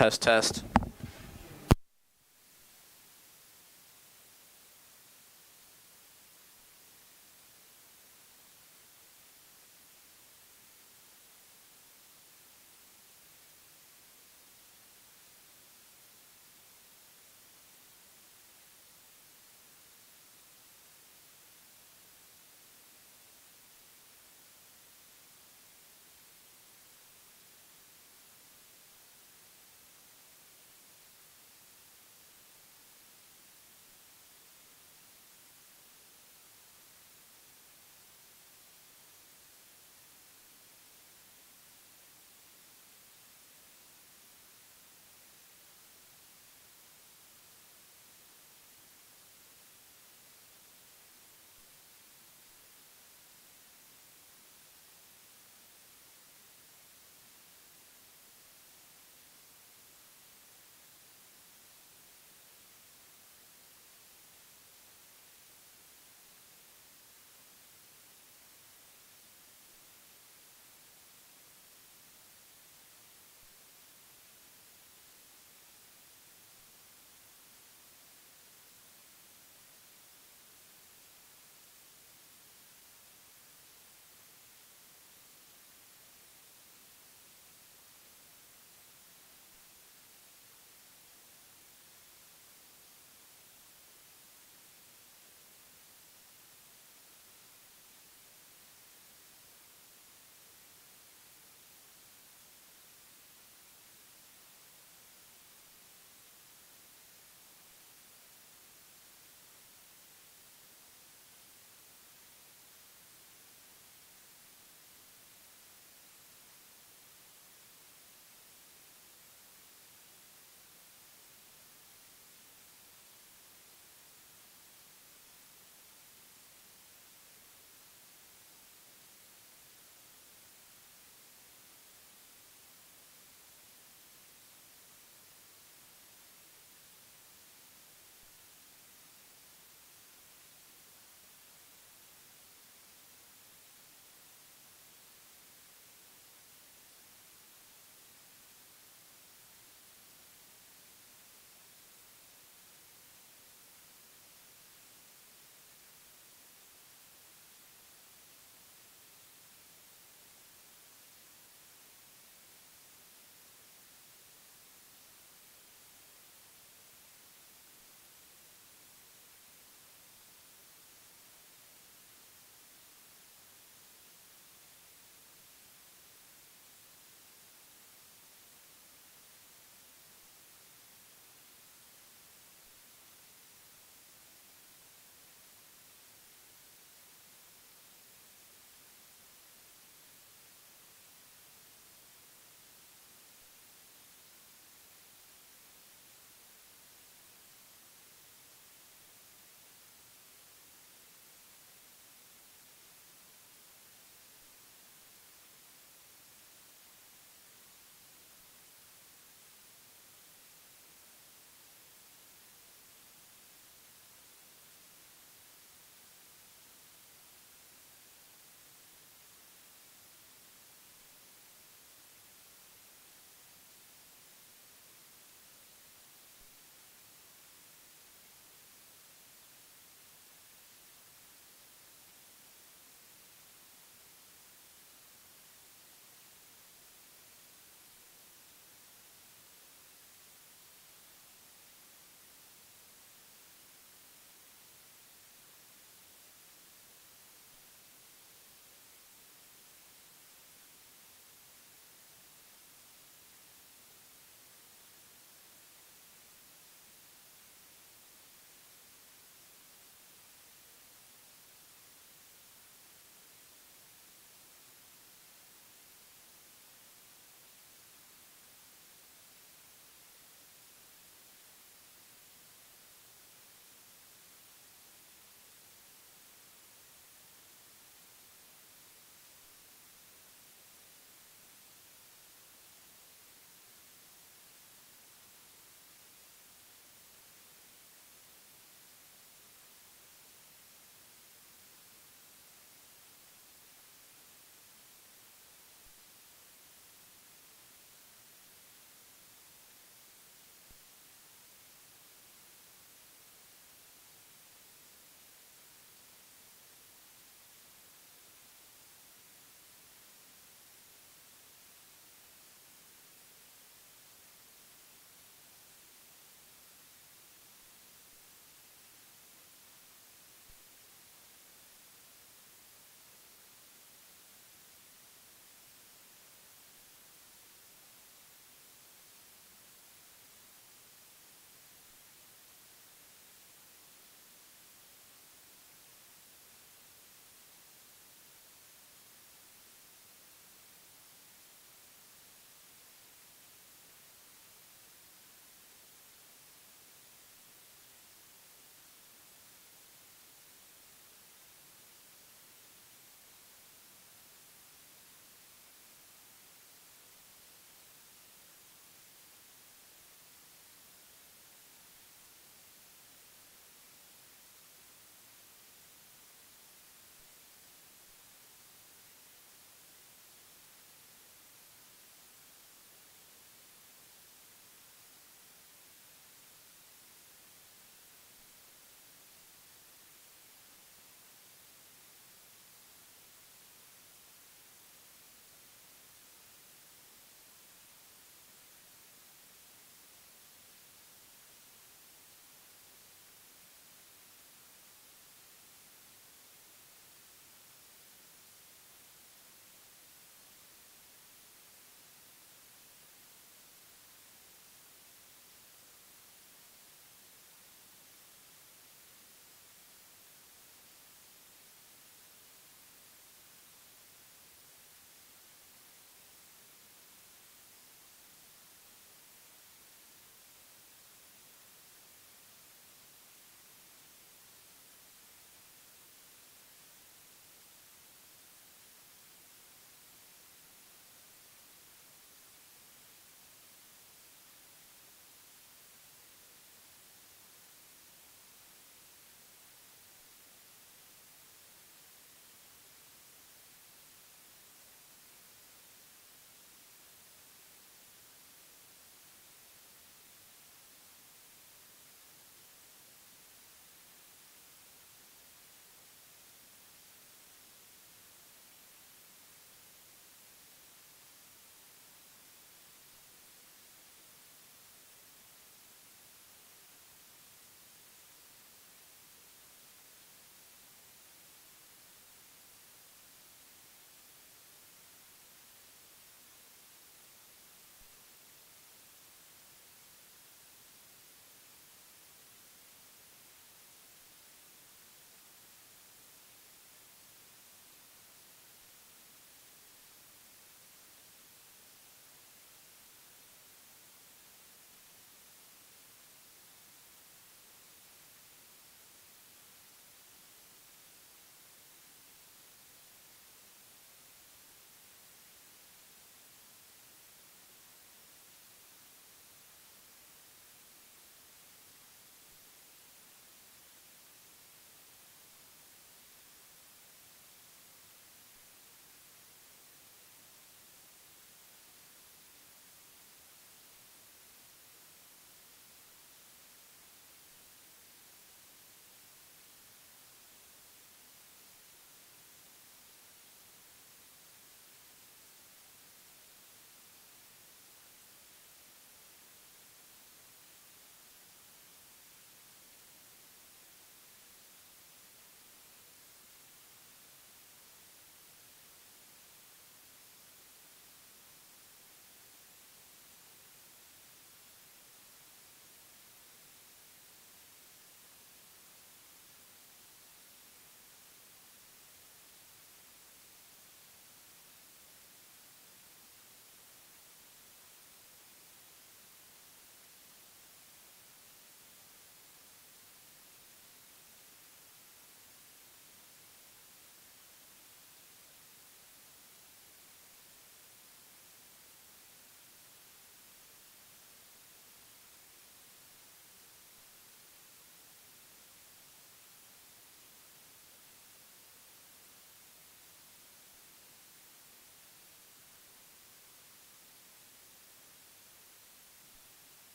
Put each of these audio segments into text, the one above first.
Test, test.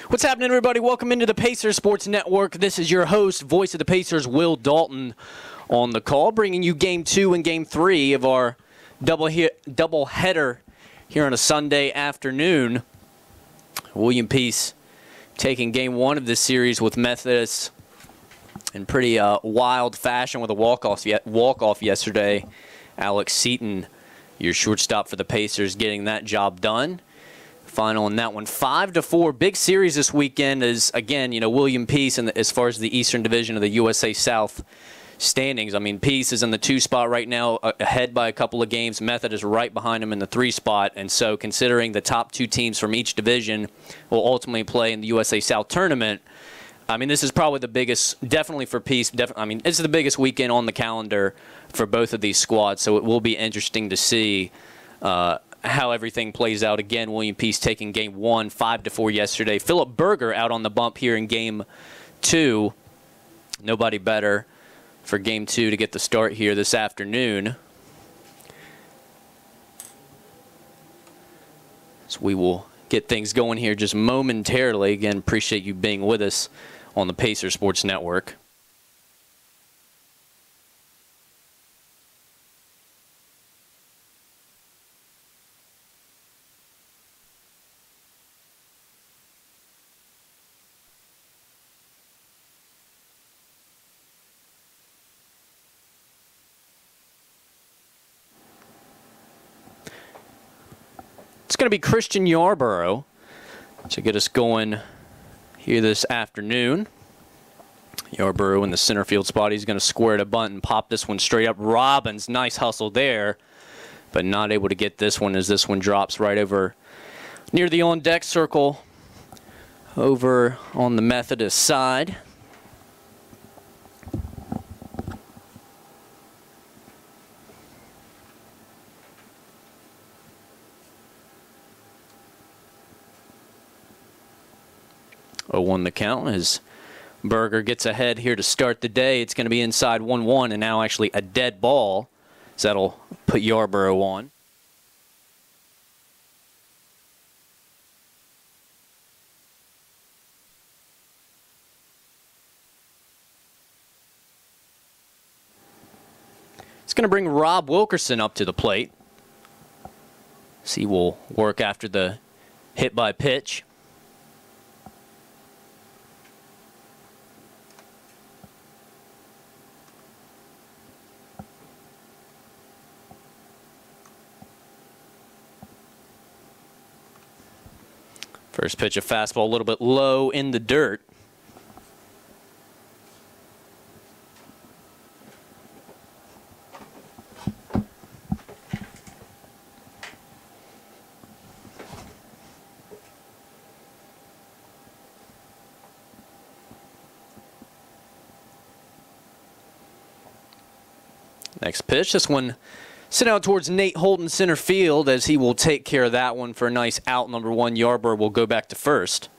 What's happening, everybody? Welcome into the Pacers Sports Network. This is your host, voice of the Pacers, Will Dalton, on the call, bringing you Game 2 and Game 3 of our double-header here on a Sunday afternoon. William Peace taking Game 1 of this series with Methodist in pretty wild fashion with a walk-off yesterday. Alex Seaton, your shortstop for the Pacers, getting that job done. Final in that one, 5-4. Big series this weekend is, again, William Peace, and as far as the Eastern Division of the USA South standings. I mean, Peace is in the 2 spot right now, ahead by a couple of games. Method is right behind him in the 3 spot. And so considering the top 2 teams from each division will ultimately play in the USA South tournament, I mean, this is probably the biggest, definitely for Peace. It's the biggest weekend on the calendar for both of these squads. So it will be interesting to see how everything plays out. Again, William Peace taking Game 1, 5-4 yesterday. Philip Berger out on the bump here in Game 2. Nobody better for Game 2 to get the start here this afternoon. So we will get things going here just momentarily. Again, appreciate you being with us on the Pacers Sports Network. It's going to be Christian Yarborough to get us going here this afternoon. Yarborough in the center field spot. He's going to square to bunt and pop this one straight up. Robbins, nice hustle there, but not able to get this one as this one drops right over near the on-deck circle over on the Methodist side. Oh, 0-1 the count as Berger gets ahead here to start the day. It's going to be inside 1-1 and now actually a dead ball. So that'll put Yarborough on. It's going to bring Rob Wilkerson up to the plate. So he will work after the hit by pitch. First pitch, a fastball a little bit low in the dirt. Next pitch, this one sent out towards Nate Holton center field as he will take care of that one for a nice out. Number 1, Yarborough will go back to first.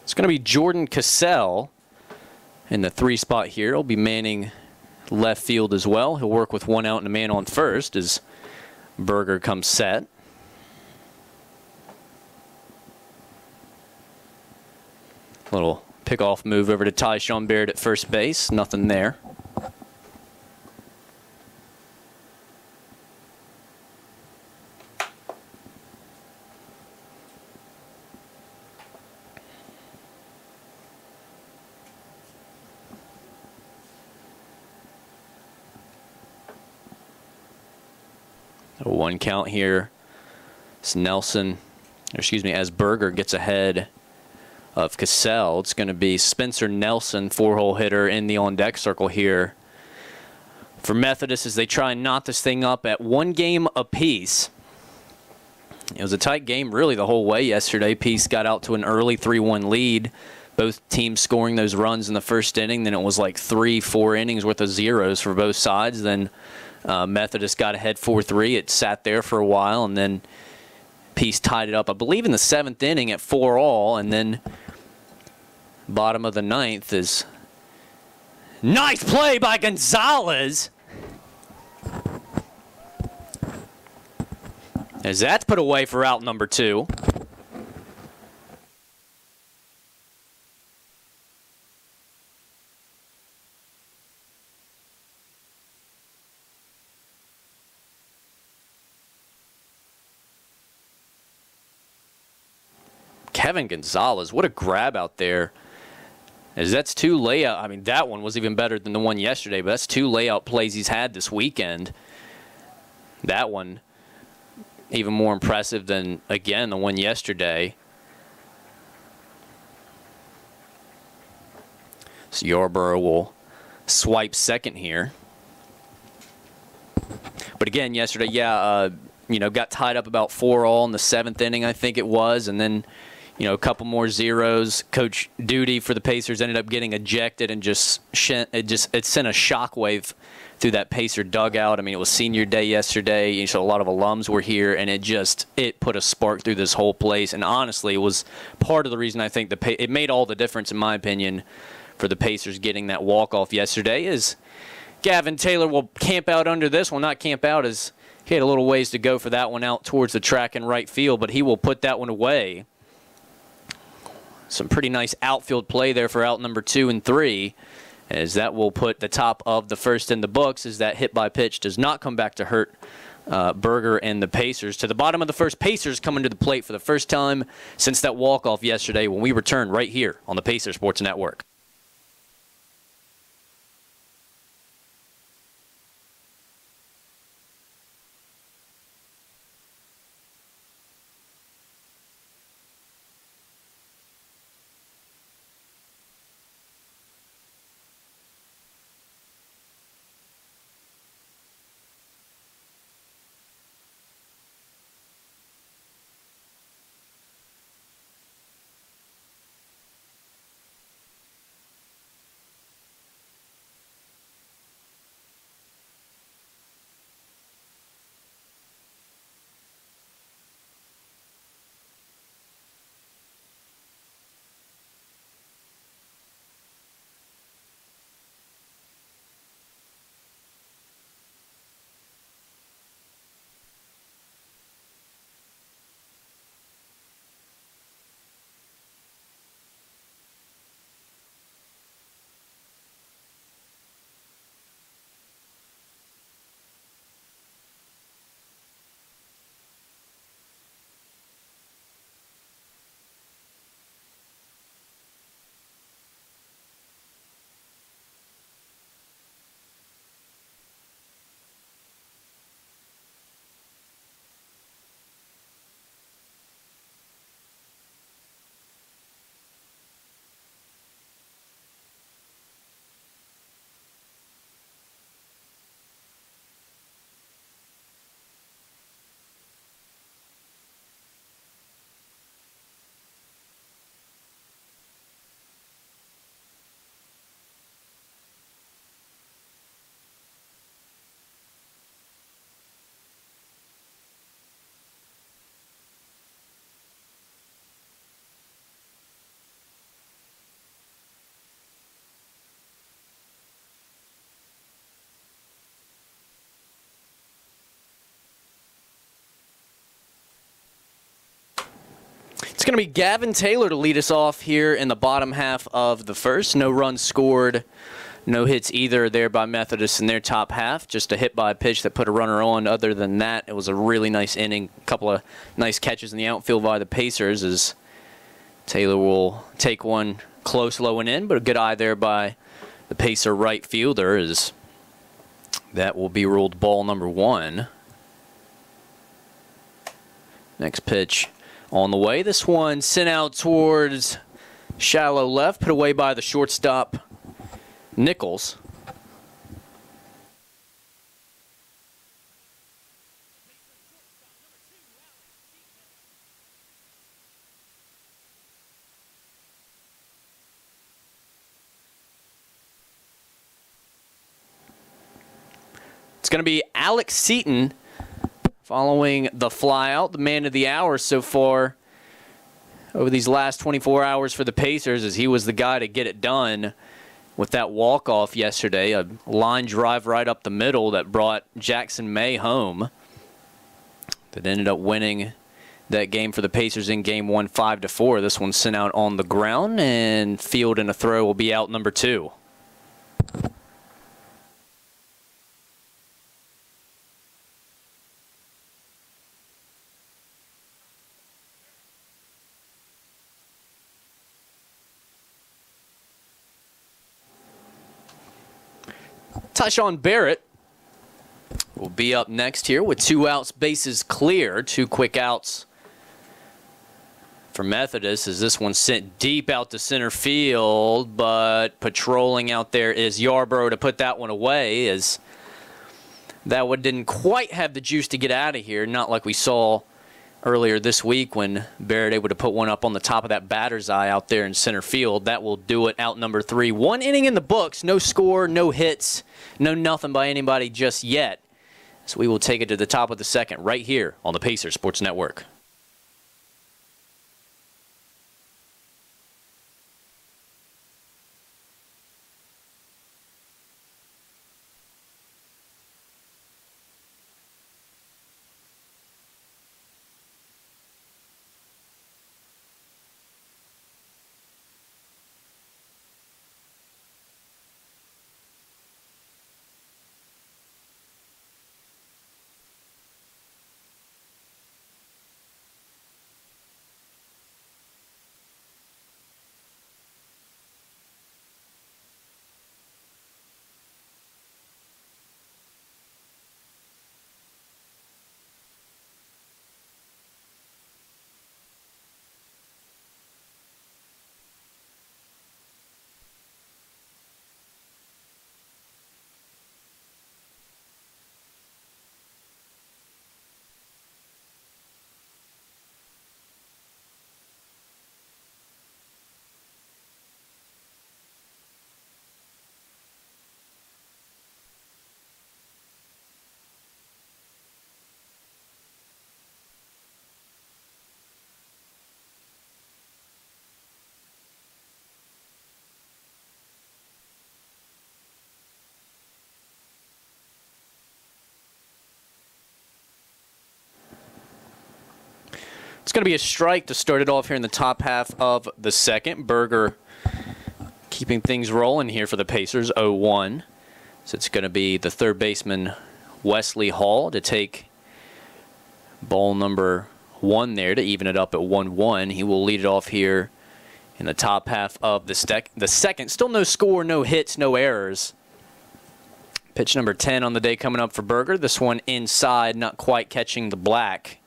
It's going to be Jordan Cassell in the 3 spot here. He'll be manning left field as well. He'll work with 1 out and a man on first as Berger comes set. Little pickoff move over to Tyshawn Baird at first base. Nothing there. A 1 count here. It's as Berger gets ahead of Cassell. It's going to be Spencer Nelson, 4-hole hitter in the on-deck circle here for Methodist as they try and knot this thing up at 1 game apiece. It was a tight game really the whole way yesterday. Peace got out to an early 3-1 lead. Both teams scoring those runs in the first inning. Then it was like 3-4 innings worth of zeros for both sides. Then Methodist got ahead 4-3. It sat there for a while, and then piece tied it up, I believe, in the 7th inning at 4-all, and then bottom of the 9th is nice play by Gonzalez. As that's put away for out number 2. Kevin Gonzalez, what a grab out there. As that's 2 layout. I mean, that one was even better than the one yesterday, but that's 2 layout plays he's had this weekend. That one even more impressive than, again, the one yesterday. So Yarborough will swipe second here. But again, yesterday, got tied up about 4-all in the 7th inning, I think it was, and then, a couple more zeros. Coach Duty for the Pacers ended up getting ejected and it sent a shockwave through that Pacer dugout. I mean, it was senior day yesterday, so a lot of alums were here, and it put a spark through this whole place. And honestly, it was part of the reason I think it made all the difference, in my opinion, for the Pacers getting that walk-off yesterday. Is Gavin Taylor will camp out under this one. Not camp out, as he had a little ways to go for that one out towards the track and right field, but he will put that one away. Some pretty nice outfield play there for out number 2 and 3, as that will put the top of the first in the books, as that hit by pitch does not come back to hurt Berger and the Pacers. To the bottom of the first, Pacers coming to the plate for the first time since that walk-off yesterday, when we return right here on the Pacer Sports Network. It's going to be Gavin Taylor to lead us off here in the bottom half of the first. No runs scored, no hits either there by Methodist in their top half. Just a hit by a pitch that put a runner on. Other than that, it was a really nice inning. A couple of nice catches in the outfield by the Pacers, as Taylor will take one close, low, and in, but a good eye there by the Pacer right fielder, as that will be ruled ball number 1. Next pitch on the way. This one sent out towards shallow left, put away by the shortstop, Nichols. It's going to be Alex Seaton following the flyout. The man of the hour so far over these last 24 hours for the Pacers, as he was the guy to get it done with that walk-off yesterday. A line drive right up the middle that brought Jackson May home. That ended up winning that game for the Pacers in game 1, 5-4. This one sent out on the ground, and field and a throw will be out number 2. Tyshawn Barrett will be up next here with 2 outs, bases clear. 2 quick outs for Methodist as this one sent deep out to center field, but patrolling out there is Yarbrough to put that one away, as that one didn't quite have the juice to get out of here, not like we saw earlier this week when Barrett able to put one up on the top of that batter's eye out there in center field. That will do it, out number 3. 1 inning in the books, no score, no hits, no nothing by anybody just yet. So we will take it to the top of the second right here on the Pacers Sports Network. It's going to be a strike to start it off here in the top half of the second. Berger keeping things rolling here for the Pacers, 0-1. So it's going to be the third baseman, Wesley Hall, to take ball number 1 there to even it up at 1-1. He will lead it off here in the top half of the second. Still no score, no hits, no errors. Pitch number 10 on the day coming up for Berger. This one inside, not quite catching the black.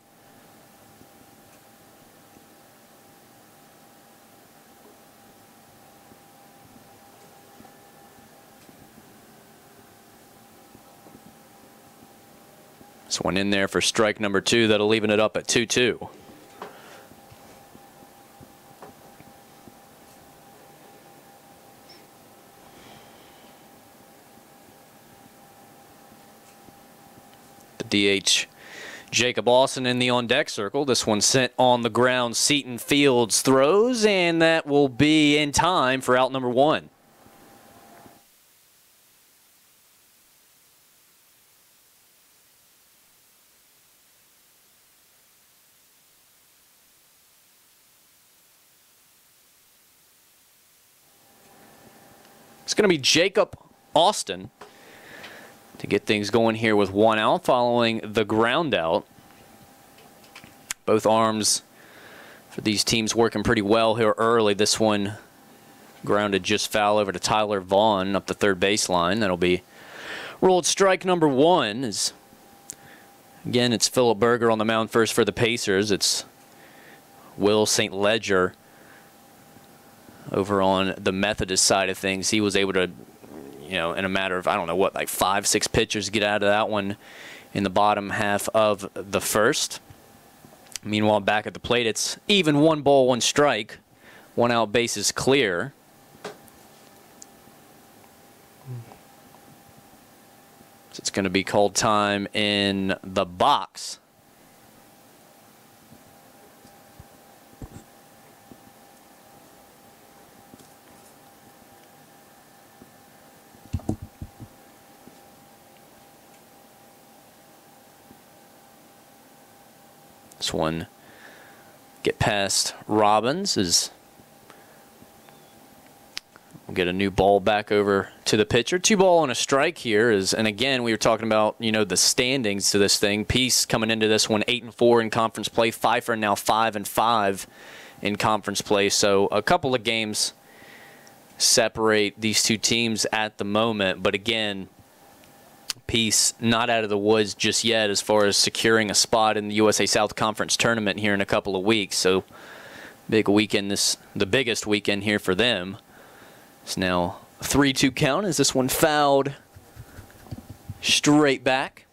This one in there for strike number 2. That'll even it up at 2-2. The DH, Jacob Austin in the on-deck circle. This one sent on the ground. Seton Fields throws, and that will be in time for out number 1. It's going to be Jacob Austin to get things going here with 1 out following the ground out. Both arms for these teams working pretty well here early. This one grounded just foul over to Tyler Vaughn up the third baseline. That'll be rolled strike number 1. Again, it's Philip Berger on the mound first for the Pacers. It's Will St. Ledger over on the Methodist side of things. He was able to, in a matter of, 5-6 pitches, get out of that one in the bottom half of the first. Meanwhile, back at the plate, it's even 1 ball, 1 strike. 1 out, bases clear. So it's going to be called time in the box This one get past Robbins as we'll get a new ball back over to the pitcher. 2 ball and a strike here and again, we were talking about, the standings to this thing. Peace coming into this one 8-4 in conference play. Pfeiffer now 5-5 in conference play. So a couple of games separate these two teams at the moment. But again, Peace not out of the woods just yet as far as securing a spot in the USA South Conference tournament here in a couple of weeks. So big weekend, the biggest weekend here for them. It's now a 3-2 count as this one fouled straight back.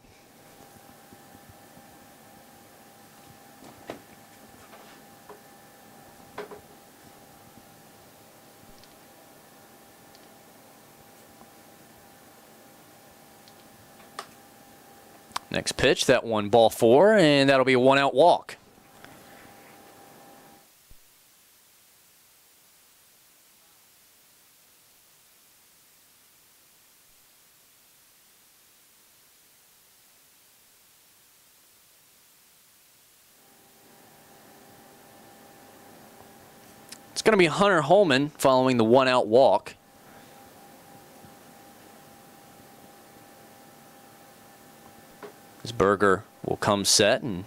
Next pitch, that one ball 4, and that'll be a 1-out walk. It's going to be Hunter Holman following the 1-out walk. As Berger will come set and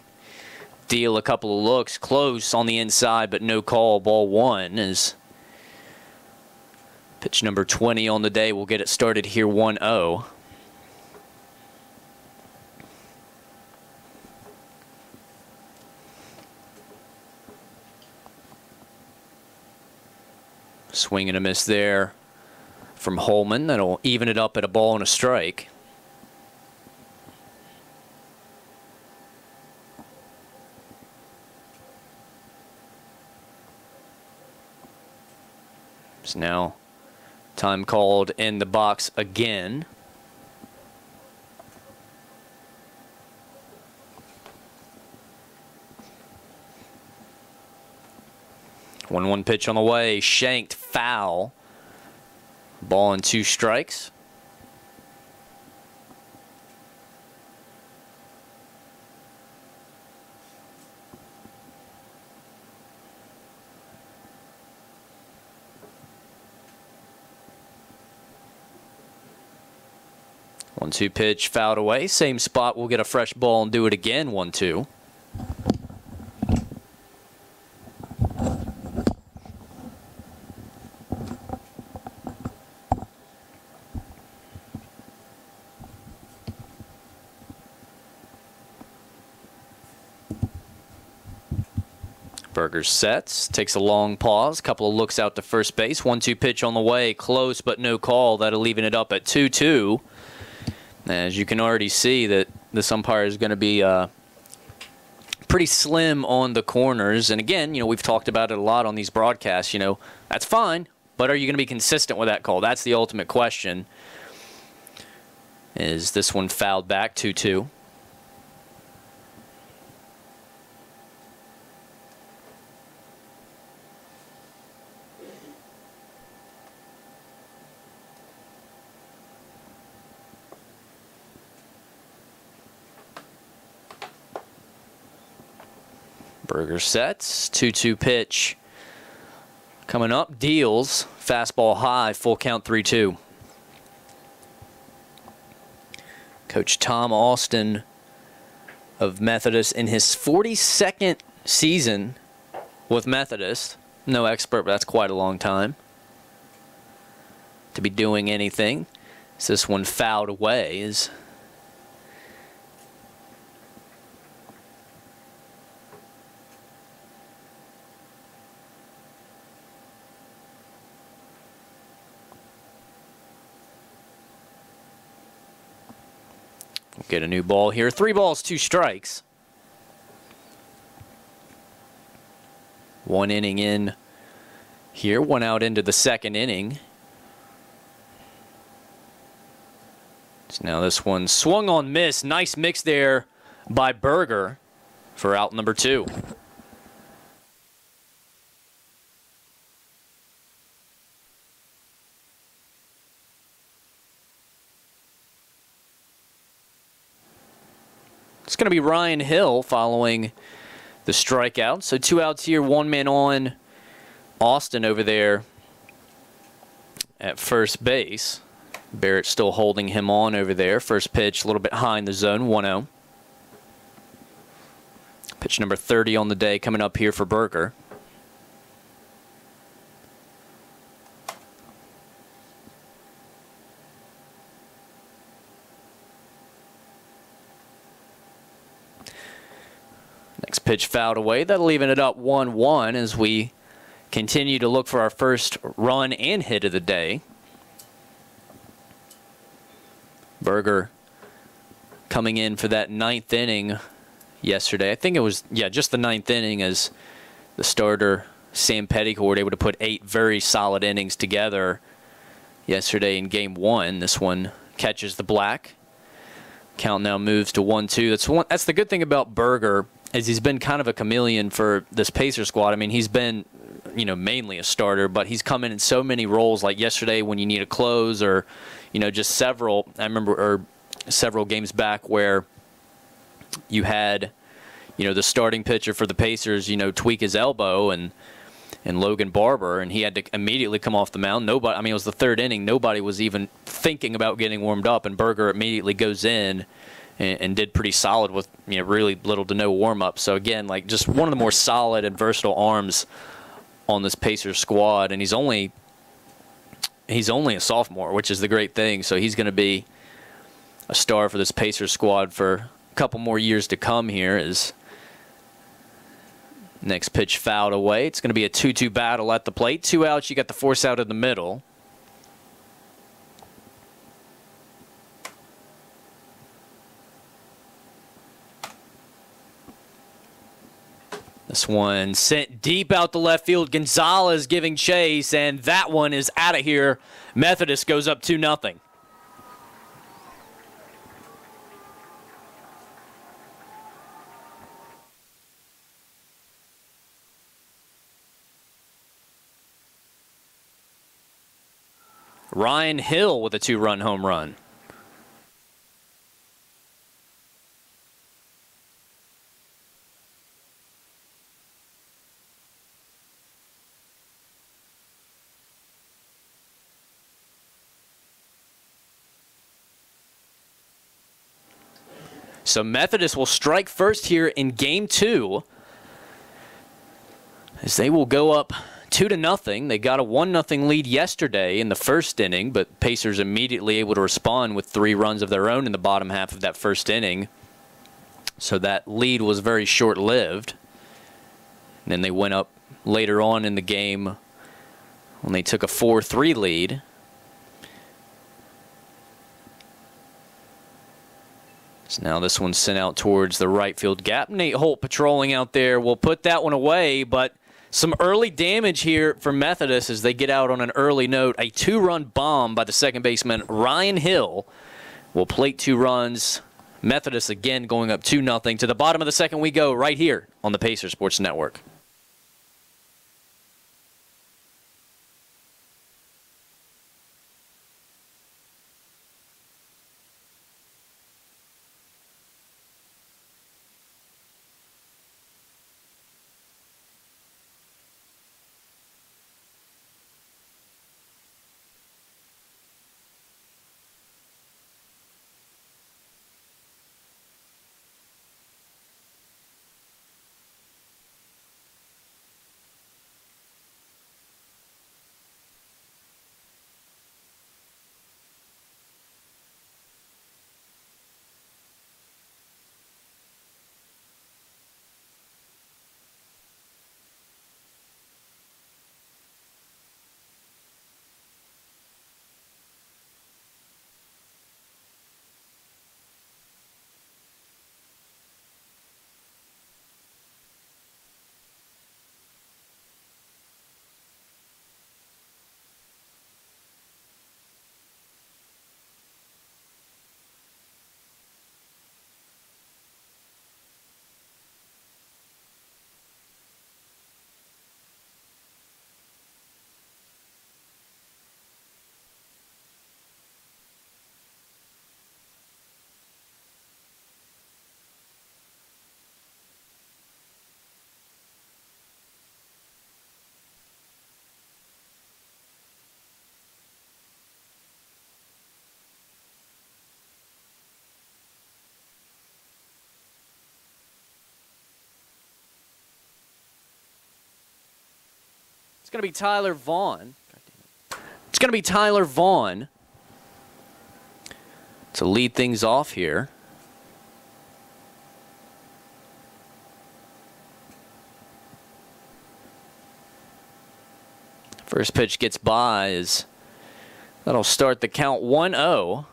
deal a couple of looks close on the inside, but no call. Ball 1 is pitch number 20 on the day. We'll get it started here 1-0. Swing and a miss there from Holman. That'll even it up at a ball and a strike. So now time called in the box again. One pitch on the way, shanked, foul. Ball and 2 strikes. One-two pitch fouled away. Same spot. We'll get a fresh ball and do it again. 1-2. Berger sets, takes a long pause, couple of looks out to first base. 1-2 pitch on the way, close but no call. That'll even it up at 2-2. As you can already see that this umpire is going to be pretty slim on the corners. And again, we've talked about it a lot on these broadcasts. That's fine, but are you going to be consistent with that call? That's the ultimate question. Is this one fouled back 2-2? Berger sets, 2-2 pitch coming up, deals, fastball high, full count 3-2. Coach Tom Austin of Methodist in his 42nd season with Methodist. No expert, but that's quite a long time to be doing anything. So this one fouled away is get a new ball here. 3 balls, 2 strikes. 1 inning in here. 1 out into the 2nd inning. So now this one swung on miss. Nice mix there by Berger for out number 2. It's going to be Ryan Hill following the strikeout. So 2 outs here, 1 man on. Austin over there at first base. Barrett still holding him on over there. First pitch a little bit high in the zone, 1-0. Pitch number 30 on the day coming up here for Berger. Next pitch fouled away. That'll even it up 1-1 as we continue to look for our first run and hit of the day. Berger coming in for that 9th inning yesterday. I think it was, just the 9th inning as the starter, Sam Petticord, able to put 8 very solid innings together yesterday in Game 1. This one catches the black. Count now moves to 1-2. That's the good thing about Berger, is he's been kind of a chameleon for this Pacer squad. I mean, he's been, mainly a starter, but he's come in so many roles, like yesterday when you need a close, or, just several. I remember several games back where you had, the starting pitcher for the Pacers, tweak his elbow, and Logan Barber, and he had to immediately come off the mound. Nobody, it was the 3rd inning. Nobody was even thinking about getting warmed up, and Berger immediately goes in and did pretty solid with, really little to no warm-up. So, again, just one of the more solid and versatile arms on this Pacers squad, and he's only a sophomore, which is the great thing. So he's going to be a star for this Pacers squad for a couple more years to come here. As next pitch fouled away. It's going to be a 2-2 battle at the plate. 2 outs. You got the force out in the middle. This one sent deep out the left field. Gonzalez giving chase, and that one is out of here. Methodist goes up 2-0. Ryan Hill with a 2-run home run. So Methodist will strike first here in Game 2 as they will go up 2-0. They got a 1-0 lead yesterday in the first inning, but Pacers immediately able to respond with 3 runs of their own in the bottom half of that first inning. So that lead was very short-lived. And then they went up later on in the game when they took a 4-3 lead. So now this one's sent out towards the right field gap. Nate Holt patrolling out there will put that one away, but some early damage here for Methodist as they get out on an early note. A 2-run bomb by the second baseman, Ryan Hill, will plate 2 runs. Methodist again going up 2-0. To the bottom of the second we go right here on the Pacer Sports Network. going to be Tyler Vaughn. It's going to be Tyler Vaughn to lead things off here. First pitch gets by as that'll start the count 1-0.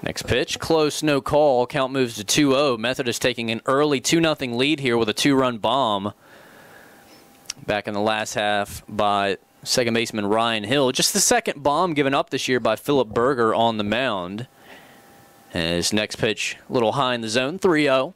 Next pitch, close, no call. Count moves to 2-0. Methodist taking an early 2-0 lead here with a 2-run bomb back in the last half by second baseman Ryan Hill. Just the second bomb given up this year by Philip Berger on the mound. And his next pitch, a little high in the zone, 3-0.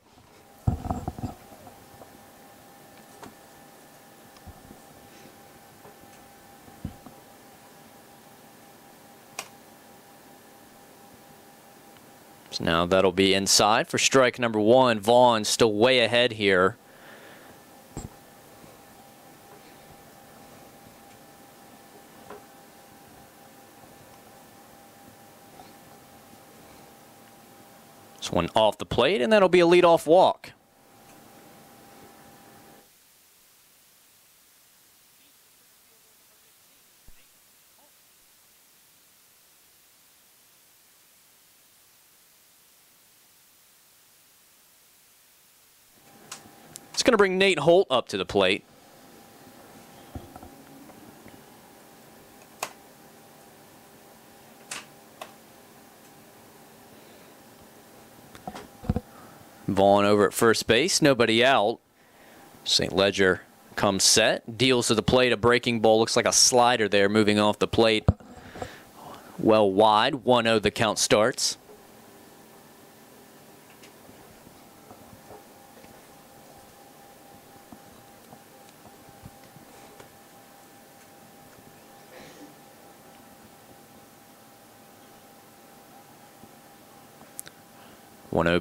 So now that'll be inside for strike number 1. Vaughn still way ahead here. This one off the plate, and that'll be a leadoff walk. It's going to bring Nate Holt up to the plate. Vaughn over at first base, nobody out. St. Ledger comes set, deals to the plate, a breaking ball, looks like a slider there moving off the plate. Well wide, 1-0 the count starts.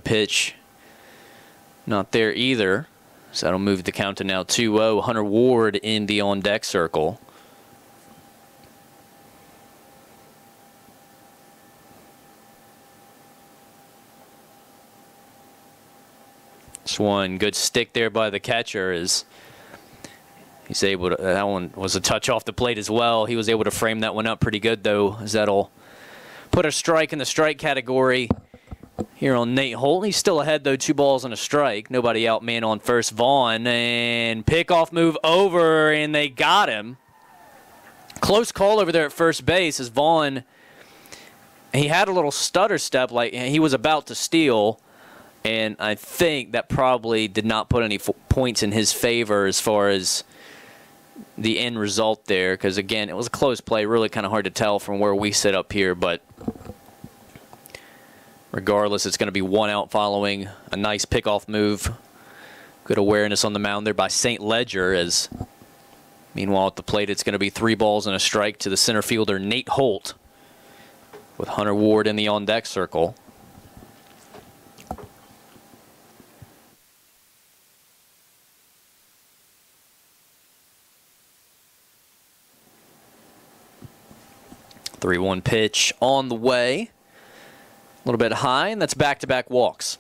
Pitch, not there either. So that'll move the count to now 2-0. Hunter Ward in the on-deck circle. This one, good stick there by the catcher as he's able to, that one was a touch off the plate as well. He was able to frame that one up pretty good though, as that'll put a strike in the strike category here on Nate Holt. He's still ahead, though, 2 balls and a strike. Nobody out, man on first. Vaughn, and pickoff move over, and they got him. Close call over there at first base as Vaughn, he had a little stutter step like he was about to steal, and I think that probably did not put any points in his favor as far as the end result there, because, again, it was a close play, really kind of hard to tell from where we sit up here, but regardless, it's going to be 1 out following a nice pickoff move. Good awareness on the mound there by St. Ledger as, meanwhile, at the plate, it's going to be 3 balls and a strike to the center fielder, Nate Holt, with Hunter Ward in the on-deck circle. The 3-1 pitch on the way. A little bit high, and that's back-to-back walks.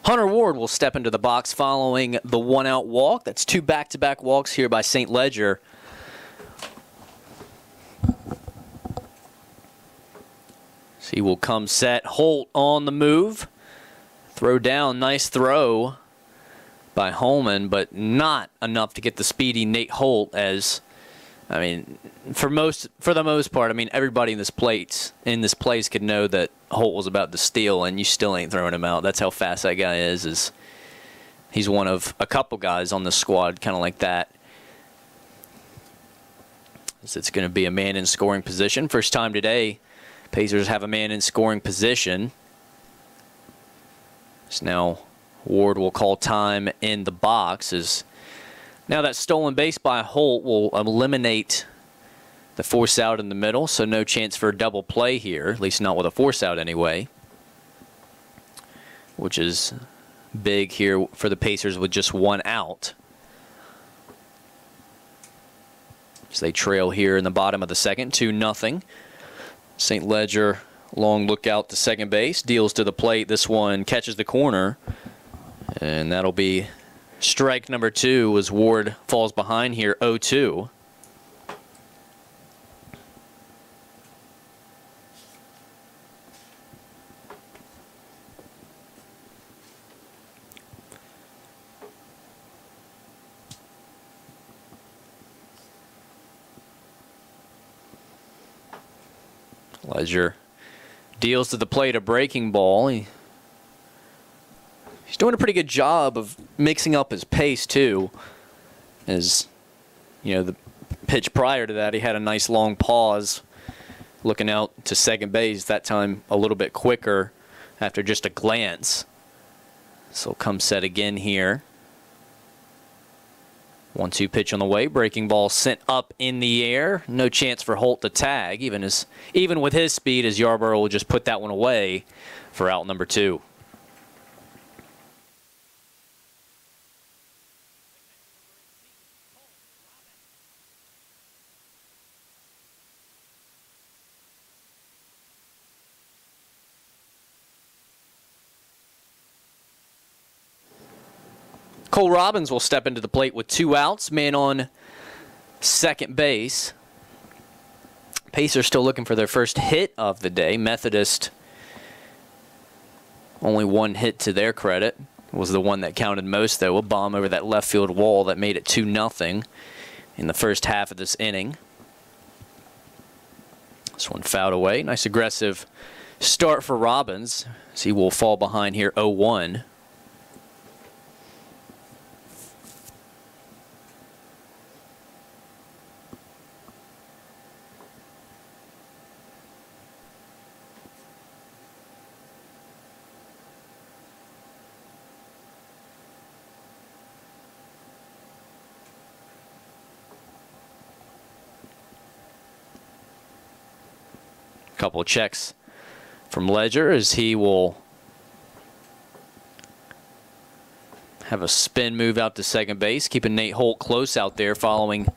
Hunter Ward will step into the box following the 1-out walk. That's 2 back-to-back walks here by St. Ledger. So he will come set. Holt on the move. Throw down. Nice throw by Holman, but not enough to get the speedy Nate Holt as, I mean, for the most part, I mean, everybody in this place could know that Holt was about to steal, and you still ain't throwing him out. That's how fast that guy is he's one of a couple guys on the squad kind of like that. So it's going to be a man in scoring position. First time today Pacers have a man in scoring position. It's now Ward will call time in the box. As now that stolen base by Holt will eliminate the force out in the middle, so no chance for a double play here, at least not with a force out anyway, which is big here for the Pacers with just one out. So they trail here in the bottom of the second, 2-0. St. Ledger, long look out to second base, deals to the plate. This one catches the corner, and that'll be strike number 2 as Ward falls behind here, 0-2. Ledger deals to the plate a breaking ball. He's doing a pretty good job of mixing up his pace too. As you know, the pitch prior to that, he had a nice long pause looking out to second base, that time a little bit quicker after just a glance. So come set again here. 1-2 pitch on the way. Breaking ball sent up in the air. No chance for Holt to tag, even with his speed, as Yarborough will just put that one away for out number 2. Cole Robbins will step into the plate with 2 outs. Man on second base. Pacers still looking for their first hit of the day. Methodist, only 1 hit to their credit. Was the one that counted most, though. A bomb over that left field wall that made it 2-0 in the first half of this inning. This one fouled away. Nice aggressive start for Robbins, as he will fall behind here 0-1. Couple of checks from Ledger as he will have a spin move out to second base, keeping Nate Holt close out there following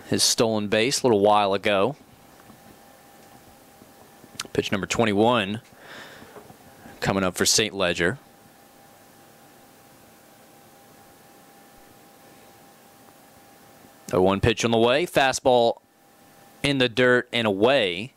his stolen base a little while ago. Pitch number 21 coming up for St. Ledger. A 1 pitch on the way, fastball in the dirt and away.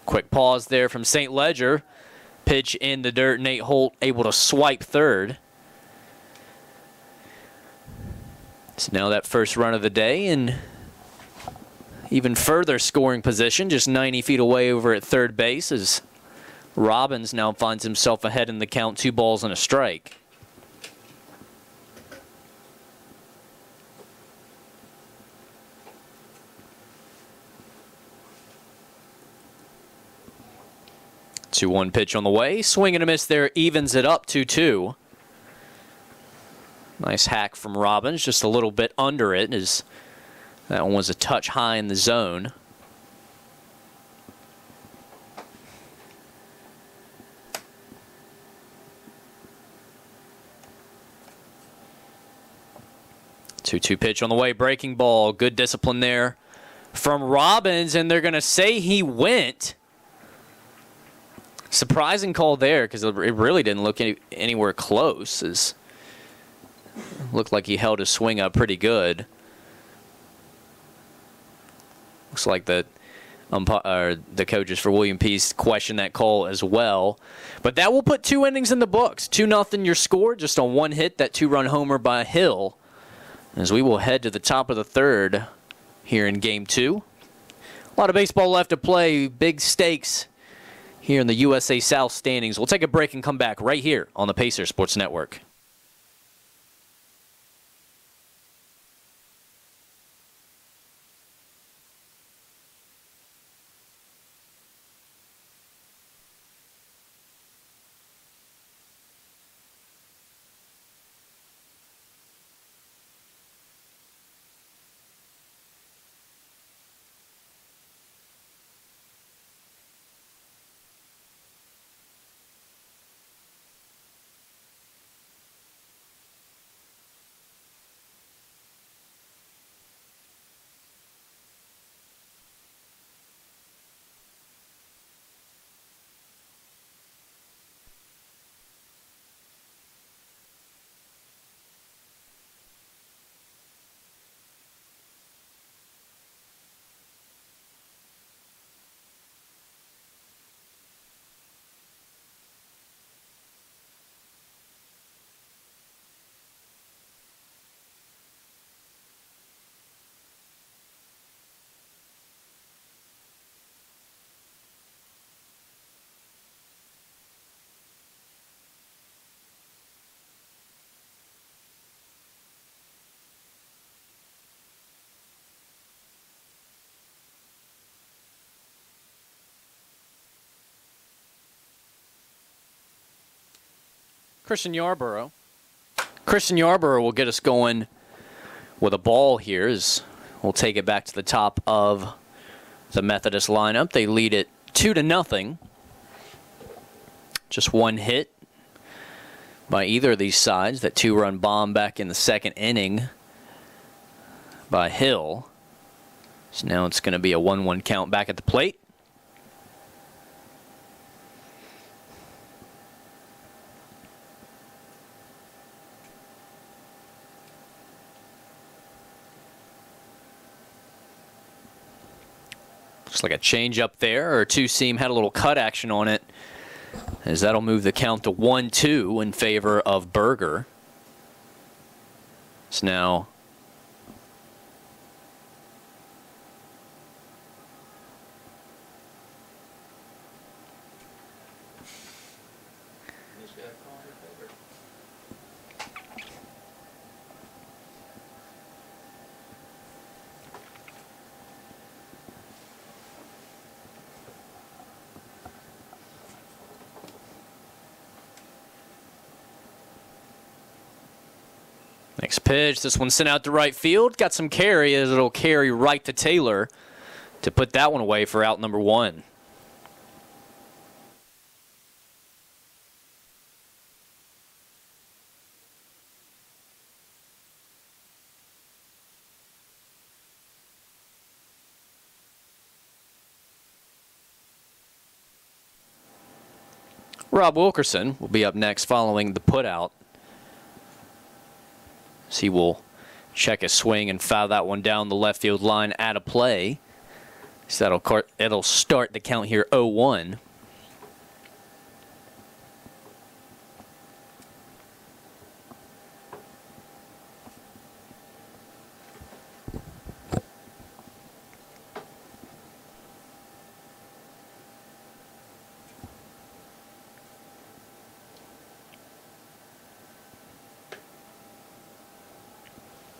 Quick pause there from St. Ledger. Pitch in the dirt. Nate Holt able to swipe third. So now that first run of the day and even further scoring position, just 90 feet away over at third base, as Robbins now finds himself ahead in the count, 2 balls and a strike. Two 1 pitch on the way. Swing and a miss there, evens it up 2-2. Nice hack from Robbins, just a little bit under it, as that one was a touch high in the zone. Two pitch on the way, breaking ball. Good discipline there from Robbins, and they're going to say he went. Surprising call there, because it really didn't look anywhere close. It looked like he held his swing up pretty good. Looks like the coaches for William Peace questioned that call as well. But that will put 2 innings in the books. 2-0 your score, just on 1 hit, that 2-run homer by Hill. As we will head to the top of the third here in Game 2. A lot of baseball left to play. Big stakes here in the USA South standings. We'll take a break and come back right here on the Pacers Sports Network. Christian Yarborough will get us going with a ball here as we'll take it back to the top of the Methodist lineup. They lead it 2-0. Just one hit by either of these sides. That 2-run bomb back in the second inning by Hill. So now it's going to be a 1-1 count back at the plate. Looks like a change up there, or two-seam had a little cut action on it, as that'll move the count to 1-2 in favor of Berger. It's now next pitch. This one sent out to right field. Got some carry as it'll carry right to Taylor to put that one away for out number 1. Rob Wilkerson will be up next following the putout. So he will check his swing and foul that one down the left field line out of play. So it'll start the count here 0-1.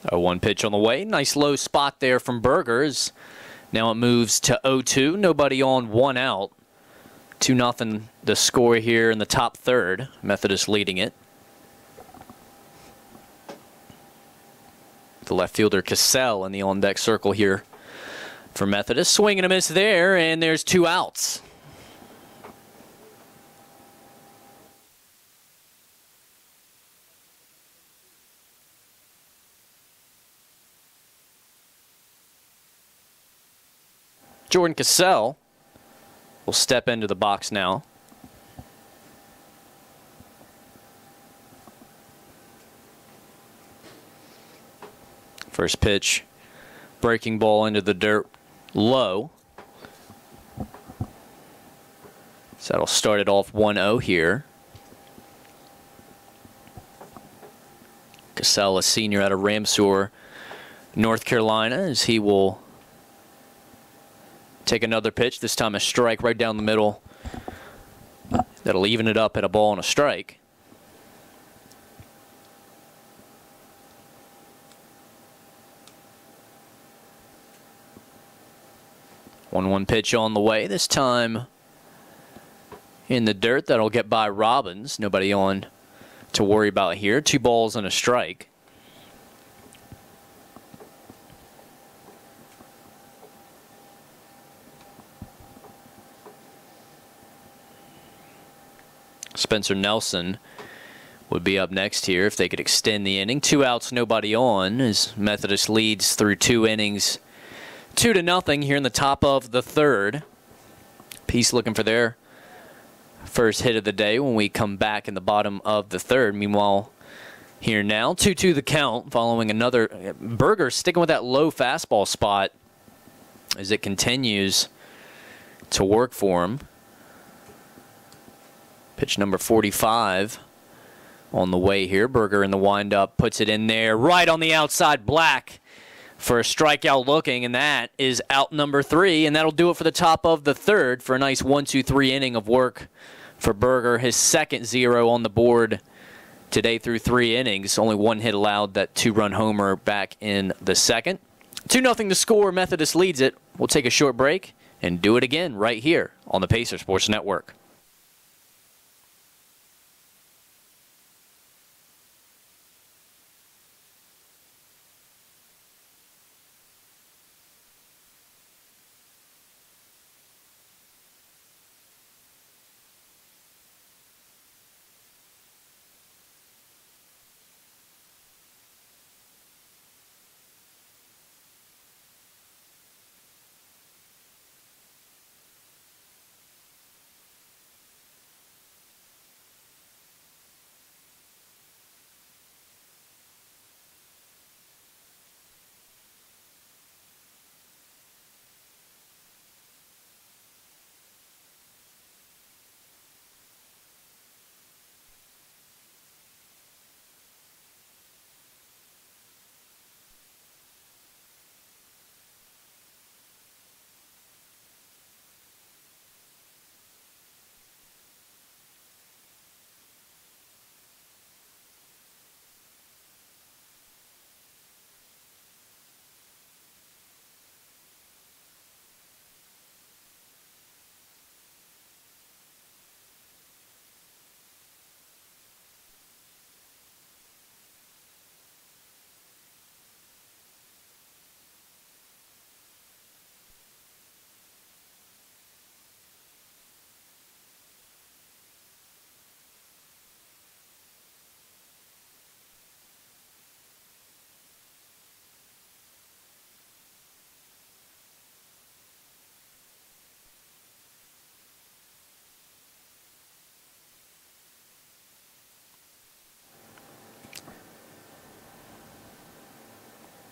A 1 pitch on the way. Nice low spot there from Berger's. Now it moves to 0-2. Nobody on, 1 out. 2-0 the score here in the top third. Methodist leading it. The left fielder Cassell in the on-deck circle here for Methodist. Swing and a miss there, and there's 2 outs. Jordan Cassell will step into the box now. First pitch, breaking ball into the dirt low. So that'll start it off 1-0 here. Cassell, a senior out of Ramseur, North Carolina, as he will Take another pitch, this time a strike right down the middle. That'll even it up at a ball and a strike. One pitch on the way, this time in the dirt. That'll get by Robbins. Nobody on to worry about here. 2 balls and a strike. Spencer Nelson would be up next here if they could extend the inning. 2 outs, nobody on, as Methodist leads through 2 innings, 2-0 here in the top of the 3rd. Peace looking for their first hit of the day when we come back in the bottom of the 3rd. Meanwhile, here now, 2-2 the count following another. Berger sticking with that low fastball spot as it continues to work for him. Pitch number 45 on the way here. Berger in the windup puts it in there right on the outside, Black for a strikeout looking, and that is out number 3, and that'll do it for the top of the 3rd for a nice 1-2-3 inning of work for Berger. His second 0 on the board today through 3 innings. Only 1 hit allowed, that 2-run homer back in the 2nd. 2-0 the score. Methodist leads it. We'll take a short break and do it again right here on the Pacer Sports Network.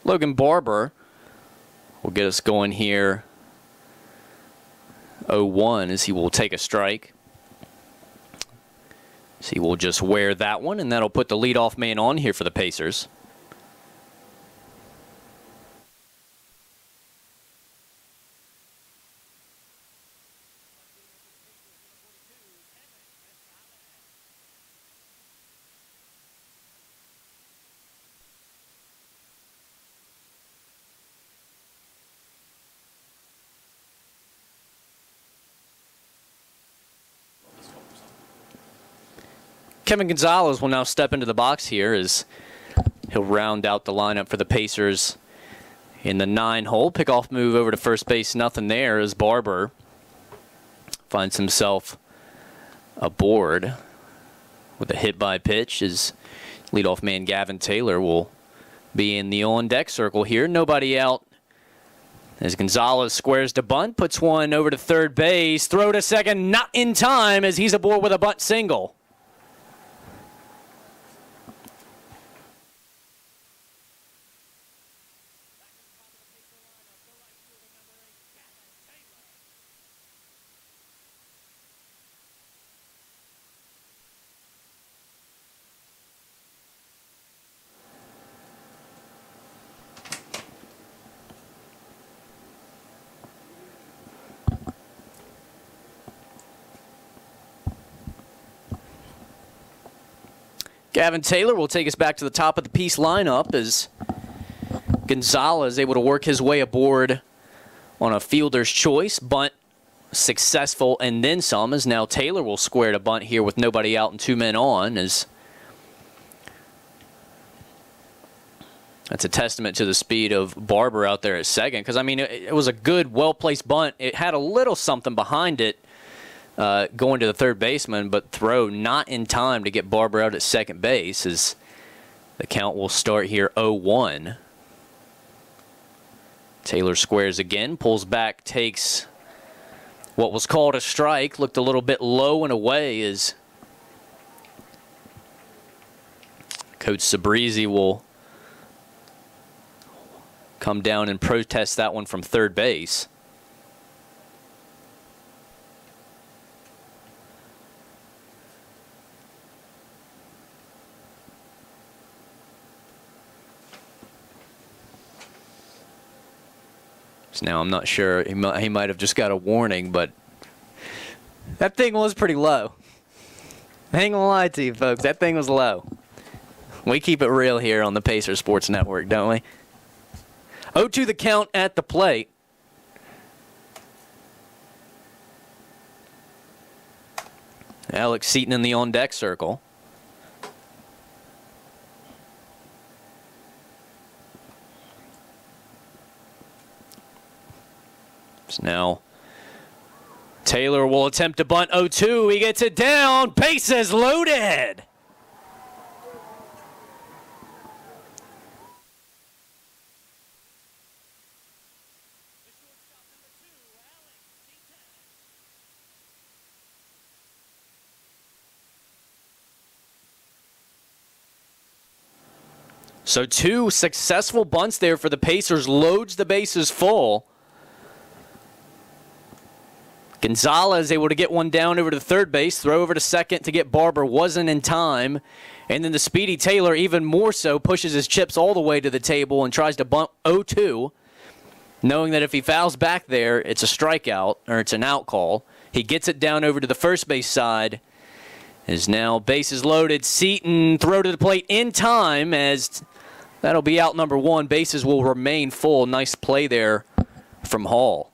Logan Barber will get us going here 0-1 as he will take a strike. So he will just wear that one, and that'll put the leadoff man on here for the Pacers. Kevin Gonzalez will now step into the box here as he'll round out the lineup for the Pacers in the 9-hole. Pickoff move over to first base, nothing there as Barber finds himself aboard with a hit by pitch as leadoff man Gavin Taylor will be in the on-deck circle here. Nobody out as Gonzalez squares to bunt, puts one over to third base, throw to second, not in time as he's aboard with a bunt single. Gavin Taylor will take us back to the top of the piece lineup as Gonzalez able to work his way aboard on a fielder's choice. Bunt successful and then some, as now Taylor will square to bunt here with nobody out and 2 men on. As that's a testament to the speed of Barber out there at second, because, I mean, it was a good, well-placed bunt. It had a little something behind it going to the third baseman, but throw not in time to get Barber out at second base, as the count will start here 0-1. Taylor squares again, pulls back, takes what was called a strike, looked a little bit low and away as Coach Sabrizi will come down and protest that one from third base. So now I'm not sure, he might have just got a warning, but that thing was pretty low. I ain't gonna lie to you folks, that thing was low. We keep it real here on the Pacers Sports Network, don't we? 0-2 the count at the plate. Alex Seaton in the on-deck circle. So now Taylor will attempt to bunt 0-2. He gets it down. Bases loaded. So 2 successful bunts there for the Pacers. Loads the bases full. Gonzalez able to get one down over to third base. Throw over to second to get Barber. Wasn't in time. And then the speedy Taylor, even more so, pushes his chips all the way to the table and tries to bunt 0-2, knowing that if he fouls back there, it's a strikeout, or it's an out call. He gets it down over to the first base side. Is now bases loaded. Seaton throw to the plate in time, as that'll be out number 1. Bases will remain full. Nice play there from Hall.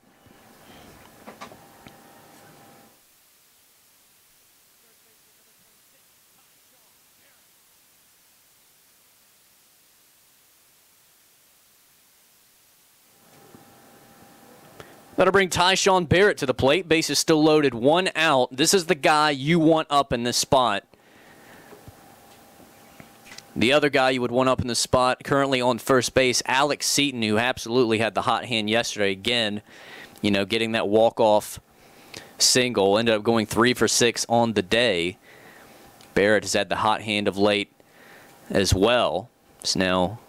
That'll bring Tyshawn Barrett to the plate. Bases still loaded, 1 out. This is the guy you want up in this spot. The other guy you would want up in the spot currently on first base, Alex Seaton, who absolutely had the hot hand yesterday. Again, you know, getting that walk-off single. Ended up going 3 for 6 on the day. Barrett has had the hot hand of late as well. So now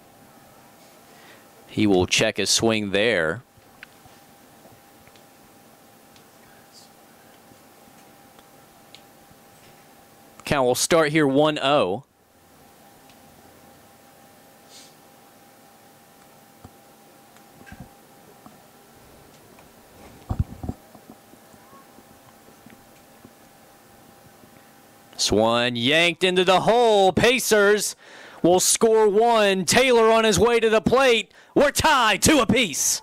he will check his swing there. Count will start here 1-0. This one yanked into the hole. Pacers will score 1. Taylor on his way to the plate. We're tied 2 apiece.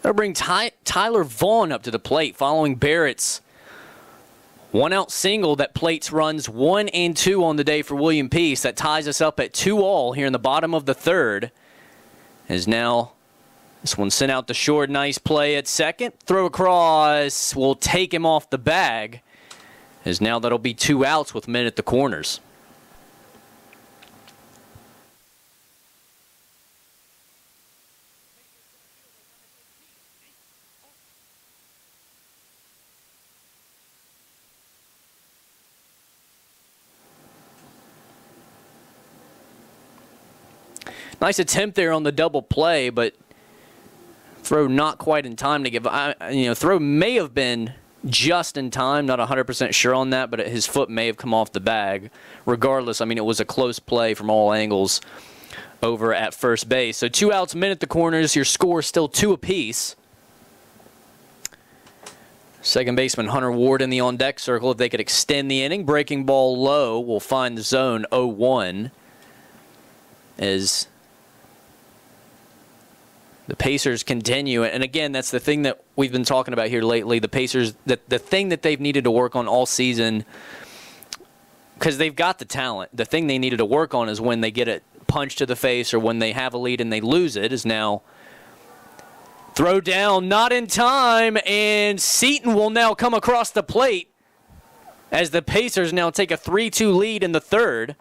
That'll bring Tyler Vaughn up to the plate following Barrett's 1-out single that plates runs 1 and 2 on the day for William Peace. That ties us up at 2-all here in the bottom of the third. As now this one sent out to short. Nice play at second. Throw across will take him off the bag. As now that'll be 2 outs with men at the corners. Nice attempt there on the double play, but throw not quite in time to give. Throw may have been just in time, not 100% sure on that, but his foot may have come off the bag. Regardless, it was a close play from all angles over at first base. So 2 outs, men at the corners. Your score is still 2 apiece. Second baseman Hunter Ward in the on-deck circle. If they could extend the inning, breaking ball low will find the zone 0-1 as the Pacers continue. And again, that's the thing that we've been talking about here lately. The Pacers, the thing that they've needed to work on all season, because they've got the talent. The thing they needed to work on is when they get it punched to the face or when they have a lead and they lose it, is now throw down, not in time, and Seaton will now come across the plate as the Pacers now take a 3-2 lead in the third.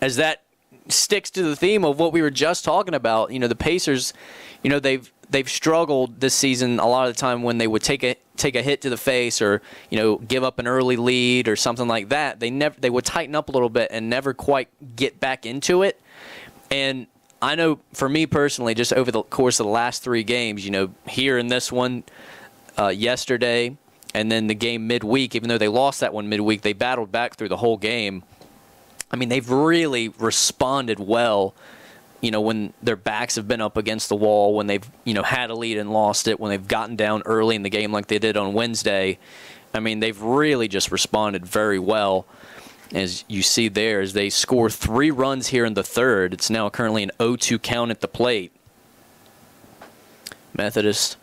As that sticks to the theme of what we were just talking about. The Pacers, they've struggled this season a lot of the time when they would take a hit to the face or, give up an early lead or something like that. They would tighten up a little bit and never quite get back into it. And I know for me personally, just over the course of the last 3 games, here in this one yesterday and then the game midweek, even though they lost that one midweek, they battled back through the whole game. They've really responded well, when their backs have been up against the wall, when they've, had a lead and lost it, when they've gotten down early in the game like they did on Wednesday. They've really just responded very well. As you see there, as they score 3 runs here in the third. It's now currently an 0-2 count at the plate. Methodist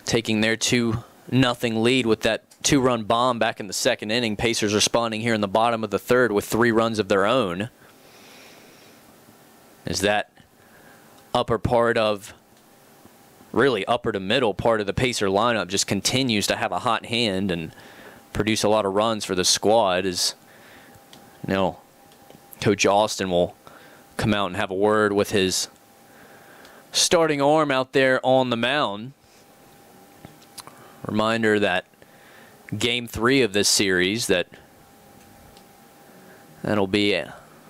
taking their 2-0 lead with that 2-run bomb back in the second inning. Pacers responding here in the bottom of the third with 3 runs of their own. As that upper to middle part of the Pacer lineup just continues to have a hot hand and produce a lot of runs for the squad. As Coach Austin will come out and have a word with his starting arm out there on the mound. Reminder that Game 3 of this series, that'll be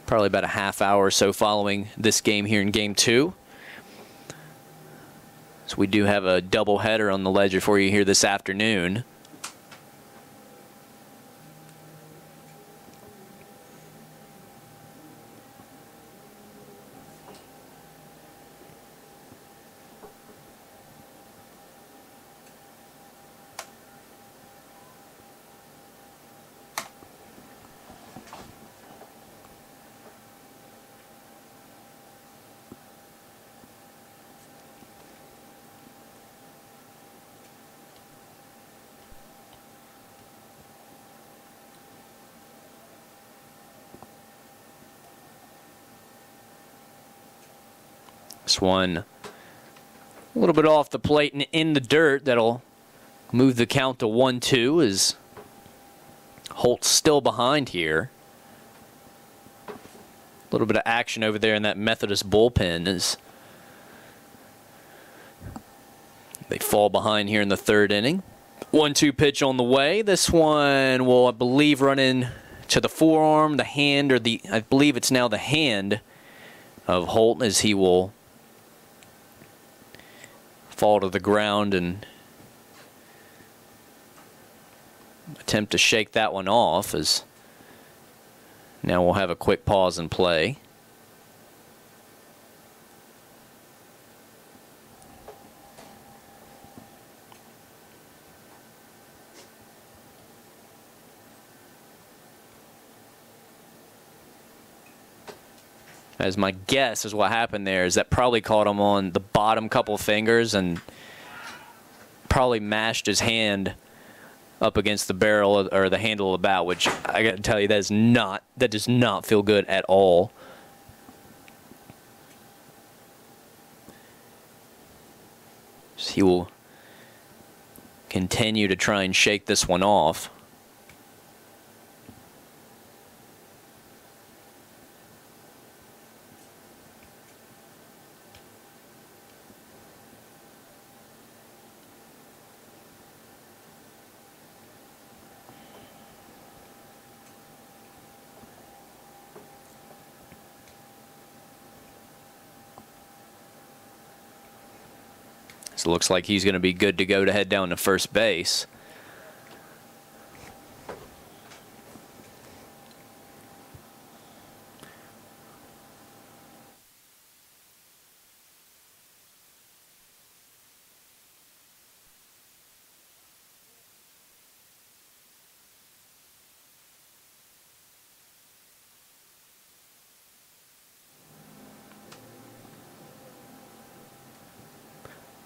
probably about a half hour or so following this game here in Game 2. So we do have a doubleheader on the ledger for you here this afternoon. This one a little bit off the plate and in the dirt. That'll move the count to 1-2 as Holt's still behind here. A little bit of action over there in that Methodist bullpen as they fall behind here in the third inning. 1-2 pitch on the way. This one will, I believe, run in to the forearm, the hand, or I believe it's now the hand of Holt as he will fall to the ground and attempt to shake that one off. As now we'll have a quick pause and play. As my guess is what happened there is that probably caught him on the bottom couple fingers and probably mashed his hand up against the barrel or the handle of the bat, which I got to tell you, that does not feel good at all. So he will continue to try and shake this one off. So it looks like he's going to be good to go to head down to first base.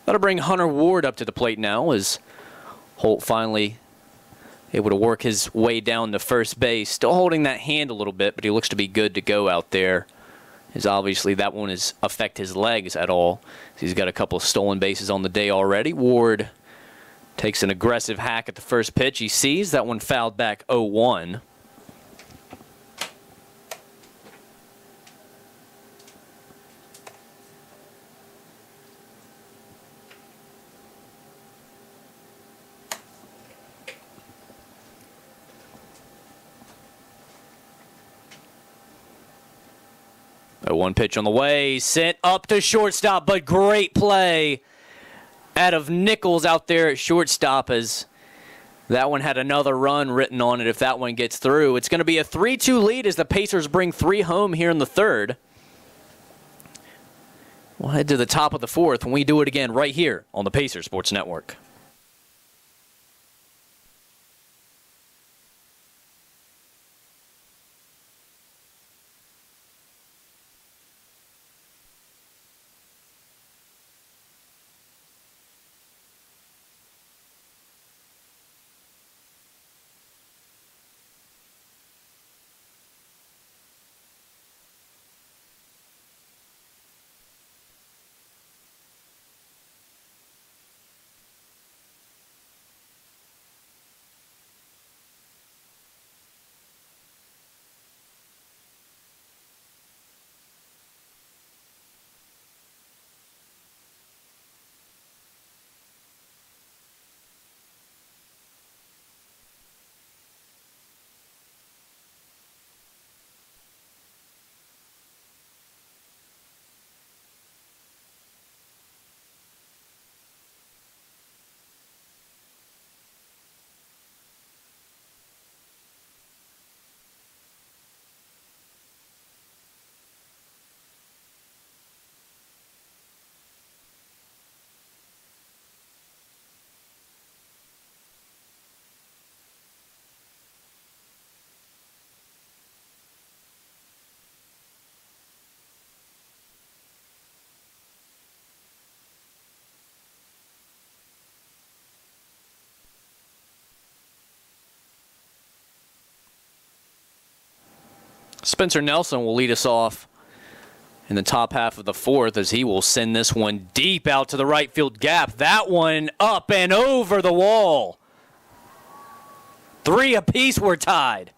That'll bring Hunter Ward up to the plate now as Holt finally able to work his way down to first base. Still holding that hand a little bit, but he looks to be good to go out there. As obviously that won't affect his legs at all. He's got a couple of stolen bases on the day already. Ward takes an aggressive hack at the first pitch. He sees that one fouled back 0-1. One pitch on the way, sent up to shortstop, but great play out of Nichols out there at shortstop as that one had another run written on it if that one gets through. It's going to be a 3-2 lead as the Pacers bring 3 home here in the third. We'll head to the top of the fourth when we do it again right here on the Pacers Sports Network. Spencer Nelson will lead us off in the top half of the fourth as he will send this one deep out to the right field gap. That one up and over the wall. 3 apiece were tied.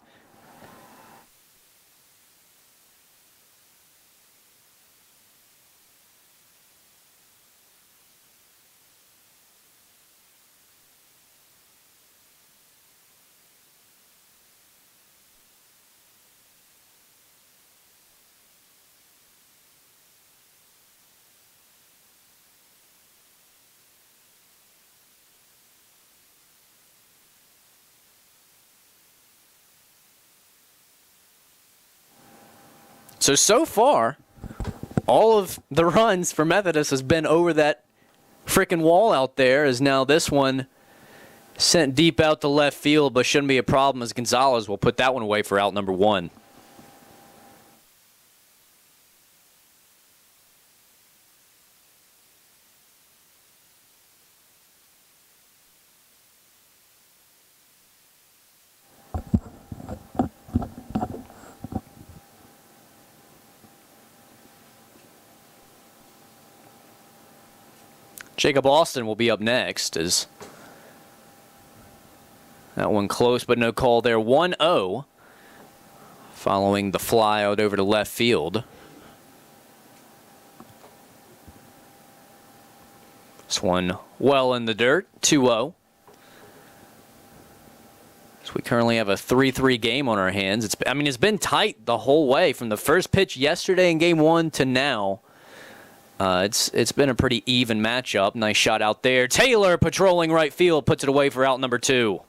So far, all of the runs for Methodist has been over that frickin' wall out there, as now this one sent deep out to left field, but shouldn't be a problem as Gonzalez will put that one away for out number 1. Jacob Austin will be up next as that one close but no call there. 1-0 following the fly out over to left field. This one well in the dirt. 2-0. So we currently have a 3-3 game on our hands. It's been tight the whole way from the first pitch yesterday in game 1 to now. It's been a pretty even matchup. Nice shot out there. Taylor patrolling right field, puts it away for out number 2.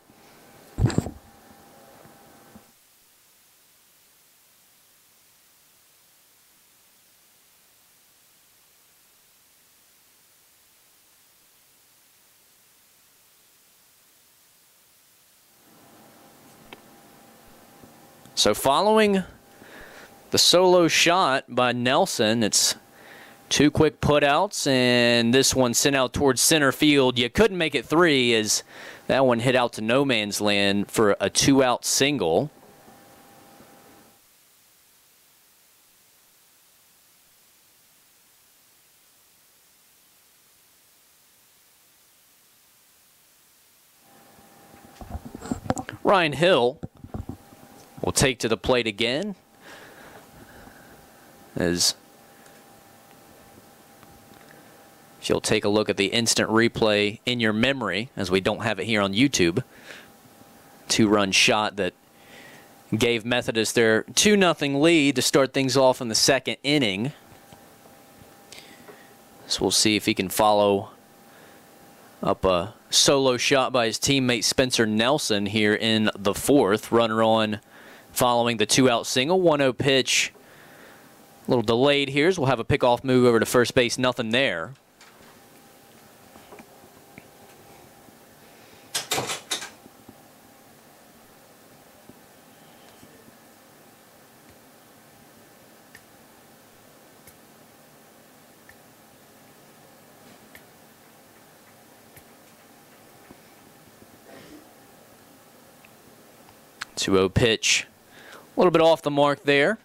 So following the solo shot by Nelson, it's 2 quick putouts, and this one sent out towards center field. You couldn't make it 3 as that one hit out to no man's land for a 2-out single. Ryan Hill will take to the plate again as if you'll take a look at the instant replay in your memory, as we don't have it here on YouTube. 2-run shot that gave Methodist their 2-0 lead to start things off in the 2nd inning. So we'll see if he can follow up a solo shot by his teammate Spencer Nelson here in the 4th. Runner on following the 2-out single. 1-0 pitch. A little delayed here, so we'll have a pickoff move over to first base. Nothing there. Two-0 pitch. A little bit off the mark there.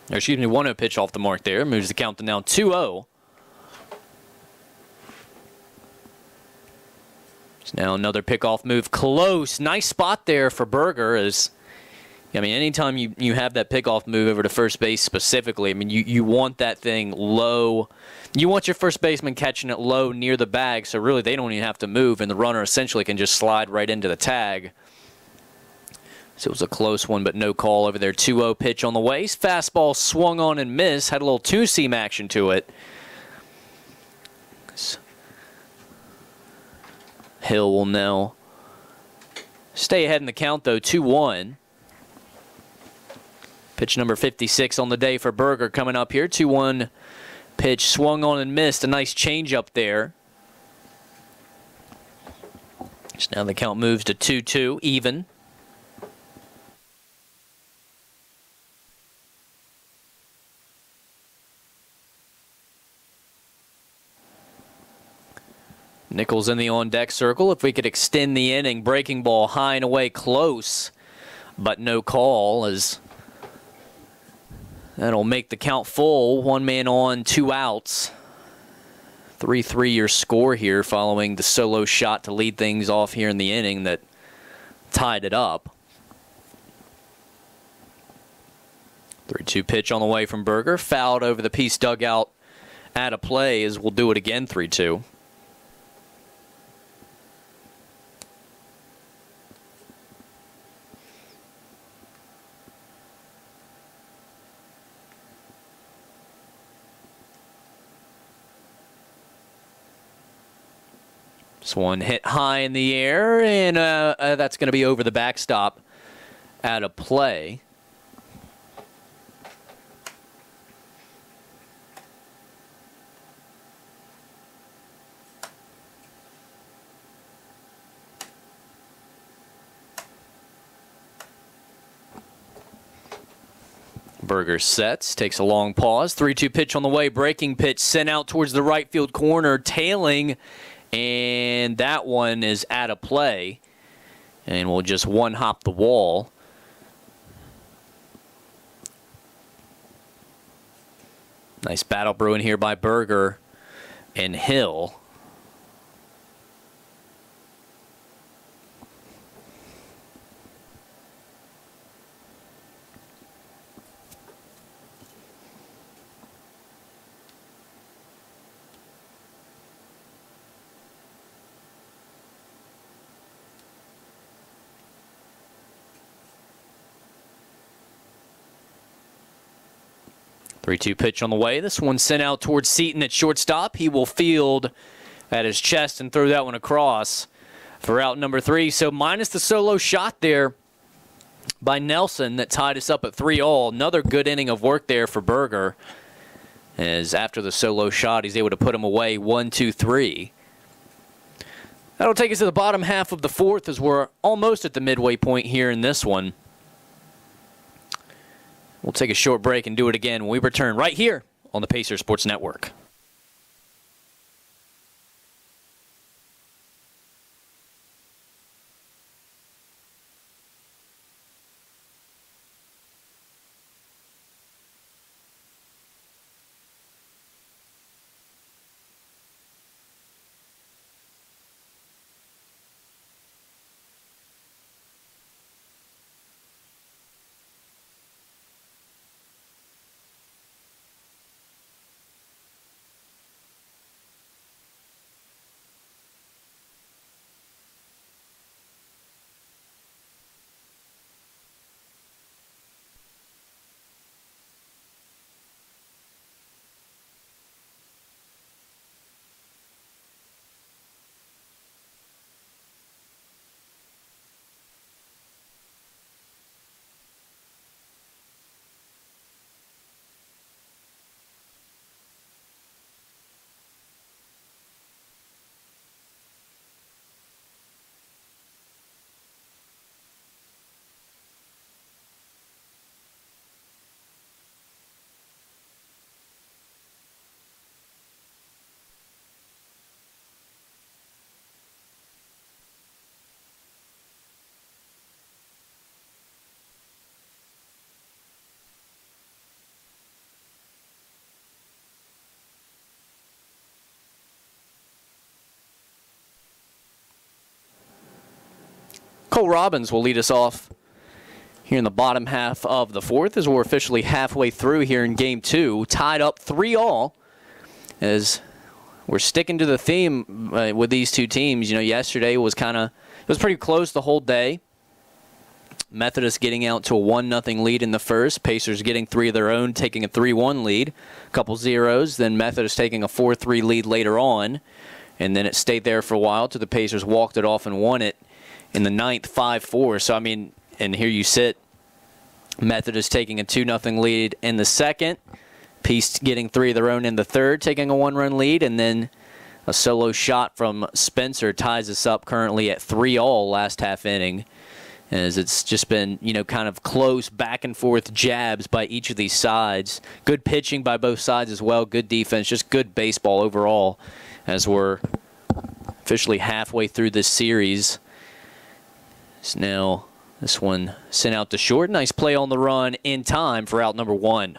Or excuse me, 1-0 pitch off the mark there. Moves the count to now 2-0. It's now another pickoff move. Close. Nice spot there for Berger. Anytime you have that pickoff move over to first base specifically, you want that thing low. You want your first baseman catching it low near the bag, so really they don't even have to move, and the runner essentially can just slide right into the tag. So it was a close one, but no call over there. 2-0 pitch on the waist. Fastball swung on and missed. Had a little two-seam action to it. Hill will now stay ahead in the count, though, 2-1. Pitch number 56 on the day for Berger coming up here. 2-1 pitch swung on and missed. A nice changeup there. So now the count moves to 2-2, even. Nichols in the on-deck circle. If we could extend the inning, breaking ball high and away close, but no call, as that'll make the count full. 1 man on, 2 outs. 3-3 your score here following the solo shot to lead things off here in the inning that tied it up. 3-2 pitch on the way from Berger. Fouled over the Peace dugout out of play, as we'll do it again, 3-2. This one hit high in the air, and that's going to be over the backstop out of play. Berger sets, takes a long pause. 3-2 pitch on the way. Breaking pitch sent out towards the right field corner, tailing. And that one is out of play. And we'll just one-hop the wall. Nice battle brewing here by Berger and Hill. 3-2 pitch on the way. This one sent out towards Seaton at shortstop. He will field at his chest and throw that one across for out number 3. So minus the solo shot there by Nelson that tied us up at 3-all. Another good inning of work there for Berger, as after the solo shot, he's able to put him away 1-2-3. That'll take us to the bottom half of the 4th, as we're almost at the midway point here in this one. We'll take a short break and do it again when we return right here on the Pacers Sports Network. Cole Robbins will lead us off here in the bottom half of the 4th, as we're officially halfway through here in Game 2. Tied up 3-all, as we're sticking to the theme with these two teams. You know, yesterday was it was pretty close the whole day. Methodist getting out to a 1-0 lead in the first. Pacers getting 3 of their own, taking a 3-1 lead. A couple zeros. Then Methodist taking a 4-3 lead later on. And then it stayed there for a while till the Pacers walked it off and won it in the 9th, 5-4. So, I mean, and here you sit. Methodist taking a 2-0 lead in the second. Peace getting 3 of their own in the third, taking a 1-run lead. And then a solo shot from Spencer ties us up currently at 3-all last half inning, as it's just been, you know, kind of close back and forth jabs by each of these sides. Good pitching by both sides as well. Good defense, just good baseball overall, as we're officially halfway through this series. So now this one sent out to short. Nice play on the run in time for out number 1.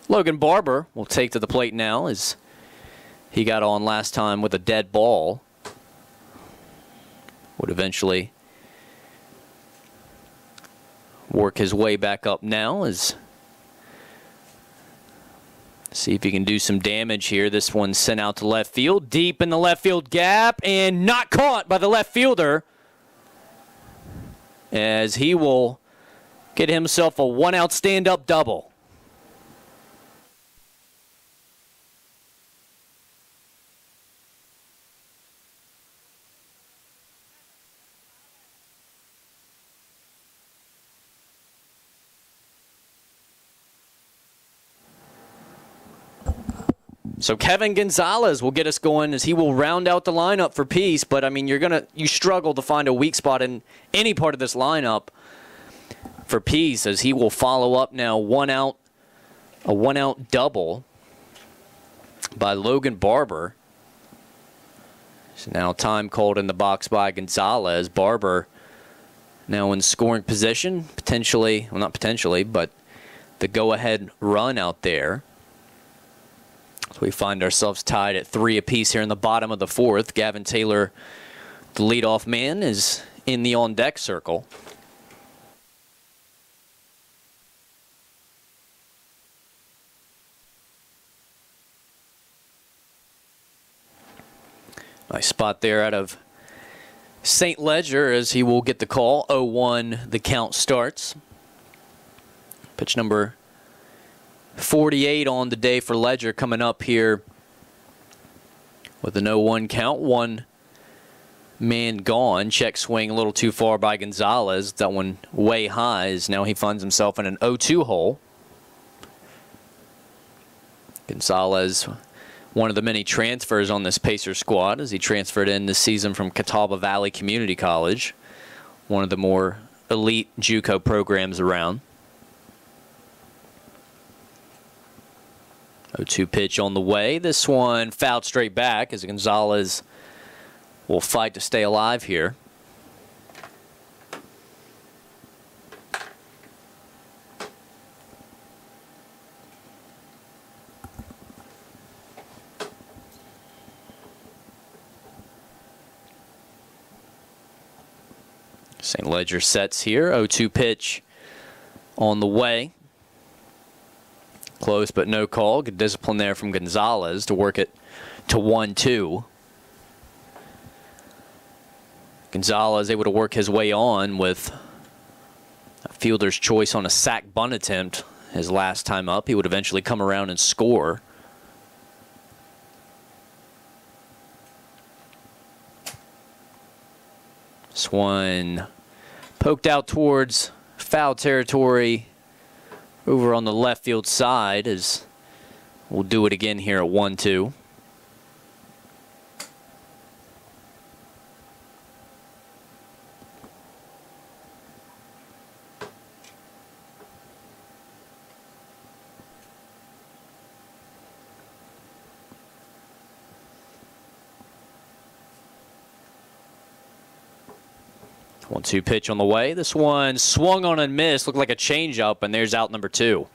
Logan Barber will take to the plate now, as he got on last time with a dead ball. Would eventually work his way back up now, as see if he can do some damage here. This one's sent out to left field, deep in the left field gap, and not caught by the left fielder, as he will get himself a 1-out stand-up double. So Kevin Gonzalez will get us going, as he will round out the lineup for Peace. But I mean, you struggle to find a weak spot in any part of this lineup for Peace, as he will follow up now a 1-out double by Logan Barber. So now time called in the box by Gonzalez. Barber now in scoring position, potentially, well, not potentially, but the go-ahead run out there. So we find ourselves tied at 3 apiece here in the bottom of the 4th. Gavin Taylor, the leadoff man, is in the on-deck circle. Nice spot there out of St. Ledger as he will get the call. 0-1 the count starts. Pitch number 48 on the day for Ledger coming up here with an 0-1 count. One man gone. Check swing a little too far by Gonzalez. That one way high as now he finds himself in an 0-2 hole. Gonzalez, one of the many transfers on this Pacers squad, as he transferred in this season from Catawba Valley Community College, one of the more elite JUCO programs around. 0-2 pitch on the way. This one fouled straight back as Gonzalez will fight to stay alive here. St. Ledger sets here. 0-2 pitch on the way. Close but no call. Good discipline there from Gonzalez to work it to 1-2. Gonzalez able to work his way on with a fielder's choice on a sac bunt attempt his last time up. He would eventually come around and score. This one poked out towards foul territory over on the left field side, as we'll do it again here at 1-2. One-two pitch on the way. This one swung on and missed. Looked like a changeup, and there's out number 2.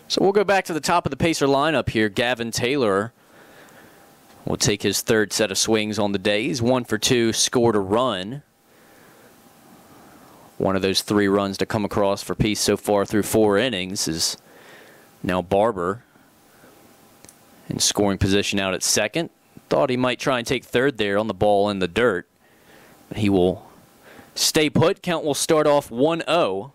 So we'll go back to the top of the Pacer lineup here. Gavin Taylor will take his third set of swings on the day. He's 1 for 2, scored a run. One of those 3 runs to come across for Peace so far through 4 innings is now Barber in scoring position out at second. Thought he might try and take third there on the ball in the dirt. He will stay put. Count will start off 1-0.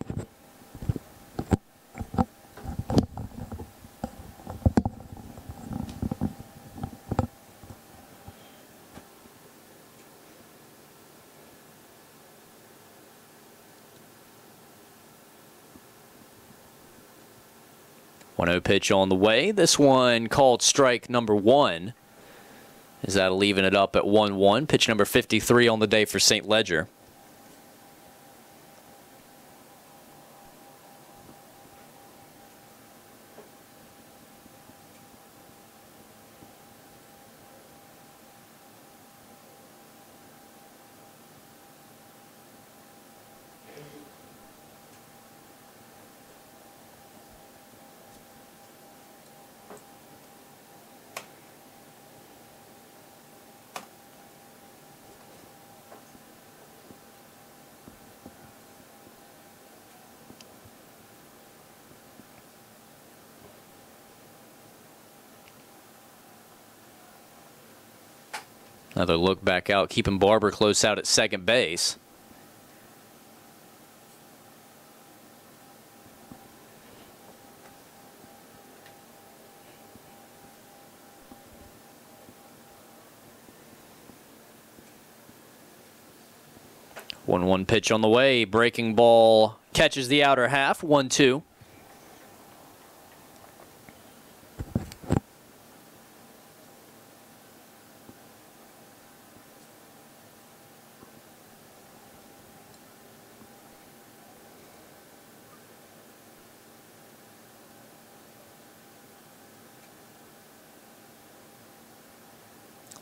One-0 pitch on the way. This one called strike number 1. Is that leaving it up at 1-1? Pitch number 53 on the day for St. Ledger. Another look back out, keeping Barber close out at second base. One pitch on the way. Breaking ball catches the outer half. 1-2.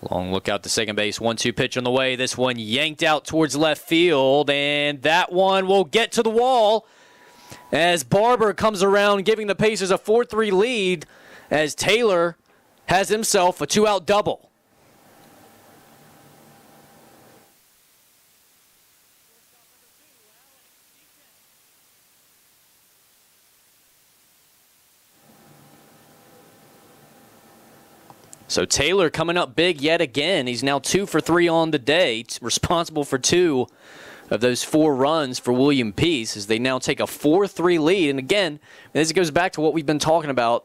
Long look out to second base. 1-2 pitch on the way. This one yanked out towards left field, and that one will get to the wall as Barber comes around, giving the Pacers a 4-3 lead as Taylor has himself a 2-out double. So Taylor coming up big yet again. He's now 2 for 3 on the day, responsible for 2 of those 4 runs for William Peace as they now take a 4-3 lead. And again, this goes back to what we've been talking about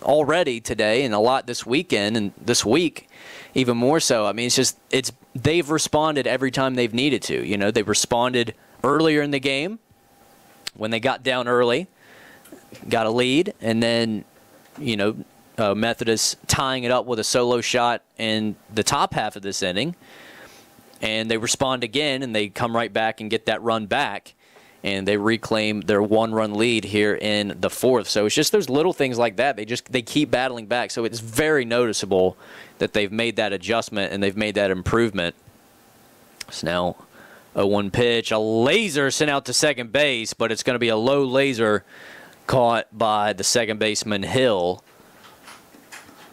already today and a lot this weekend and this week even more so. I mean, they've responded every time they've needed to. You know, they responded earlier in the game when they got down early, got a lead, and then, you know, Methodist tying it up with a solo shot in the top half of this inning. And they respond again, and they come right back and get that run back. And they reclaim their 1-run lead here in the 4th. So it's just those little things like that. They keep battling back. So it's very noticeable that they've made that adjustment and they've made that improvement. So now 0-1 pitch, a laser sent out to second base, but it's going to be a low laser caught by the second baseman Hill.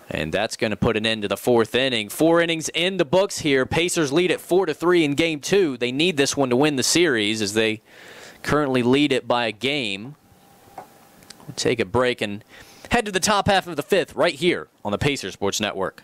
And that's going to put an end to the 4th inning. 4 innings in the books here. Pacers lead at 4-3 in Game 2. They need this one to win the series as they currently lead it by a game. We'll take a break and head to the top half of the 5th right here on the Pacers Sports Network.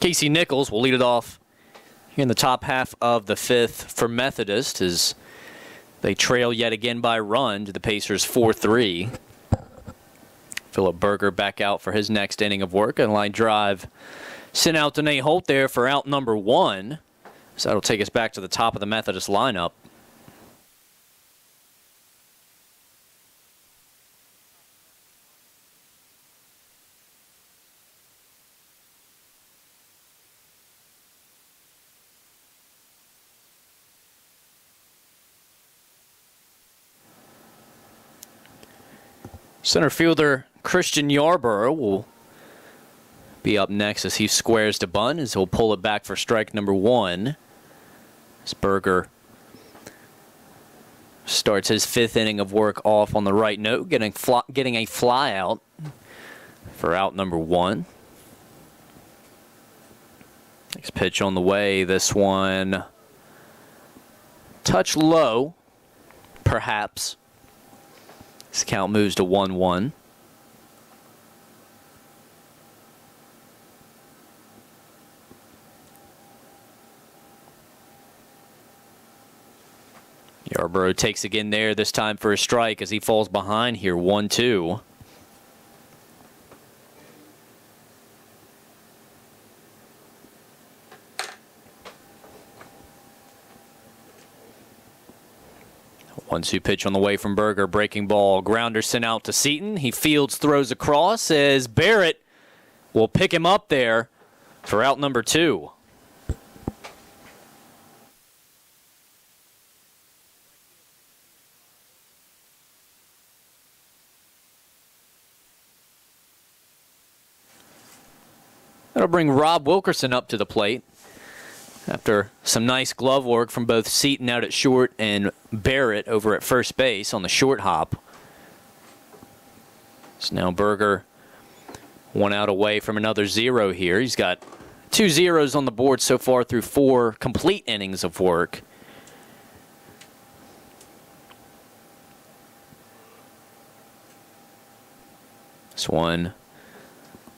Casey Nichols will lead it off here in the top half of the 5th for Methodist as they trail yet again by a run to the Pacers 4-3. Philip Berger back out for his next inning of work. A line drive sent out to Nate Holt there for out number 1. So that'll take us back to the top of the Methodist lineup. Center fielder Christian Yarborough will be up next as he squares to bunt, as he'll pull it back for strike number 1. As Berger starts his 5th inning of work off on the right note, getting a fly out for out number 1. Next pitch on the way. This one touch low, perhaps. This count moves to 1-1. Yarborough takes again there, this time for a strike as he falls behind here, 1-2. One-two pitch on the way from Berger. Breaking ball. Grounder sent out to Seaton. He fields, throws across as Barrett will pick him up there for out number 2. That'll bring Rob Wilkerson up to the plate after some nice glove work from both Seaton out at short and Barrett over at first base on the short hop. So now Berger 1 out away from another 0 here. He's got 2 zeros on the board so far through 4 complete innings of work. This one a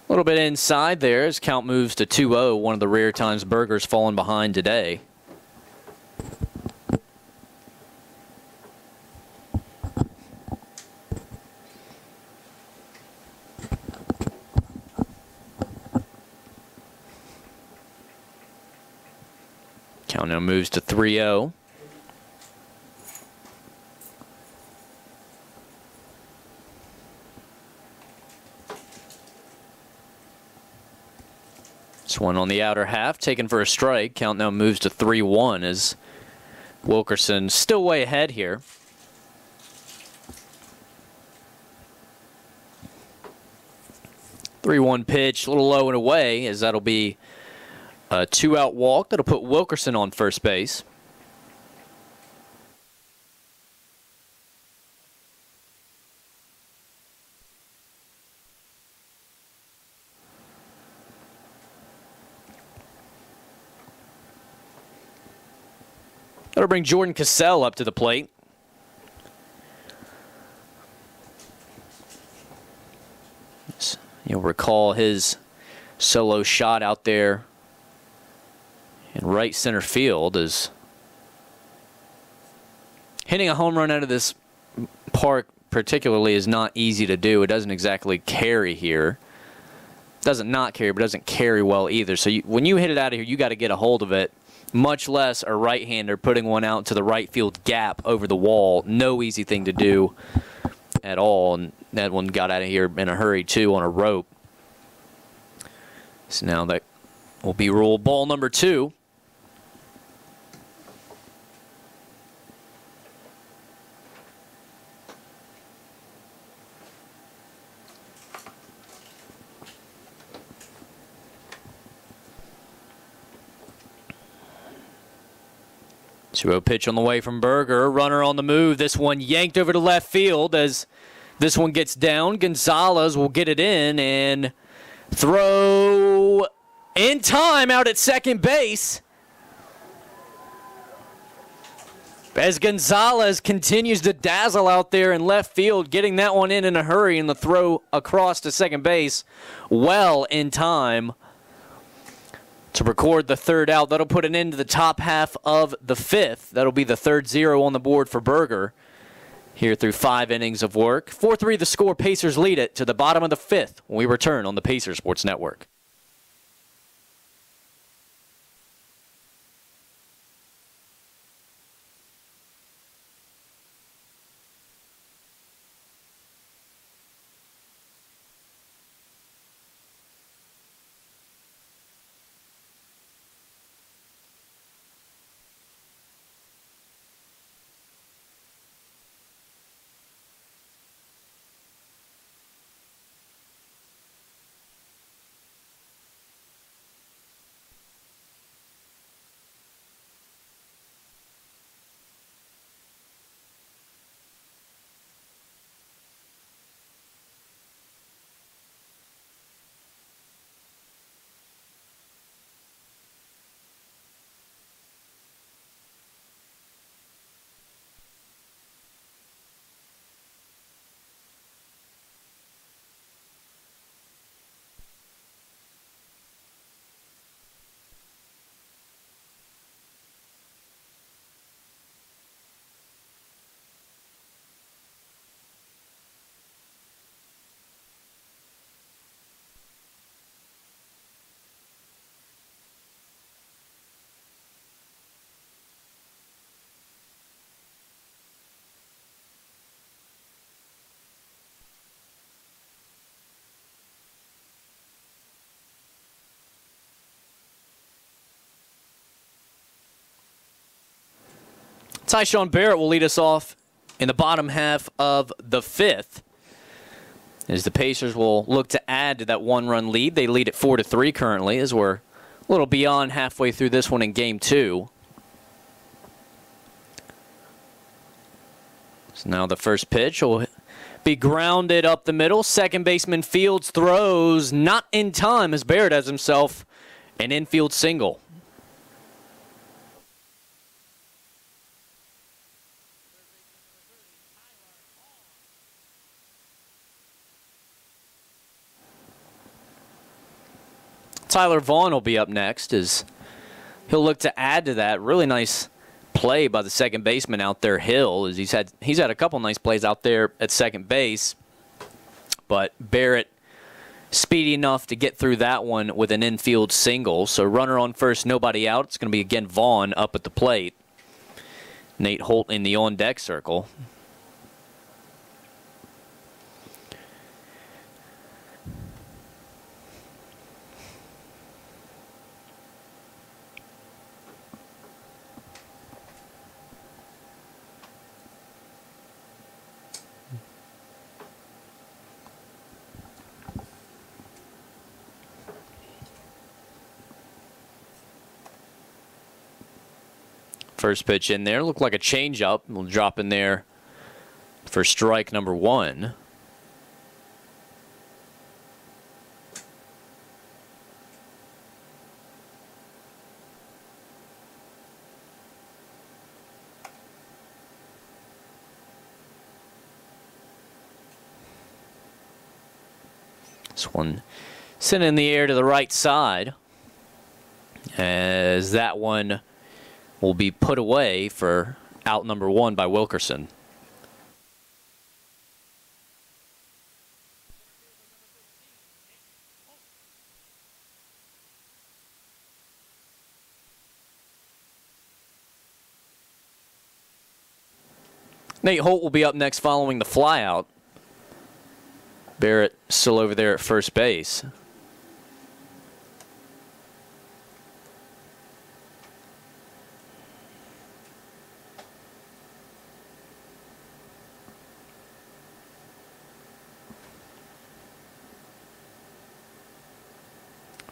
little bit inside there as count moves to 2-0, one of the rare times Berger's fallen behind today. Count now moves to 3-0. This one on the outer half, taken for a strike. Count now moves to 3-1 as Wilkerson still way ahead here. Three-one pitch, a little low and away, as that'll be a 2-out walk. That'll put Wilkerson on first base. That'll bring Jordan Cassell up to the plate. You'll recall his solo shot out there in right center field is hitting a home run out of this park particularly is not easy to do. It doesn't exactly carry here. Doesn't not carry, but doesn't carry well either. So when you hit it out of here, you got to get a hold of it. Much less a right-hander putting one out to the right field gap over the wall. No easy thing to do at all. And that one got out of here in a hurry, too, on a rope. So now that will be ruled ball number 2. Two-0 pitch on the way from Berger. Runner on the move. This one yanked over to left field as this one gets down. Gonzalez will get it in and throw in time out at second base. As Gonzalez continues to dazzle out there in left field, getting that one in a hurry, and the throw across to second base well in time to record the third out. That'll put an end to the top half of the 5th. That'll be the third 0 on the board for Berger here through 5 innings of work. 4-3 the score. Pacers lead it to the bottom of the 5th when we return on the Pacers Sports Network. Tyshawn Barrett will lead us off in the bottom half of the 5th as the Pacers will look to add to that one-run lead. They lead at 4-3 currently as we're a little beyond halfway through this one in Game 2. So now the first pitch will be grounded up the middle. Second baseman Fields throws not in time as Barrett has himself an infield single. Tyler Vaughn will be up next as he'll look to add to that. Really nice play by the second baseman out there, Hill, as he's had a couple nice plays out there at second base. But Barrett speedy enough to get through that one with an infield single. So runner on first, nobody out. It's going to be again Vaughn up at the plate. Nate Holt in the on-deck circle. First pitch in there, looked like a changeup. We'll drop in there for strike number 1. This one sent in the air to the right side as that one will be put away for out number 1 by Wilkerson. Nate Holt will be up next following the flyout. Barrett still over there at first base.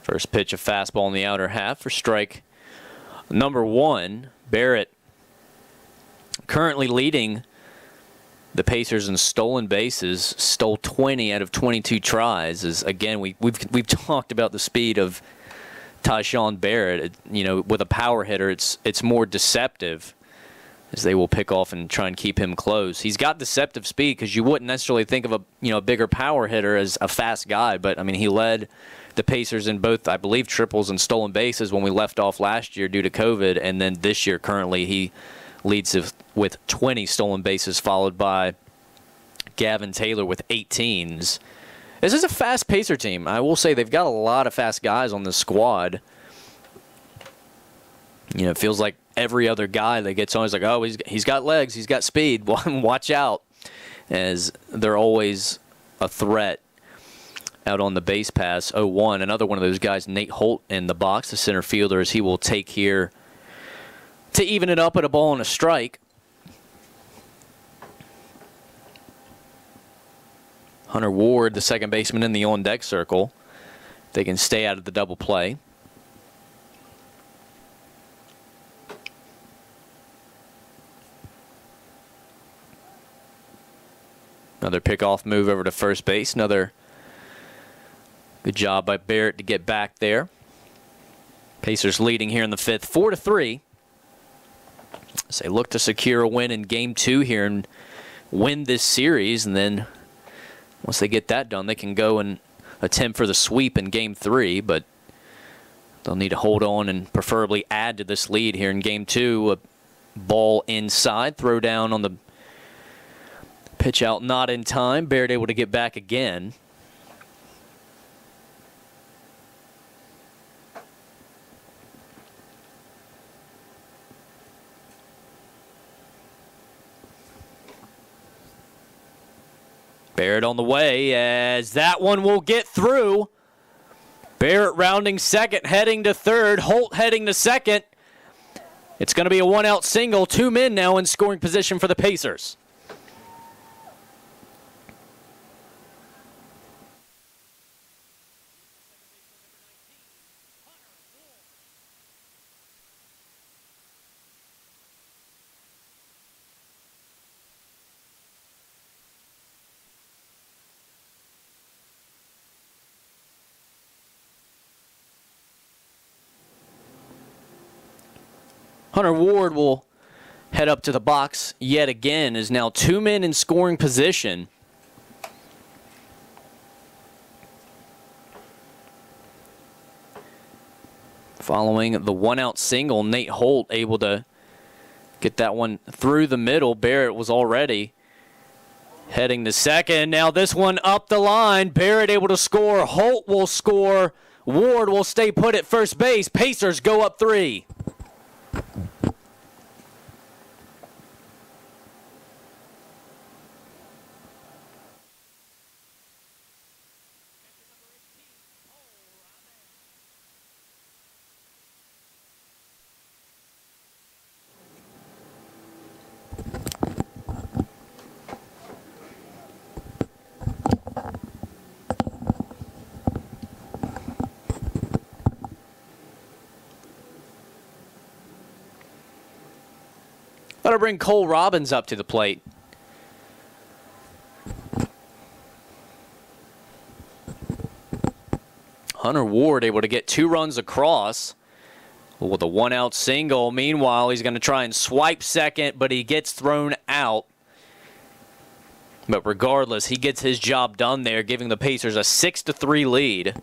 First pitch, a fastball in the outer half for strike number 1. Barrett currently leading the Pacers in stolen bases, stole 20 out of 22 tries. As again, we've talked about the speed of Tyshawn Barrett. With a power hitter, it's more deceptive, as they will pick off and try and keep him close. He's got deceptive speed because you wouldn't necessarily think of a bigger power hitter as a fast guy, but I mean he led the Pacers in both, I believe, triples and stolen bases when we left off last year due to COVID, and then this year currently he leads with 20 stolen bases, followed by Gavin Taylor with 18s. This is a fast Pacer team. I will say they've got a lot of fast guys on this squad. It feels like every other guy that gets on is like, oh, he's got legs, he's got speed. Watch out, as they're always a threat out on the base pass. 0-1, another one of those guys, Nate Holt in the box, the center fielder, as he will take here to even it up at a ball and a strike. Hunter Ward, the second baseman, in the on-deck circle. They can stay out of the double play. Another pickoff move over to first base. Another good job by Barrett to get back there. Pacers leading here in the 5th, 4-3. As they look to secure a win in Game 2 here and win this series. And then once they get that done, they can go and attempt for the sweep in Game 3. But they'll need to hold on and preferably add to this lead here in Game 2. A ball inside, throw down on the pitch out, not in time. Barrett able to get back again. Barrett on the way, as that one will get through. Barrett rounding second, heading to third. Holt heading to second. It's going to be a one-out single. 2 men now in scoring position for the Pacers. Hunter Ward will head up to the box yet again, is now 2 men in scoring position. Following the one-out single, Nate Holt able to get that one through the middle. Barrett was already heading to second. Now this one up the line. Barrett able to score. Holt will score. Ward will stay put at first base. Pacers go up 3. That'll bring Cole Robbins up to the plate. Hunter Ward able to get 2 runs across with a one-out single. Meanwhile, he's going to try and swipe second, but he gets thrown out. But regardless, he gets his job done there, giving the Pacers a 6-3 lead.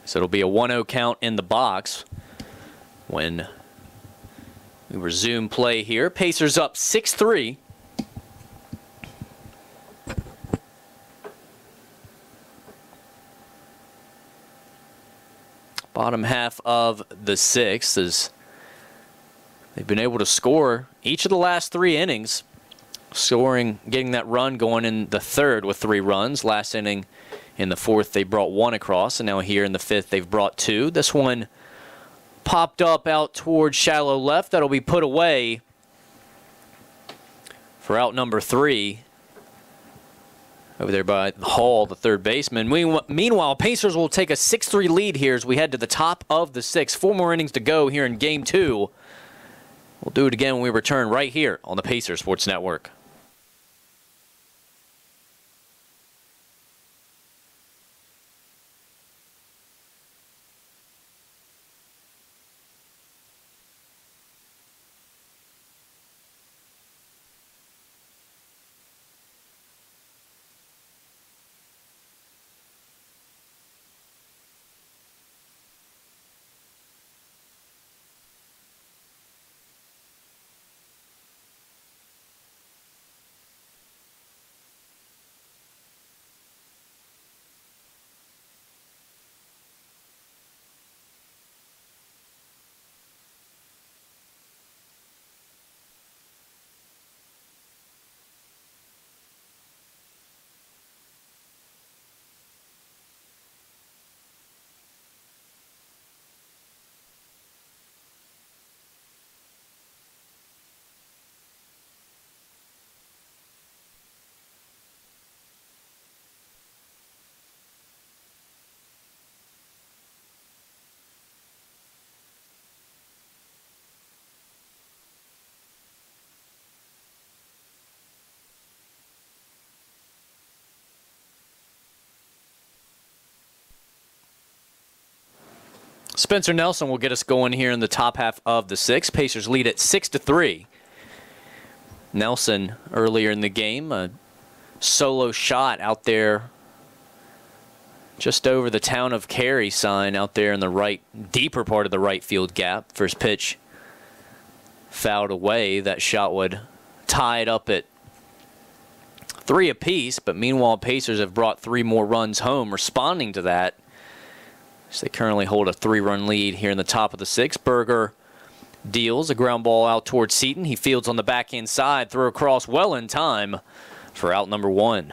So it'll be a 1-0 count in the box when we resume play here. Pacers up 6-3. Bottom half of the 6th as they've been able to score each of the last 3 innings. Getting that run going in the 3rd with 3 runs. Last inning in the 4th, they brought 1 across, and now here in the 5th, they've brought 2. This one popped up out towards shallow left. That'll be put away for out number 3 over there by Hall, the third baseman. Meanwhile, Pacers will take a 6-3 lead here as we head to the top of the 6th. 4 more innings to go here in Game 2. We'll do it again when we return right here on the Pacers Sports Network. Spencer Nelson will get us going here in the top half of the 6th. Pacers lead at 6-3. Nelson earlier in the game, a solo shot out there just over the Town of Cary sign out there in the right, deeper part of the right field gap. First pitch fouled away. That shot would tie it up at 3 apiece, but meanwhile Pacers have brought 3 more runs home responding to that. So they currently hold a 3-run lead here in the top of the 6th. Berger deals a ground ball out towards Seaton. He fields on the backhand side, throw across well in time for out number 1.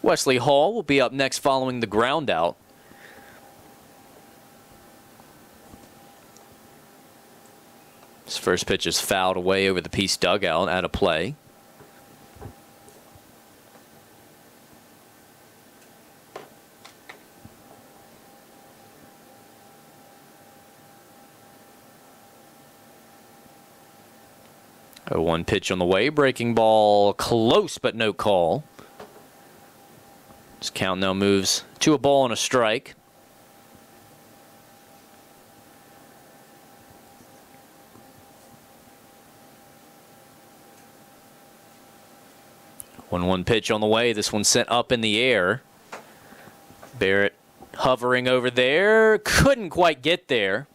Wesley Hall will be up next following the ground out. His first pitch is fouled away over the Peace dugout, out of play. 0-1 pitch on the way. Breaking ball close, but no call. This count now moves to a ball and a strike. One pitch on the way. This one sent up in the air. Barrett hovering over there. Couldn't quite get there.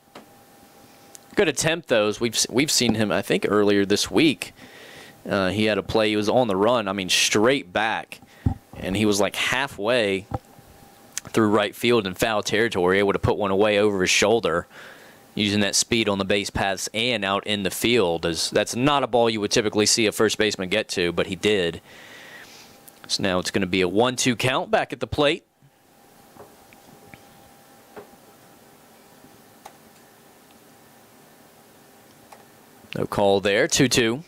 Good attempt, though. We've seen him, I think, earlier this week. He had a play. He was on the run. I mean, straight back. And he was like halfway through right field in foul territory. Able to put one away over his shoulder, using that speed on the base paths and out in the field. That's not a ball you would typically see a first baseman get to, but he did. So now it's going to be a 1-2 count back at the plate. No call there. 2-2.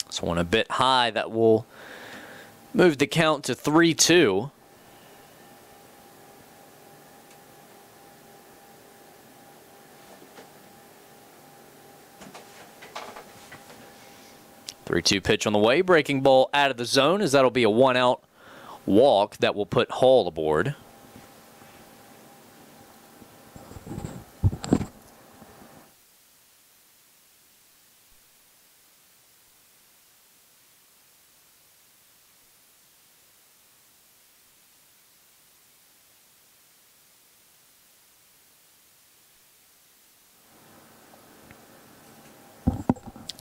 This one a bit high. That will move the count to 3-2. Three-two pitch on the way. Breaking ball out of the zone, as that'll be a one-out walk that will put Hall aboard.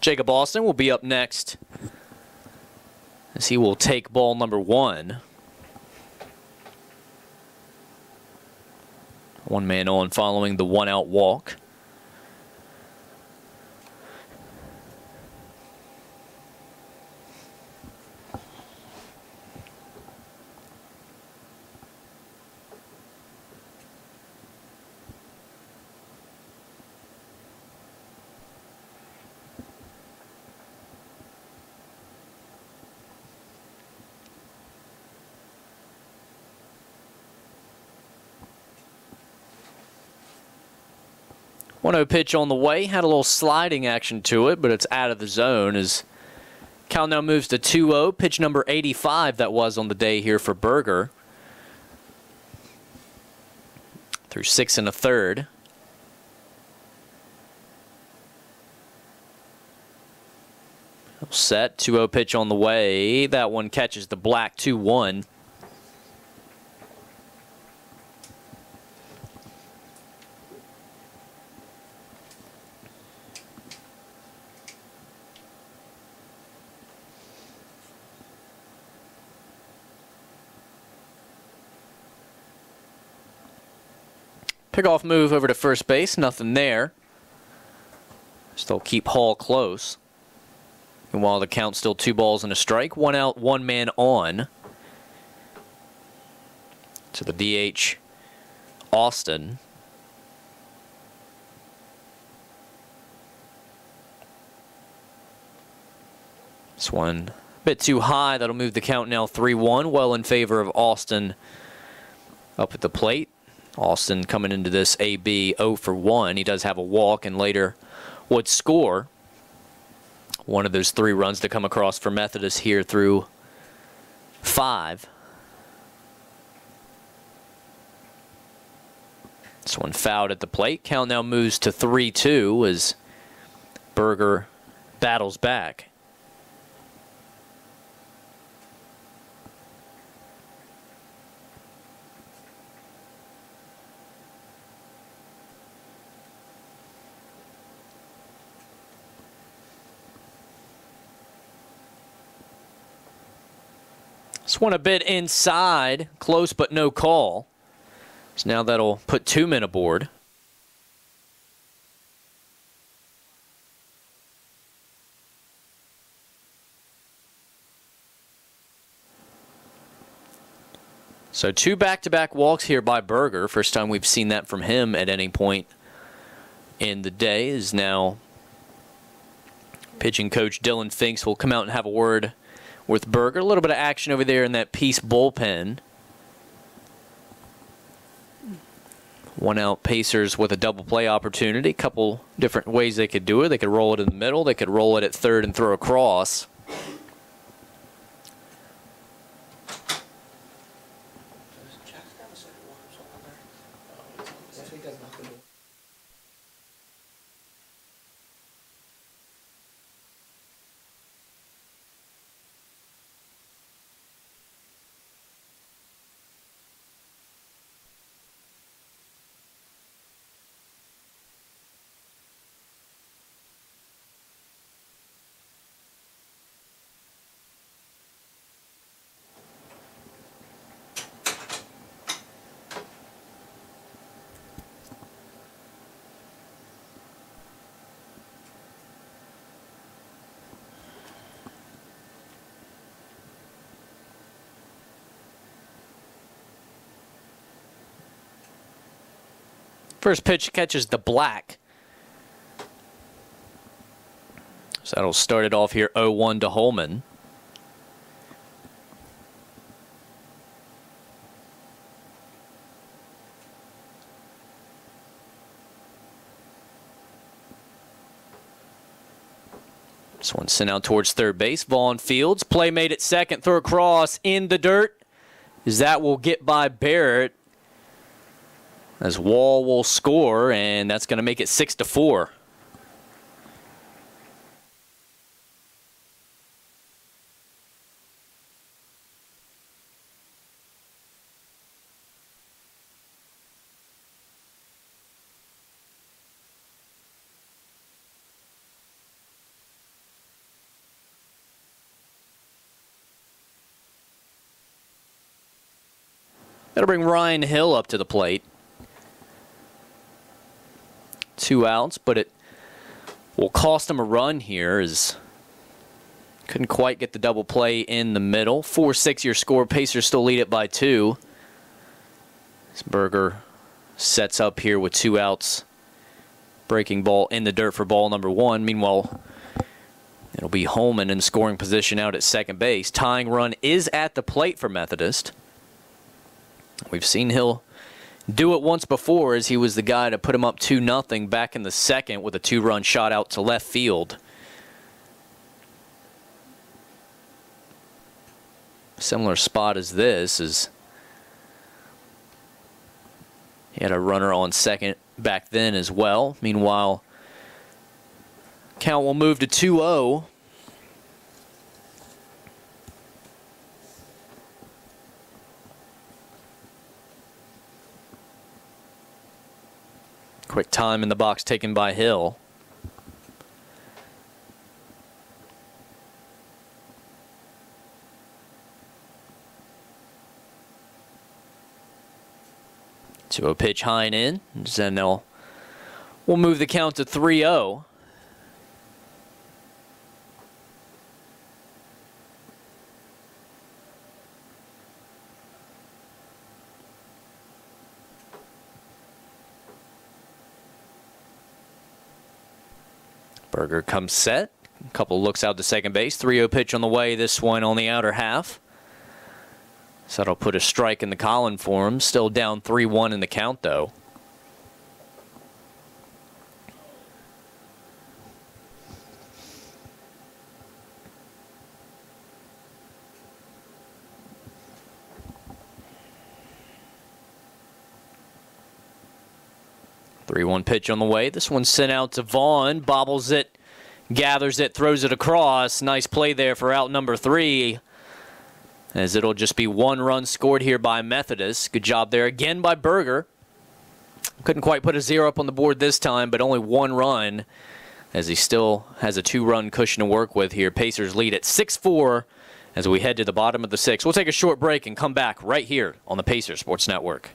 Jacob Austin will be up next, as he will take ball number 1. One man on following the one-out walk. One-0 pitch on the way. Had a little sliding action to it, but it's out of the zone as count now moves to 2-0. Pitch number 85 that was on the day here for Berger. Through 6 1/3. Set. 2-0 pitch on the way. That one catches the black. 2-1. Pickoff move over to first base. Nothing there. Still keep Hall close. And while the count's still 2 balls and a strike, 1 out, 1 man on. To the DH, Austin. This one a bit too high. That'll move the count now 3-1. Well in favor of Austin up at the plate. Austin coming into this AB 0 for 1. He does have a walk and later would score one of those 3 runs to come across for Methodist here through 5. This one fouled at the plate. Count now moves to 3-2 as Berger battles back. This one a bit inside, close but no call. So now that'll put 2 men aboard. So 2 back-to-back walks here by Berger. First time we've seen that from him at any point in the day. Is now pitching coach Dylan Finks will come out and have a word with Berger. A little bit of action over there in that Peace bullpen. 1 out Pacers with a double play opportunity. Couple different ways they could do it. They could roll it in the middle. They could roll it at third and throw across. First pitch catches the black. So that'll start it off here 0-1 to Holman. This one sent out towards third base. Vaughn fields. Play made at second. Throw across in the dirt. As that will get by Barrett. As Wall will score, and that's going to make it 6-4. That'll bring Ryan Hill up to the plate. 2 outs, but it will cost him a run here as couldn't quite get the double play in the middle. 4-6 your score. Pacers still lead it by 2. As Berger sets up here with 2 outs. Breaking ball in the dirt for ball number 1. Meanwhile, it'll be Holman in scoring position out at second base. Tying run is at the plate for Methodist. We've seen Hill do it once before, as he was the guy to put him up 2-0 back in the second with a 2-run shot out to left field. Similar spot as this, as he had a runner on second back then as well. Meanwhile, count will move to 2-0. Quick time in the box taken by Hill. To a pitch high and in. Then we'll move the count to 3-0. Berger comes set. A couple looks out to second base. 3-0 pitch on the way. This one on the outer half. So that'll put a strike in the column for him. Still down 3-1 in the count, though. Three-one pitch on the way. This one's sent out to Vaughn. Bobbles it, gathers it, throws it across. Nice play there for out number 3. As it'll just be 1 run scored here by Methodist. Good job there again by Berger. Couldn't quite put a 0 up on the board this time, but only 1 run, as he still has a 2-run cushion to work with here. Pacers lead at 6-4 as we head to the bottom of the 6th. We'll take a short break and come back right here on the Pacers Sports Network.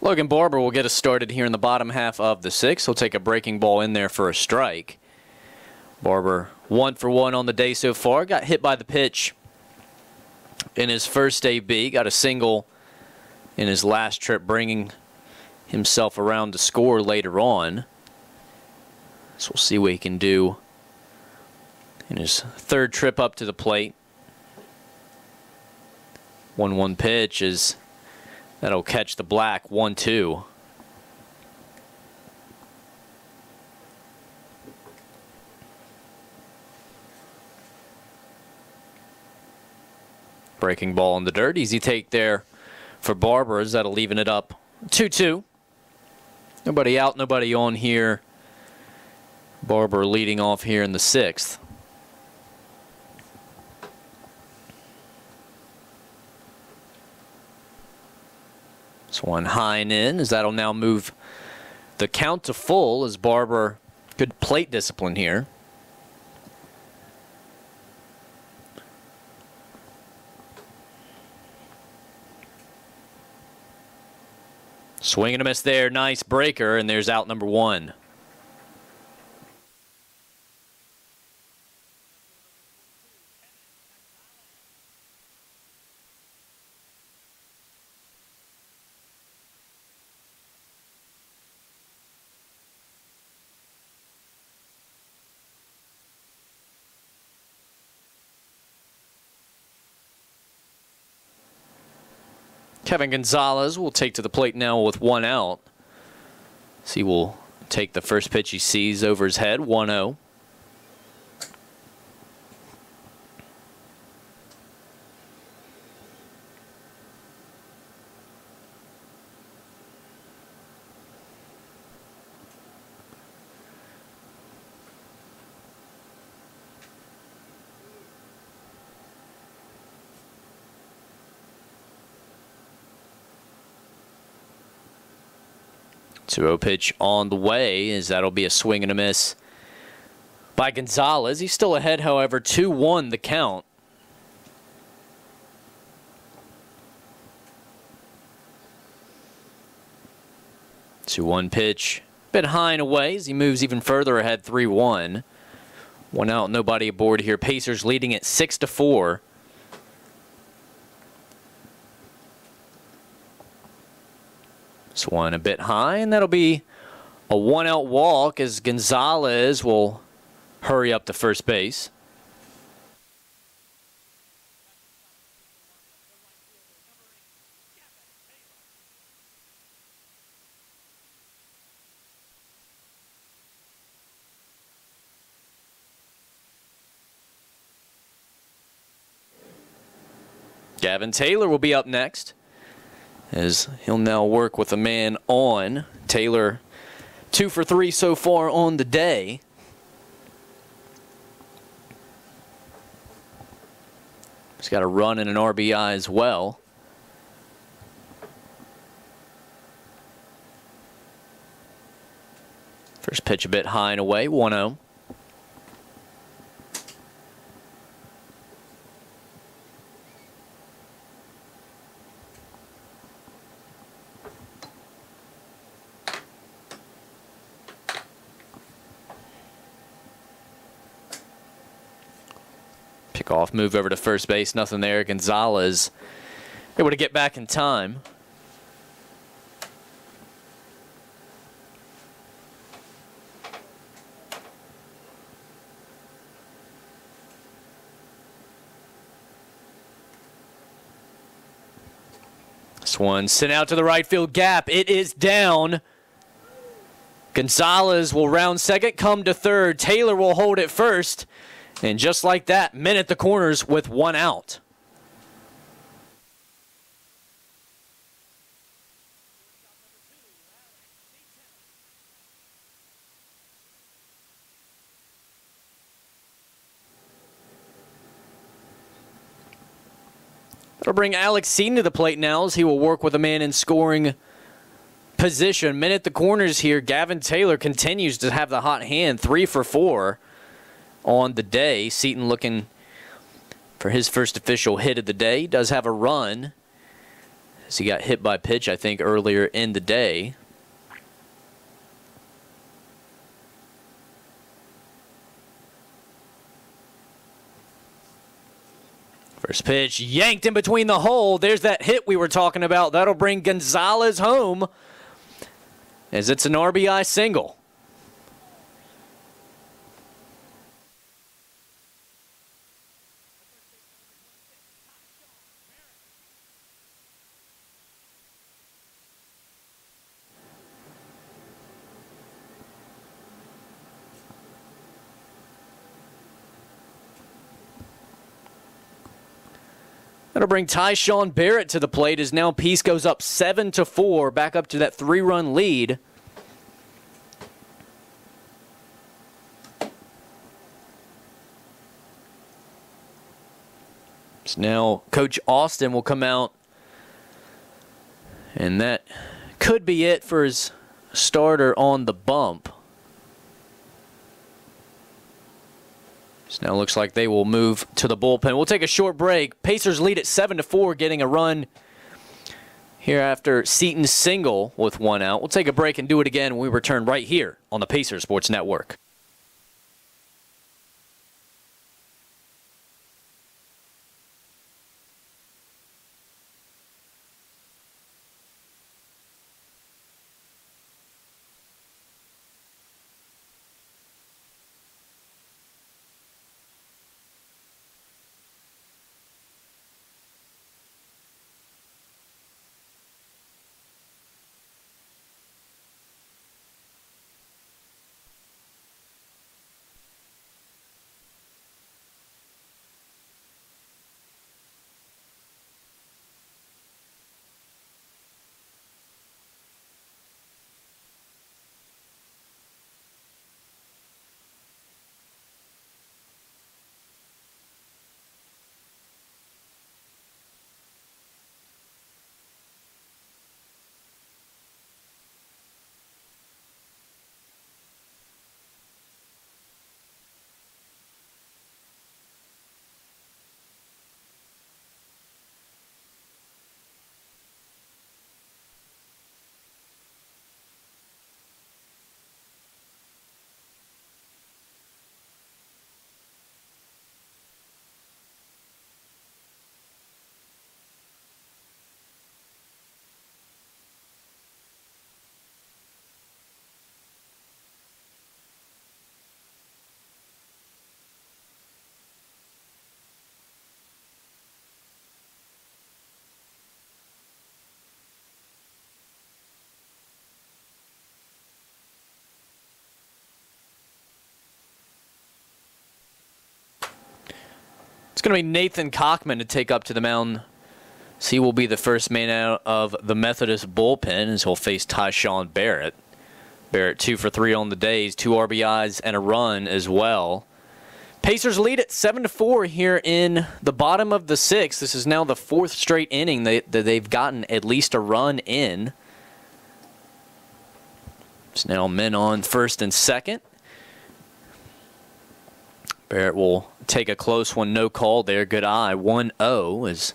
Logan Barber will get us started here in the bottom half of the sixth. He'll take a breaking ball in there for a strike. Barber 1 for 1 on the day so far. Got hit by the pitch in his first AB. Got a single in his last trip, bringing himself around to score later on. So we'll see what he can do in his third trip up to the plate. 1-1 pitch is that'll catch the black. 1-2. Breaking ball in the dirt. Easy take there for Barber, as that'll even it up 2-2. Nobody out, nobody on here. Barber leading off here in the sixth. This one high and in, as that'll now move the count to full, as Barber, good plate discipline here. Swing and a miss there. Nice breaker, and there's out number 1. Kevin Gonzalez will take to the plate now with 1 out. So he will take the first pitch he sees over his head. 1-0. Two-0 pitch on the way, as that'll be a swing and a miss by Gonzalez. He's still ahead, however, 2-1 the count. Two-1 pitch, bit high and away as he moves even further ahead, 3-1. 1 out, nobody aboard here. Pacers leading at 6-4. This one a bit high, and that'll be a 1-out walk, as Gonzalez will hurry up to first base. Gavin Taylor will be up next, as he'll now work with a man on. Taylor 2 for 3 so far on the day. He's got a run and an RBI as well. First pitch a bit high and away, 1-0. Off, move over to first base, nothing there. Gonzalez able to get back in time. This one sent out to the right field gap. It is down. Gonzalez will round second, come to third. Taylor will hold it first. And just like that, men at the corners with 1 out. That'll bring Alex Seaton to the plate now, as he will work with a man in scoring position. Men at the corners here. Gavin Taylor continues to have the hot hand, 3 for 4. On the day. Seaton looking for his first official hit of the day. He does have a run. as he got hit by pitch, I think, earlier in the day. First pitch yanked in between the hole. There's that hit we were talking about. That'll bring Gonzalez home as it's an RBI single. That'll bring Tyshawn Barrett to the plate as now Peace goes up 7-4, back up to that 3-run lead. So now Coach Austin will come out, and that could be it for his starter on the bump. So now it looks like they will move to the bullpen. We'll take a short break. Pacers lead at 7-4, getting a run here after Seaton's single with 1 out. We'll take a break and do it again when we return right here on the Pacers Sports Network. It's going to be Nathan Cockman to take up to the mound. So he will be the first man out of the Methodist bullpen as he'll face Tyshawn Barrett. Barrett 2 for 3 on the days, 2 RBIs and a run as well. Pacers lead at 7-4 here in the bottom of the 6th. This is now the 4th straight inning that they've gotten at least a run in. It's now men on first and second. Barrett will take a close one, no call there. Good eye, 1-0 as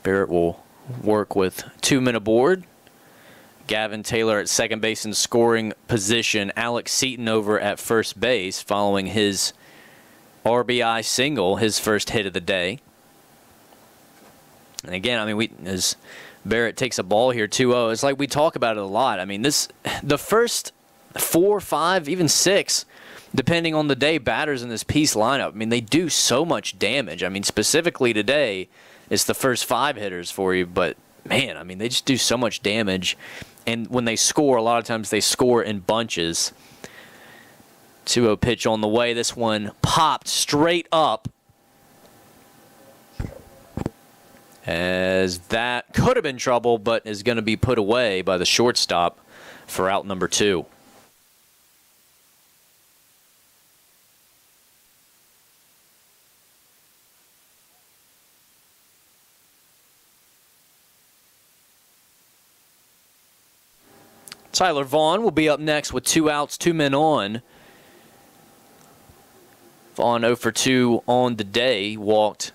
Barrett will work with 2 men aboard. Gavin Taylor at second base in scoring position. Alex Seaton over at first base following his RBI single, his first hit of the day. And again, I mean, as Barrett takes a ball here, 2-0, it's like we talk about it a lot. I mean, the first 4, 5, even 6, depending on the day, batters in this Peace lineup, I mean, they do so much damage. I mean, specifically today, it's the first 5 hitters for you, but man, I mean, they just do so much damage. And when they score, a lot of times they score in bunches. 2-0 pitch on the way. This one popped straight up, as that could have been trouble, but is going to be put away by the shortstop for out number 2. Tyler Vaughn will be up next with 2 outs, 2 men on. Vaughn 0 for 2 on the day. Walked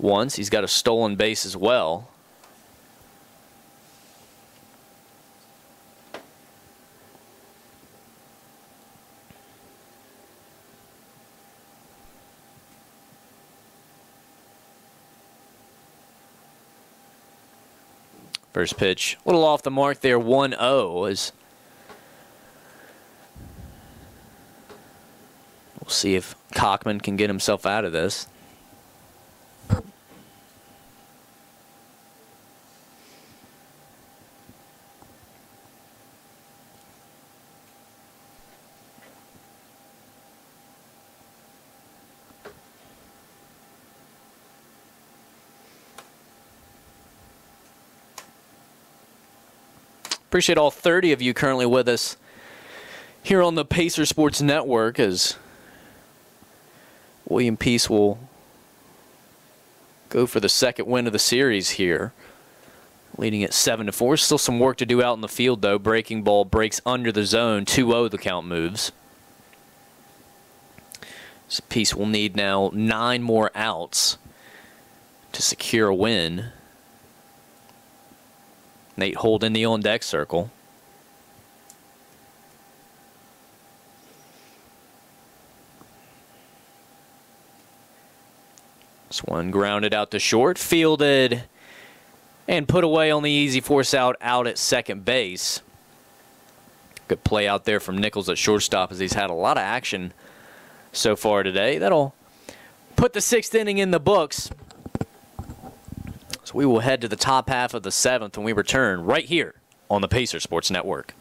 once. He's got a stolen base as well. First pitch, a little off the mark there, 1-0. As we'll see if Cockman can get himself out of this. Appreciate all 30 of you currently with us here on the Pacer Sports Network, as William Peace will go for the second win of the series here, leading at 7-4. Still some work to do out in the field, though. Breaking ball breaks under the zone. 2-0 the count moves. So Peace will need now 9 more outs to secure a win. Nate Holt in the on-deck circle. This one grounded out to short, fielded, and put away on the easy force out at second base. Good play out there from Nichols at shortstop, as he's had a lot of action so far today. That'll put the 6th inning in the books. So we will head to the top half of the 7th when we return right here on the Pacer Sports Network.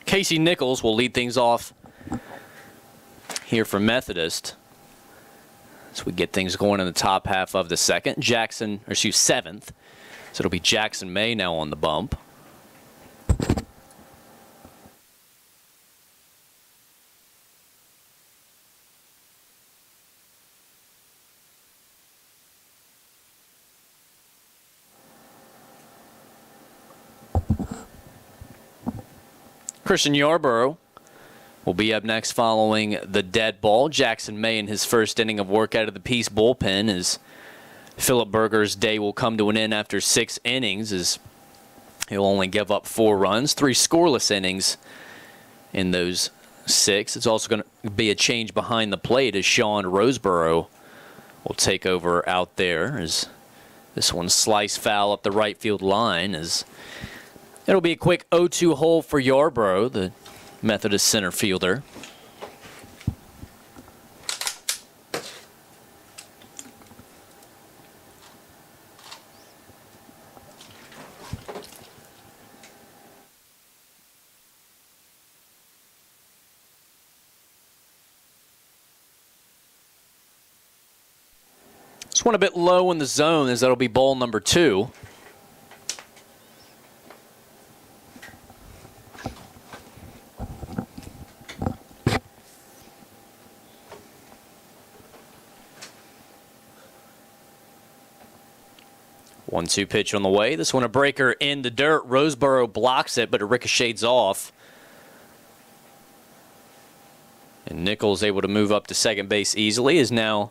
Casey Nichols will lead things off here for Methodist, as we get things going in the top half of the 2nd. 7th. So it'll be Jackson May now on the bump. Christian Yarborough will be up next following the dead ball. Jackson May in his first inning of work out of the Peace bullpen, as Philip Berger's day will come to an end after 6 innings, as he'll only give up 4 runs, 3 scoreless innings in those 6. It's also going to be a change behind the plate as Sean Roseborough will take over out there, as this one sliced foul up the right field line, as it'll be a quick 0-2 hole for Yarborough, the Methodist center fielder. This one a bit low in the zone, as that'll be ball number 2. One-two pitch on the way. This one a breaker in the dirt. Roseborough blocks it, but it ricochets off. And Nichols able to move up to second base easily, is now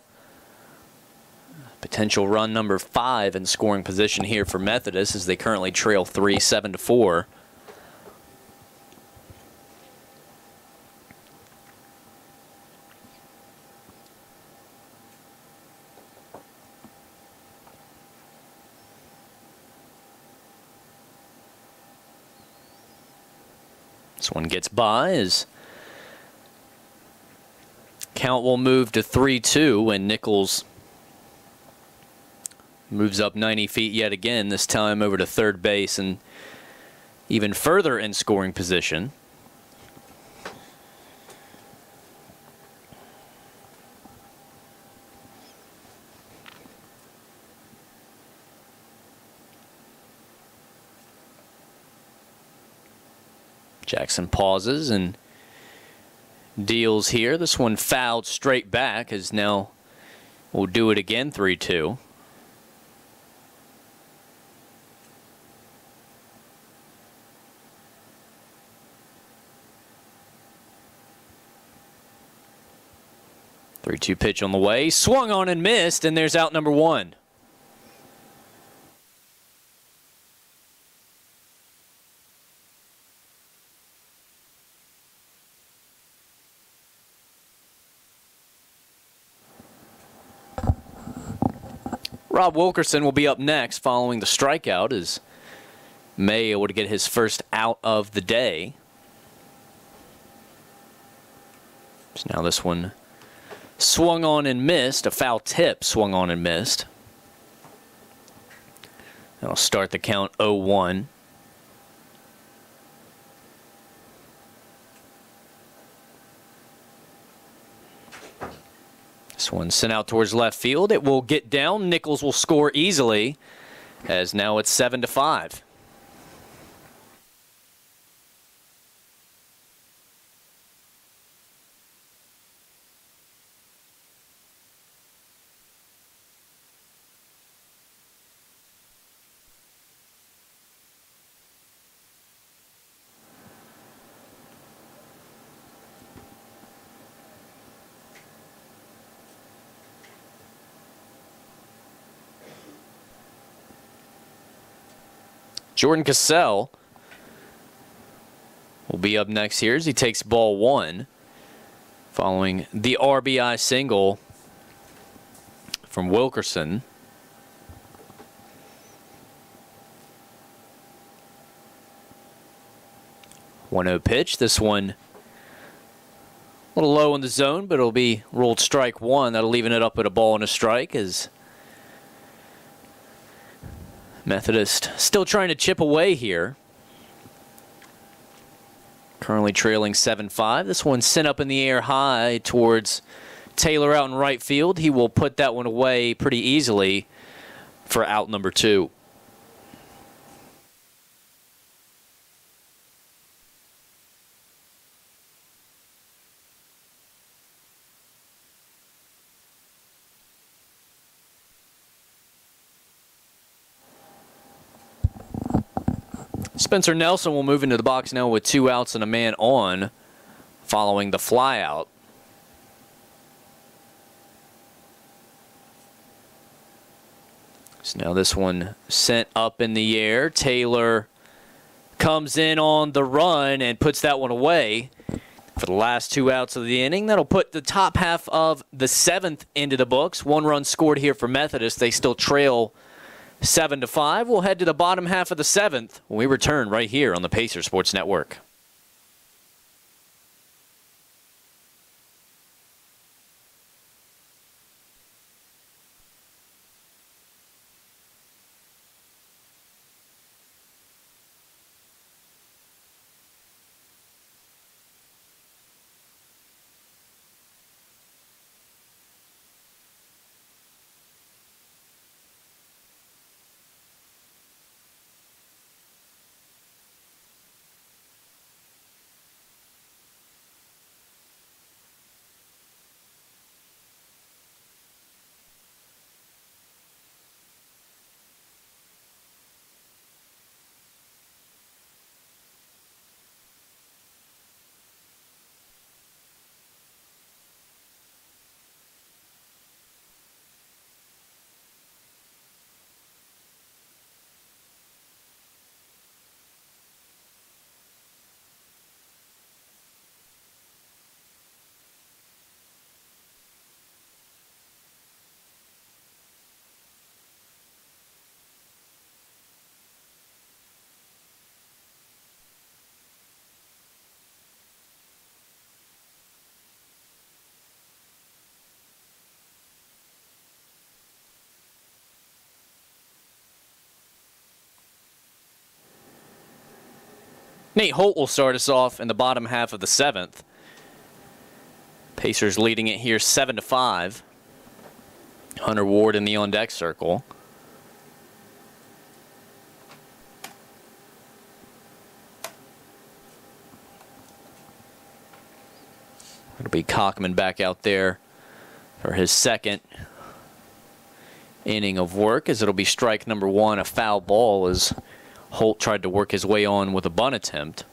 potential run number 5 in scoring position here for Methodist, as they currently trail 3, 7-4. This one gets by, as count will move to 3-2, and Nichols moves up 90 feet yet again, this time over to third base and even further in scoring position. Jackson pauses and deals here. This one fouled straight back, as now we'll do it again, 3-2. Three-two pitch on the way. Swung on and missed, and there's out number 1. Rob Wilkerson will be up next following the strikeout, as May able to get his first out of the day. So now this one swung on and missed. A foul tip swung on and missed. That'll start the count 0-1. This one sent out towards left field. It will get down. Nichols will score easily, as now it's 7-5. Jordan Cassell will be up next here as he takes ball 1 following the RBI single from Wilkerson. 1-0 pitch. This one a little low in the zone, but it'll be rolled strike 1. That'll leaving it up at a ball and a strike, as Methodist still trying to chip away here. Currently trailing 7-5. This one sent up in the air high towards Taylor out in right field. He will put that one away pretty easily for out number 2. Spencer Nelson will move into the box now with 2 outs and a man on following the flyout. So now this one sent up in the air. Taylor comes in on the run and puts that one away for the last 2 outs of the inning. That'll put the top half of the 7th into the books. 1 run scored here for Methodist. They still trail 7-5. We'll head to the bottom half of the 7th when we return right here on the Pacers Sports Network. Nate Holt will start us off in the bottom half of the 7th. Pacers leading it here 7-5. Hunter Ward in the on-deck circle. It'll be Cockman back out there for his 2nd inning of work, as it'll be strike number 1, a foul ball, as Holt tried to work his way on with a bunt attempt.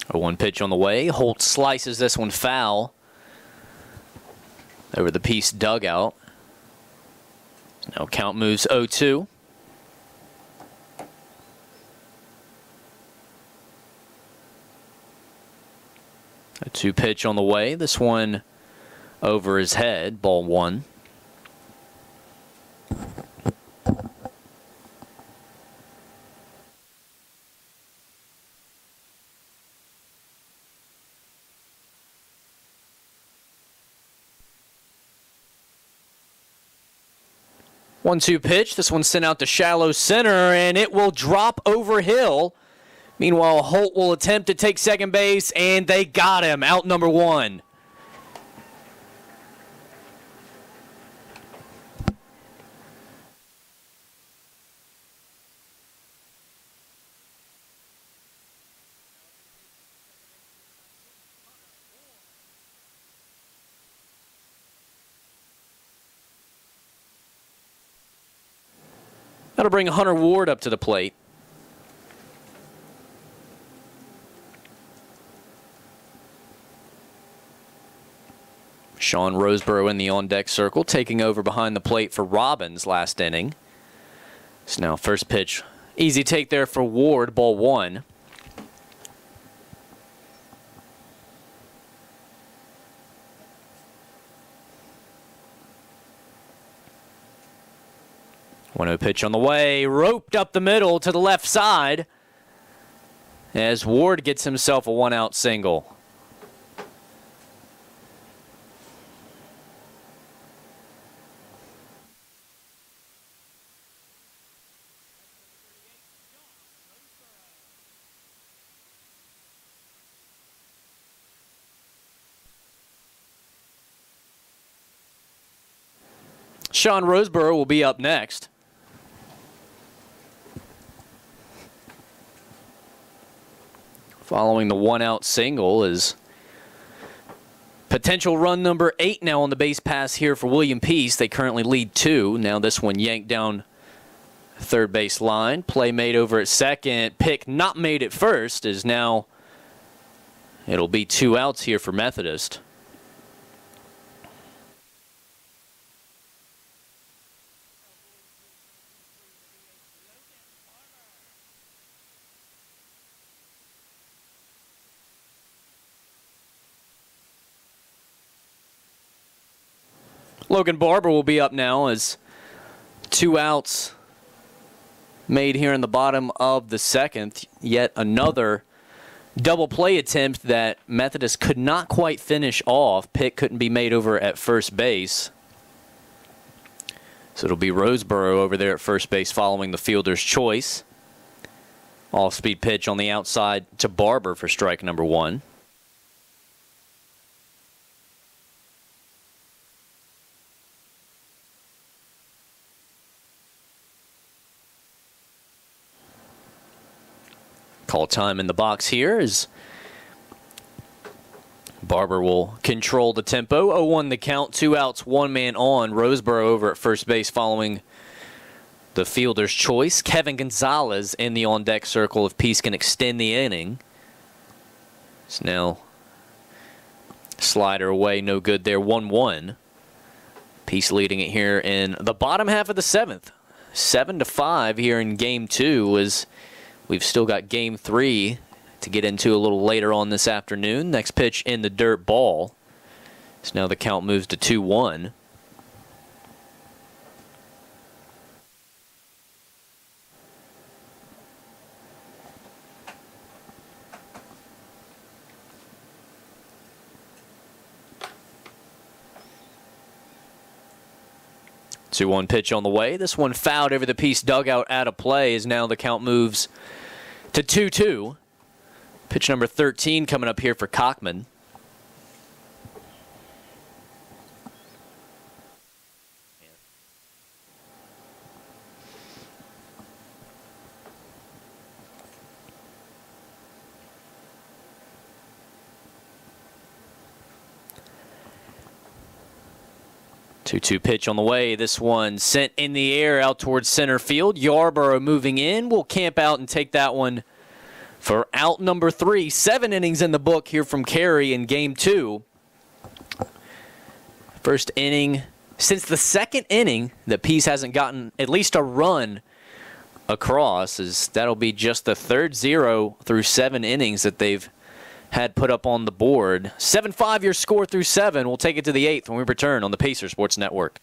A 1 pitch on the way. Holt slices this one foul over the Peace dugout. Now count moves 0-2. A 2 pitch on the way. This one over his head. Ball 1. One-two pitch. This one sent out to shallow center, and it will drop over hill. Meanwhile, Holt will attempt to take second base, and they got him. Out number 1. That'll bring Hunter Ward up to the plate. Sean Roseborough in the on-deck circle, taking over behind the plate for Robbins last inning. So now first pitch, easy take there for Ward, ball 1. One-oh pitch on the way, roped up the middle to the left side as Ward gets himself a 1-out single. Sean Roseborough will be up next. following the one-out single is potential run number 8 now on the base pass here for William Peace. They currently lead 2. Now this one yanked down third base line. Play made over at second. Pick not made at first is now it'll be 2 outs here for Methodist. Logan Barber will be up now as 2 outs made here in the bottom of the second. Yet another double play attempt that Methodist could not quite finish off. Pick couldn't be made over at first base. So it'll be Roseboro over there at first base following the fielder's choice. Off-speed pitch on the outside to Barber for strike number 1. Call time in the box here as Barber will control the tempo. 0-1 the count, 2 outs, 1 man on. Roseboro over at first base following the fielder's choice. Kevin Gonzalez in the on-deck circle if Peace can extend the inning. It's now slider away, no good there, 1-1. Peace leading it here in the bottom half of the 7th. 7-5 here in Game 2 as we've still got Game 3 to get into a little later on this afternoon. Next pitch in the dirt, ball. So now the count moves to 2-1. Two-one pitch on the way. This one fouled over the Peace dugout out of play as now the count moves to 2-2. Pitch number 13 coming up here for Cockman. Two-two pitch on the way. This one sent in the air out towards center field. Yarborough moving in. Will camp out and take that one for out number 3. 7 innings in the book here from Carey in Game 2. First inning since the second inning that Peace hasn't gotten at least a run across. As that'll be just the third 0 through 7 innings that they've had put up on the board. 7-5 your score through 7. We'll take it to the 8th when we return on the Pacer Sports Network.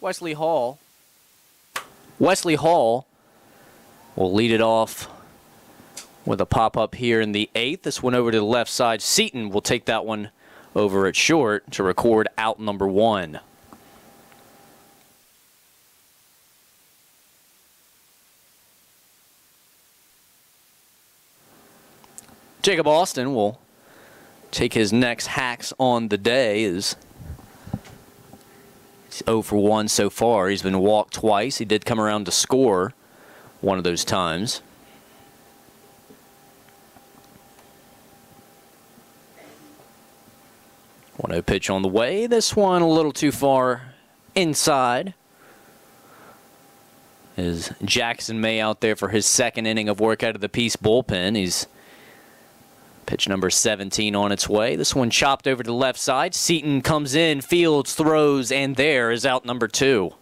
Wesley Hall will lead it off with a pop-up here in the 8th. This one over to the left side. Seaton will take that one over at short to record out number 1. Jacob Austin will take his next hacks on the day. He's 0 for 1 so far. He's been walked twice. He did come around to score one of those times. 1-0 pitch on the way. This one a little too far inside. Is Jackson May out there for his second inning of work out of the Peace bullpen. He's pitch number 17 on its way. This one chopped over to the left side. Seaton comes in, fields, throws, and there is out number 2.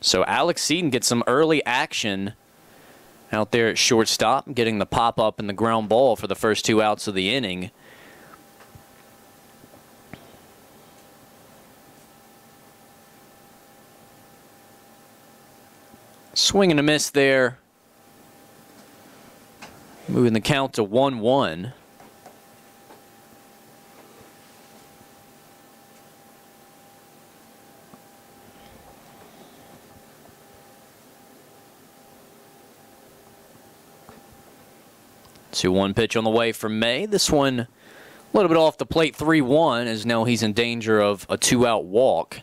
So Alex Seaton gets some early action out there at shortstop, getting the pop-up and the ground ball for the first 2 outs of the inning. Swing and a miss there. Moving the count to 1-1. Two-one pitch on the way from May. This one a little bit off the plate, 3-1, as now he's in danger of a 2-out walk.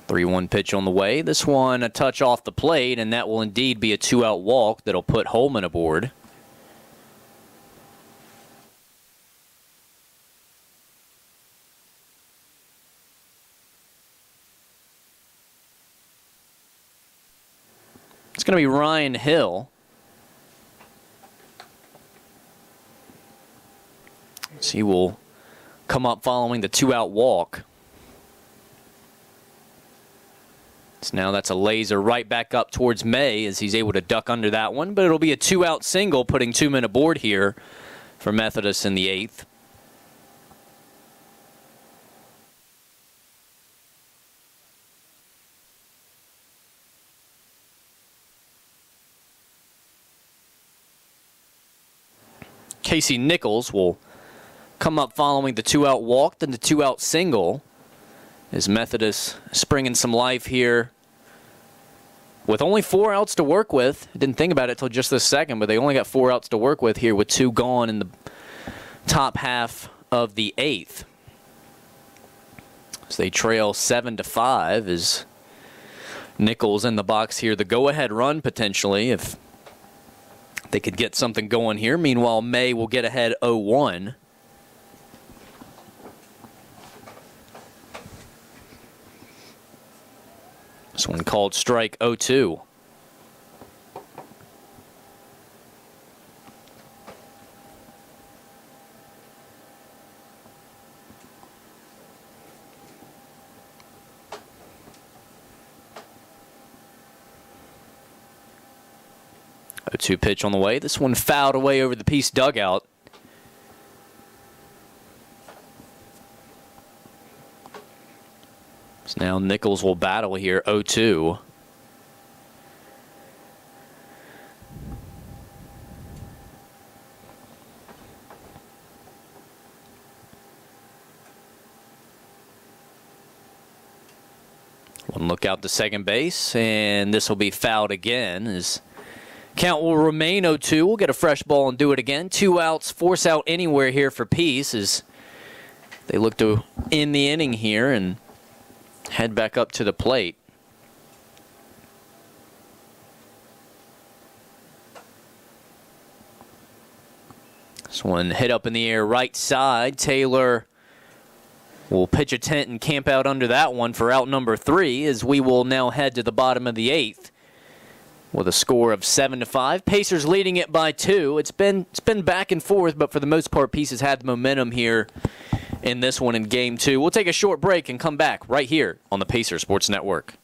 Three-one pitch on the way. This one a touch off the plate, and that will indeed be a 2-out walk that'll put Holman aboard. It's going to be Ryan Hill. So he will come up following the 2-out walk. So now that's a laser right back up towards May as he's able to duck under that one. But it'll be a 2-out single, putting 2 men aboard here for Methodist in the 8th. Casey Nichols will come up following the 2-out walk, then the 2-out single. As Methodist springing some life here with only 4 outs to work with. Didn't think about it till just this second, but they only got 4 outs to work with here with 2 gone in the top half of the 8th. So they trail 7-5 as Nichols in the box here. The go-ahead run potentially if they could get something going here. Meanwhile, May will get ahead 0-1. This one called strike 0-2. A 2 pitch on the way. This one fouled away over the Peace dugout. So now Nichols will battle here, 0-2. One look out to second base, and this will be fouled again as count will remain 0-2. We'll get a fresh ball and do it again. 2 outs, force out anywhere here for Peace as they look to end the inning here and head back up to the plate. This one hit up in the air right side. Taylor will pitch a tent and camp out under that one for out number 3 as we will now head to the bottom of the 8th. With a score of 7-5. Pacers leading it by 2. It's been back and forth, but for the most part, Peace has had the momentum here in this one in Game 2. We'll take a short break and come back right here on the Pacer Sports Network.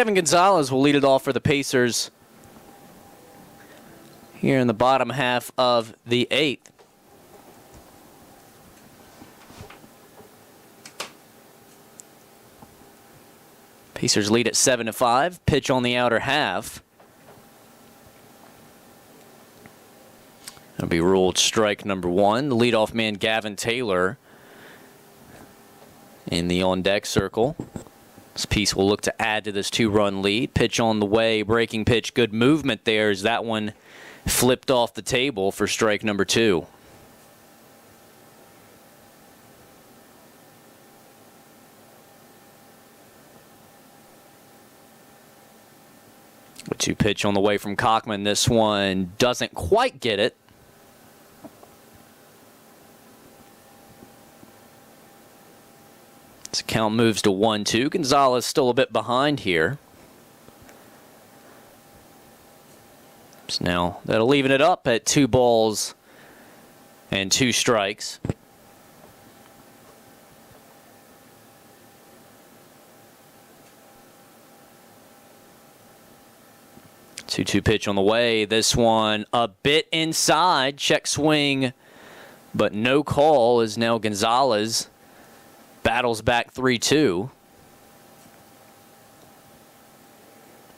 Kevin Gonzalez will lead it off for the Pacers here in the bottom half of the 8th. Pacers lead at 7-5. Pitch on the outer half. That'll be ruled strike number 1. The leadoff man, Gavin Taylor, in the on-deck circle. This piece will look to add to this 2-run lead. Pitch on the way, breaking pitch. Good movement there as that one flipped off the table for strike number 2. A 2 pitch on the way from Cockman. This one doesn't quite get it. This count moves to 1-2. Gonzalez still a bit behind here. So now that'll even it up at 2 balls and 2 strikes. Two pitch on the way. This one a bit inside. Check swing, but no call as now Gonzalez battles back 3-2.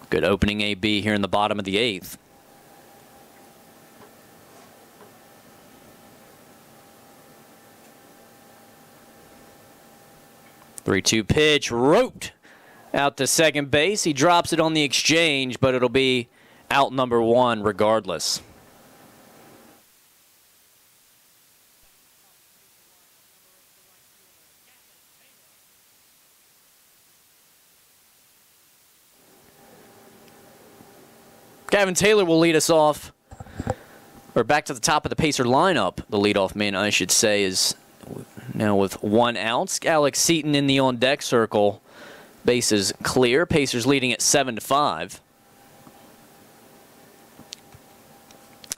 Good opening AB here in the bottom of the 8th. Three-two pitch roped out to second base. He drops it on the exchange, but it'll be out number 1 regardless. Gavin Taylor will lead us off, or back to the top of the Pacer lineup. The leadoff man, I should say, is now with 1 out. Alex Seaton in the on-deck circle. Bases clear. Pacers leading at 7-5.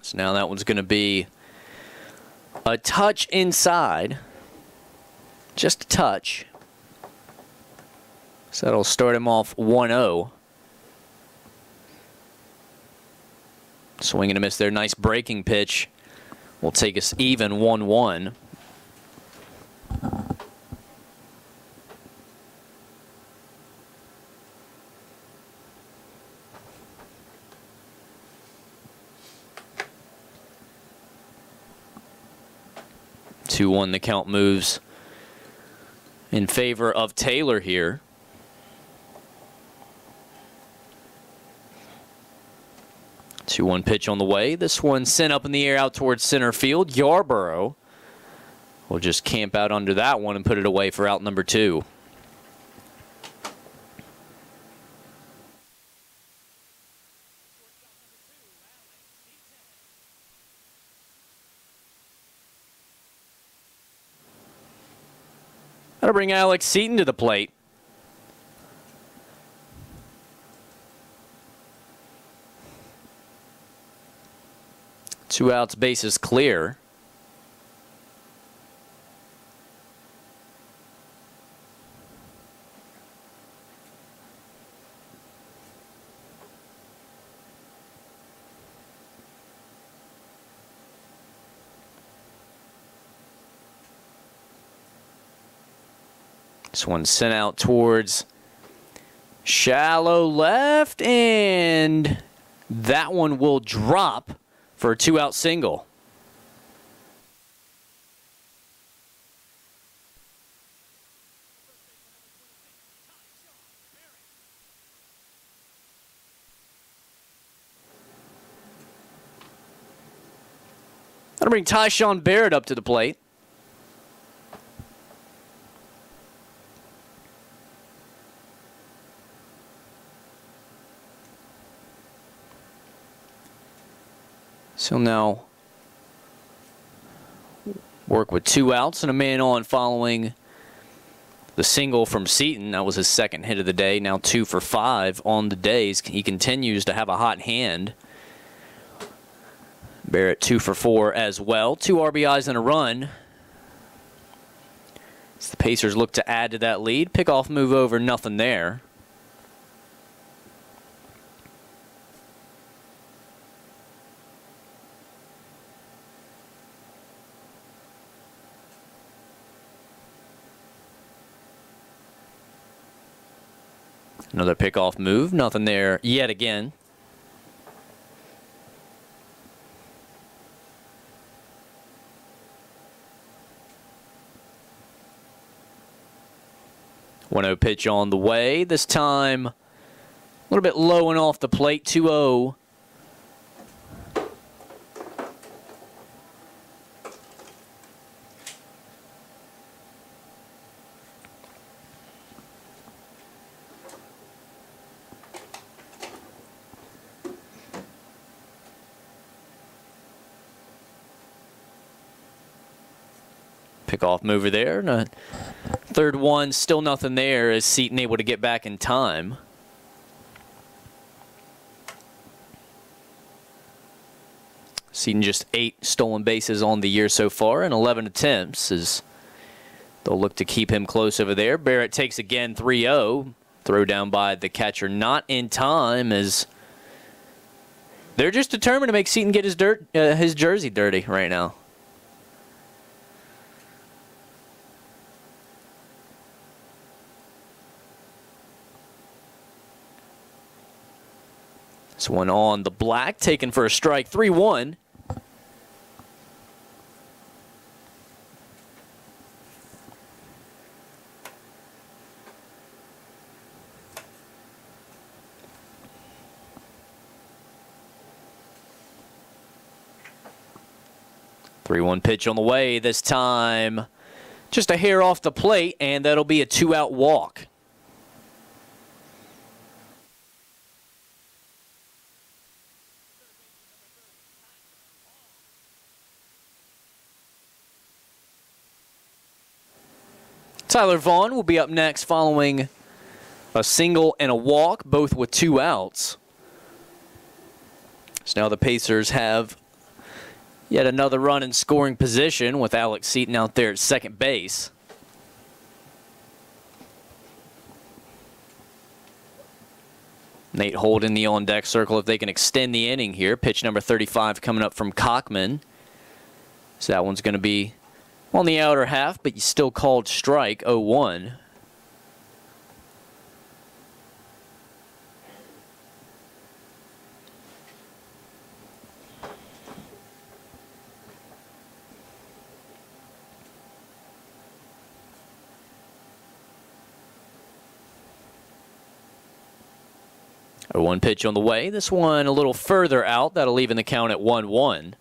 So now that one's going to be a touch inside. Just a touch. So that'll start him off 1-0. Swing and a miss there. Nice breaking pitch. Will take us even 1-1. Two one, the count moves in favor of Taylor here. Two one pitch on the way. This one sent up in the air out towards center field. Yarborough will just camp out under that one and put it away for out number 2. That'll bring Alex Seaton to the plate. Two outs, bases clear. This one sent out towards shallow left, and that one will drop for a 2-out single. That'll bring Tyshawn Barrett up to the plate. So now work with 2 outs and a man on following the single from Seaton. That was his second hit of the day. Now 2 for 5 on the day. He continues to have a hot hand. Barrett 2 for 4 as well. 2 RBIs and a run. As the Pacers look to add to that lead. Pickoff move over, nothing there. Another pickoff move. Nothing there yet again. One-0 pitch on the way. This time, a little bit low and off the plate. 2-0. Pickoff mover there. And a third one, still nothing there. Is Seton able to get back in time? Seton just 8 stolen bases on the year so far and 11 attempts as they'll look to keep him close over there. Barrett takes again 3-0. Throw down by the catcher, not in time as they're just determined to make Seton get his jersey dirty right now. This one on the black, taken for a strike, 3-1. Three-one pitch on the way this time. Just a hair off the plate, and that'll be a 2-out walk. Tyler Vaughn will be up next following a single and a walk, both with 2 outs. So now the Pacers have yet another run in scoring position with Alex Seton out there at second base. Nate Holt in the on-deck circle if they can extend the inning here. Pitch number 35 coming up from Cockman. So that one's going to be on the outer half, but you still called strike, 0-1. One pitch on the way. This one a little further out. That'll even the count at 1-1.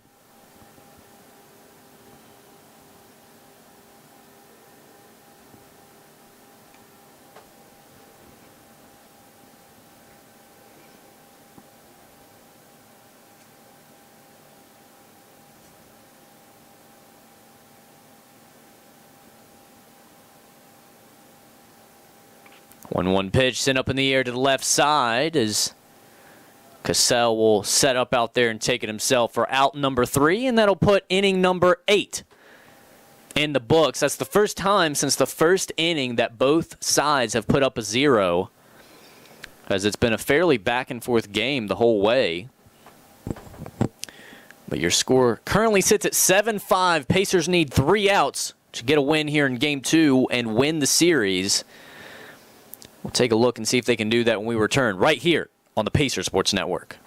One pitch sent up in the air to the left side as Cassell will set up out there and take it himself for out number 3, and that'll put inning number 8 in the books. That's the first time since the first inning that both sides have put up a 0, as it's been a fairly back-and-forth game the whole way. But your score currently sits at 7-5. Pacers need 3 outs to get a win here in Game 2 and win the series. We'll take a look and see if they can do that when we return right here on the Pacer Sports Network.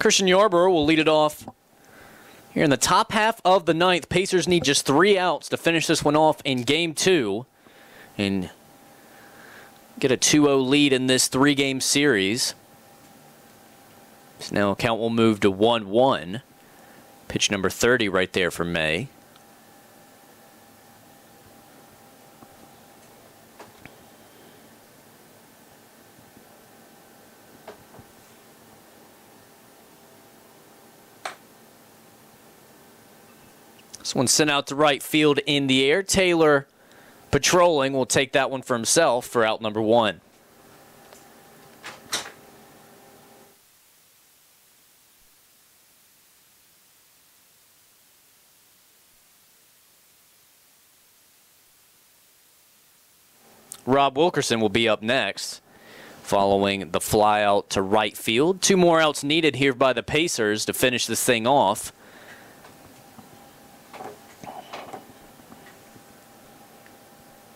Christian Yarborough will lead it off here in the top half of the ninth. Pacers need just 3 outs to finish this one off in Game 2 and get a 2-0 lead in this 3-game series. So now count will move to 1-1. Pitch number 30 right there for May. This one sent out to right field in the air. Taylor patrolling will take that one for himself for out number 1. Rob Wilkerson will be up next following the fly out to right field. 2 more outs needed here by the Pacers to finish this thing off.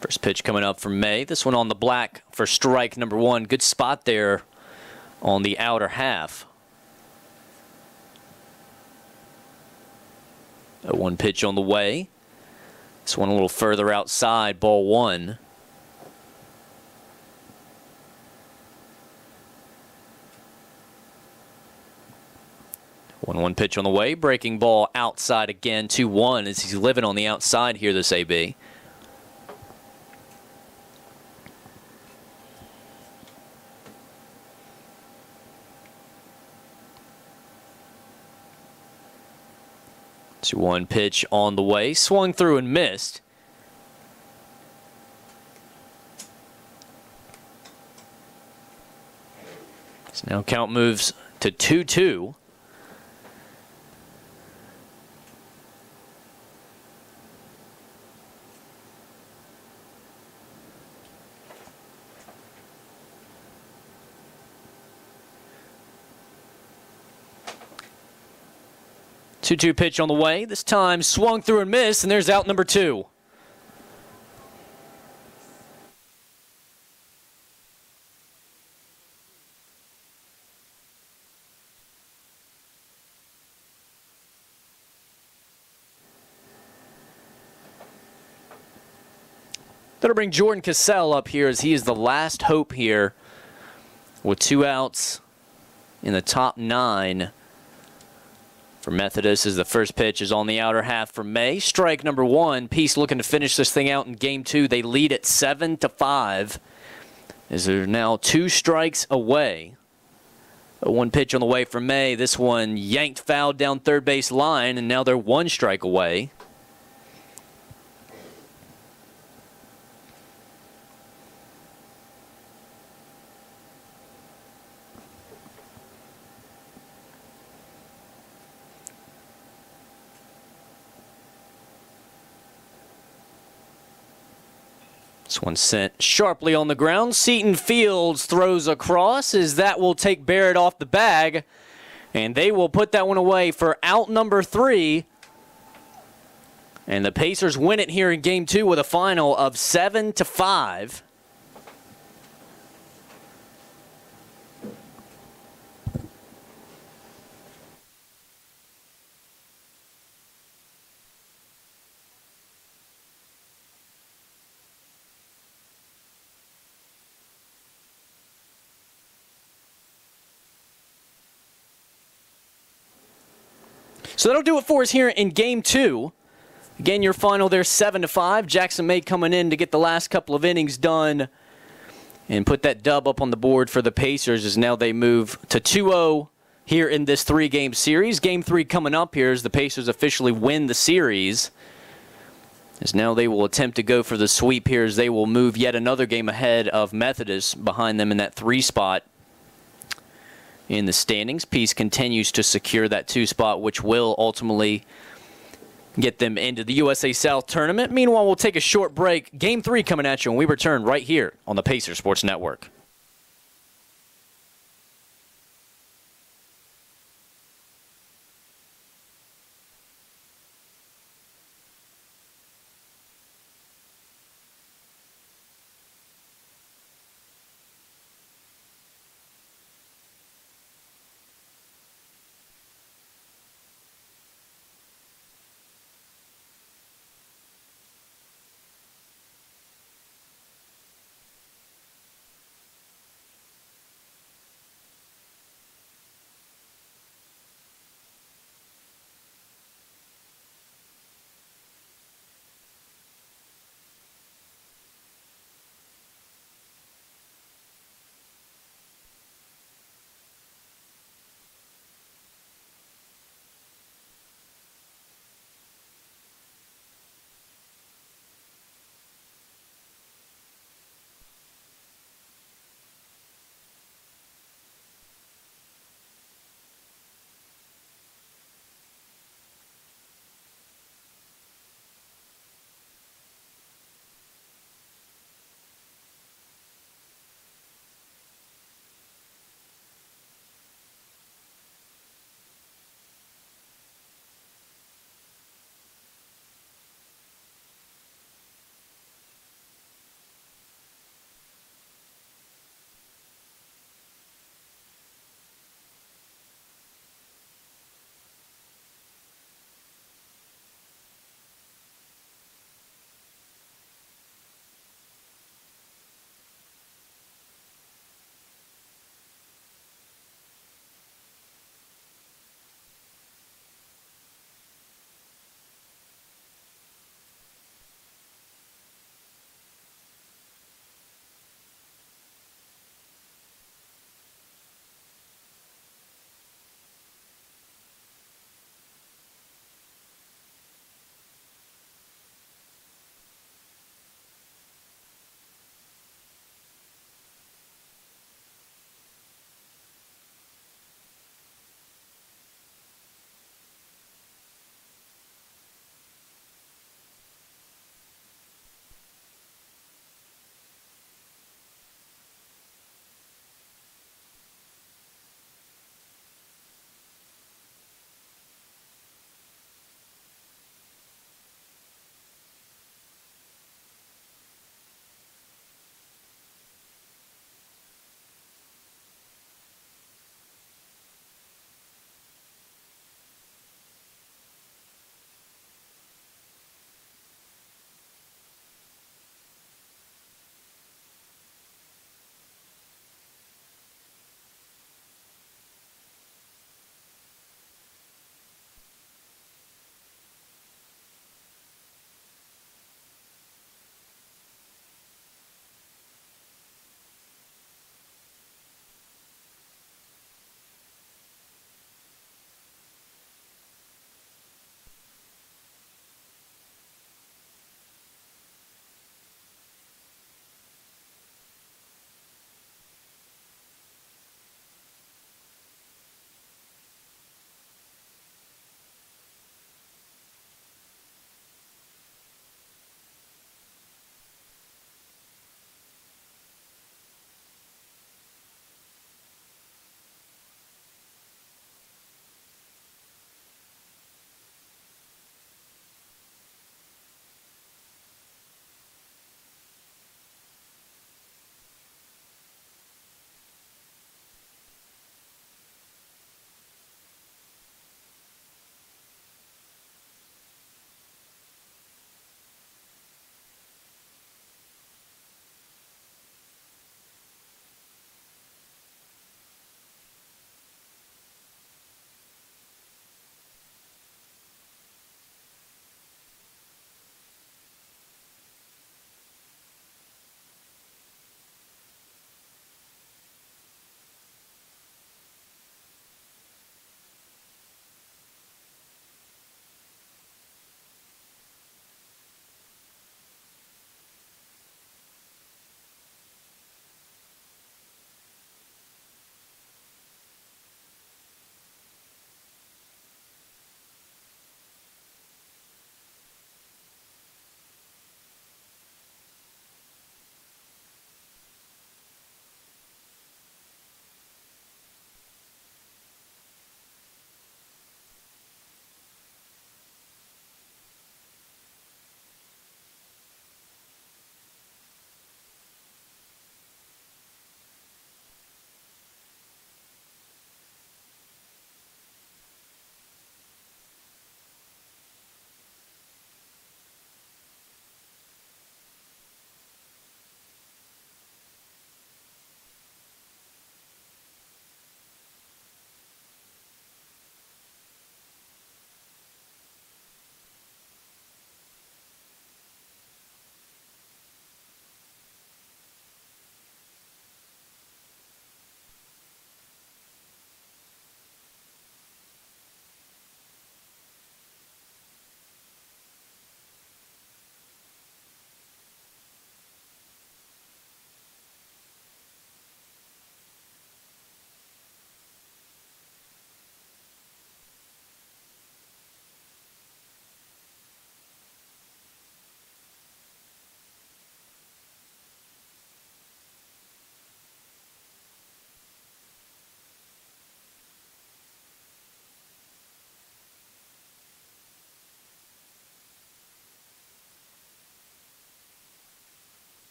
First pitch coming up from May. This one on the black for strike number 1. Good spot there on the outer half. A 1 pitch on the way. This one a little further outside, ball 1. One pitch on the way. Breaking ball outside again, 2-1 as he's living on the outside here, this AB. So 1 pitch on the way, swung through and missed. So now count moves to 2-2. Two-two pitch on the way. This time swung through and missed, and there's out number 2. That'll bring Jordan Cassell up here as he is the last hope here with 2 outs in the top 9. For Methodist, as the first pitch is on the outer half for May. Strike number 1. Peace looking to finish this thing out in Game 2. They lead at 7-5. As they're now 2 strikes away. A 1 pitch on the way for May. This one yanked foul down third base line, and now they're 1 strike away. This one sent sharply on the ground. Seton Fields throws across as that will take Barrett off the bag. And they will put that one away for out number 3. And the Pacers win it here in Game 2 with a final of 7-5. So that'll do it for us here in Game 2. Again, your final there, 7-5. Jackson May coming in to get the last couple of innings done and put that dub up on the board for the Pacers as now they move to 2-0 here in this 3-game series. Game 3 coming up here as the Pacers officially win the series. As now they will attempt to go for the sweep here as they will move yet another game ahead of Methodist behind them in that 3 spot. In the standings, Peace continues to secure that 2 spot, which will ultimately get them into the USA South tournament. Meanwhile, we'll take a short break. Game 3 coming at you when we return right here on the Pacers Sports Network.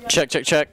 Check, check, check.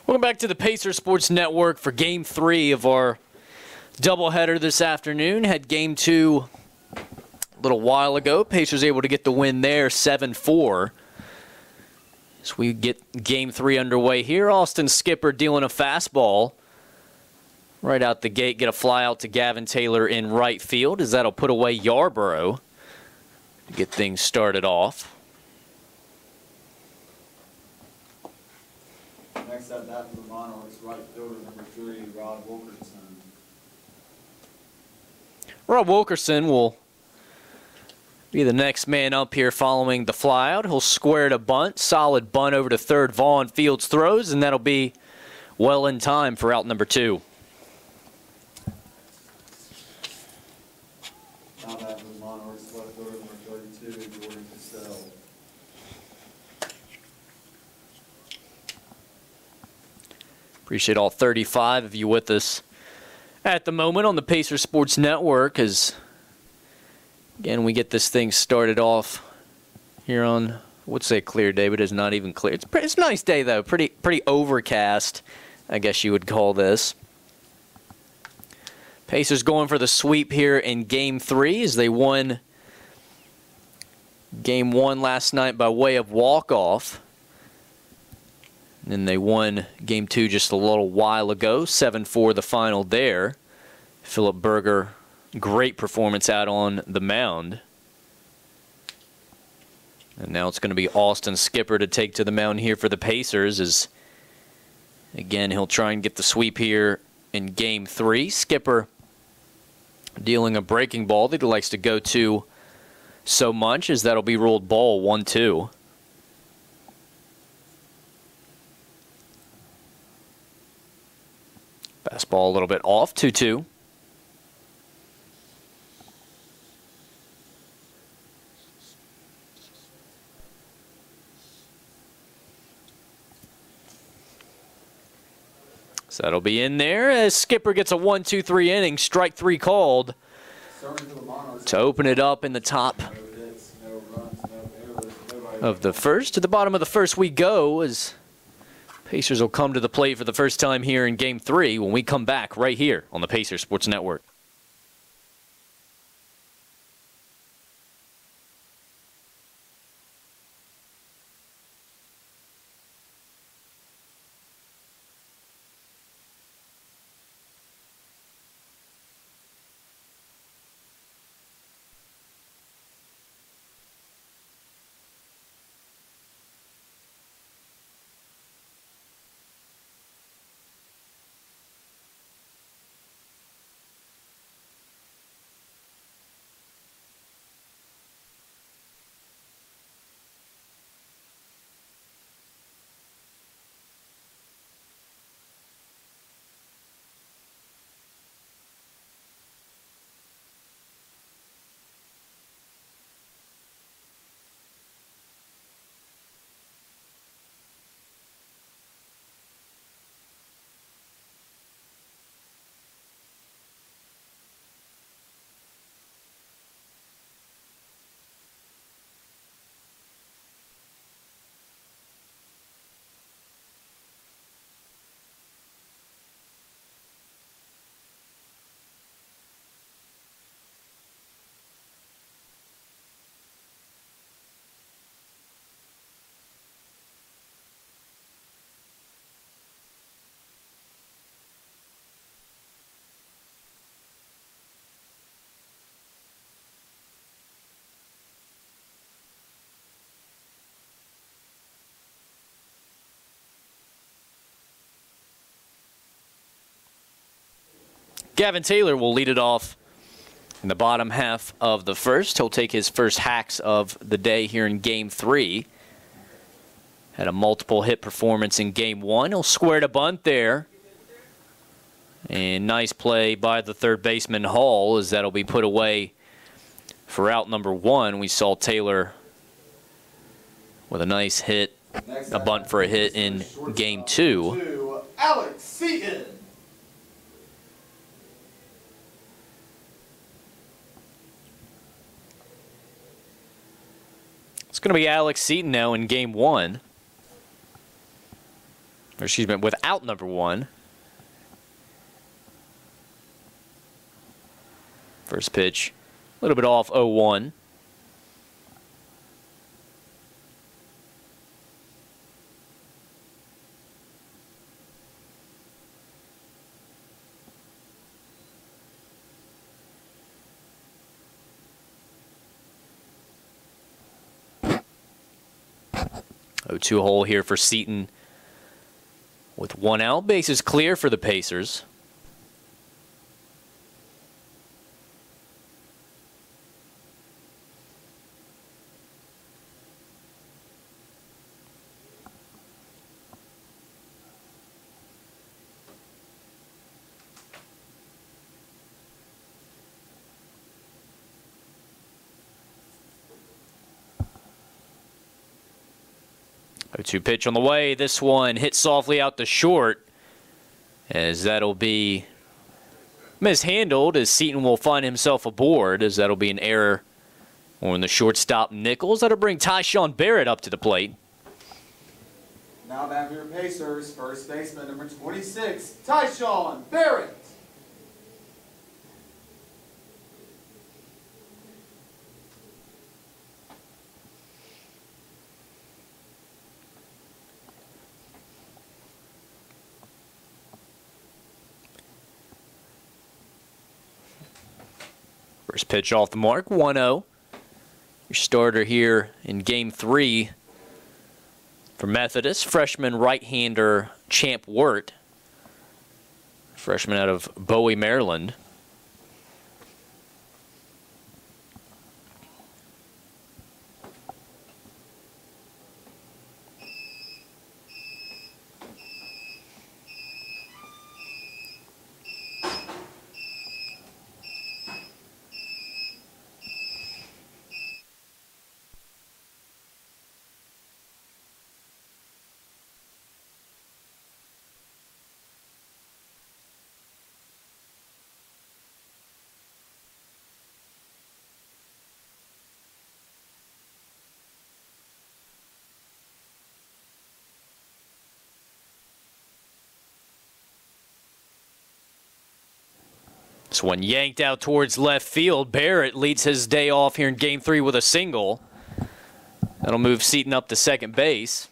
Welcome back to the Pacers Sports Network for Game 3 of our doubleheader this afternoon. Had Game 2 a little while ago. Pacers able to get the win there, 7-4. As we get Game 3 underway here, Austin Skipper dealing a fastball right out the gate. Get a fly out to Gavin Taylor in right field, as that'll put away Yarborough to get things started off. Next at bat for the Monarchs, right fielder number 3, Rod Wilkerson. Rod Wilkerson will be the next man up here following the flyout. He'll square to bunt. Solid bunt over to third. Vaughn Fields throws, and that'll be well in time for out number 2. Now that for the Monarchs, left fielder number 32, Jordan Castell. Appreciate all 35 of you with us at the moment on the Pacers Sports Network, as again we get this thing started off here on, I would say clear day, but it's not even clear. It's a nice day though, pretty overcast, I guess you would call this. Pacers going for the sweep here in Game 3 as they won Game 1 last night by way of walk-off. And then they won Game 2 just a little while ago, 7-4 the final there. Philip Berger, great performance out on the mound. And now it's going to be Austin Skipper to take to the mound here for the Pacers, as again he'll try and get the sweep here in Game 3. Skipper dealing a breaking ball that he likes to go to so much, as that'll be ruled ball 1-2. Fastball a little bit off, 2-2. So that'll be in there as Skipper gets a 1-2-3 inning, strike 3 called to open it up in the top of the first. To the bottom of the first we go, as Pacers will come to the plate for the first time here in Game 3 when we come back right here on the Pacers Sports Network. Gavin Taylor will lead it off in the bottom half of the first. He'll take his first hacks of the day here in Game 3. Had a multiple hit performance in Game 1. He'll square to bunt there. And nice play by the third baseman Hall, as that'll be put away for out number 1. We saw Taylor with a nice hit, a bunt for a hit in Game 2. Alex Seaton. It's going to be Alex Seaton now in Game 1. Or excuse me, without number 1. First pitch, a little bit off 0-1. Oh, 2 hole here for Seton with 1 out. Bases clear for the Pacers. Oh, 2 pitch on the way. This one hit softly out to short, as that'll be mishandled, as Seton will find himself aboard, as that'll be an error on the shortstop Nichols. That'll bring Tyshawn Barrett up to the plate. Now back to your Pacers, first baseman number 26, Tyshawn Barrett. First pitch off the mark, 1-0. Your starter here in Game 3 for Methodist, freshman right-hander Champ Wirt, freshman out of Bowie, Maryland. This one yanked out towards left field. Barrett leads his day off here in Game 3 with a single. That'll move Seton up to second base.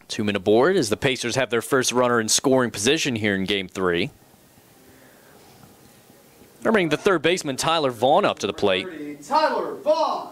2 men aboard as the Pacers have their first runner in scoring position here in Game 3. They're bringing the third baseman Tyler Vaughn up to the plate. Tyler Vaughn.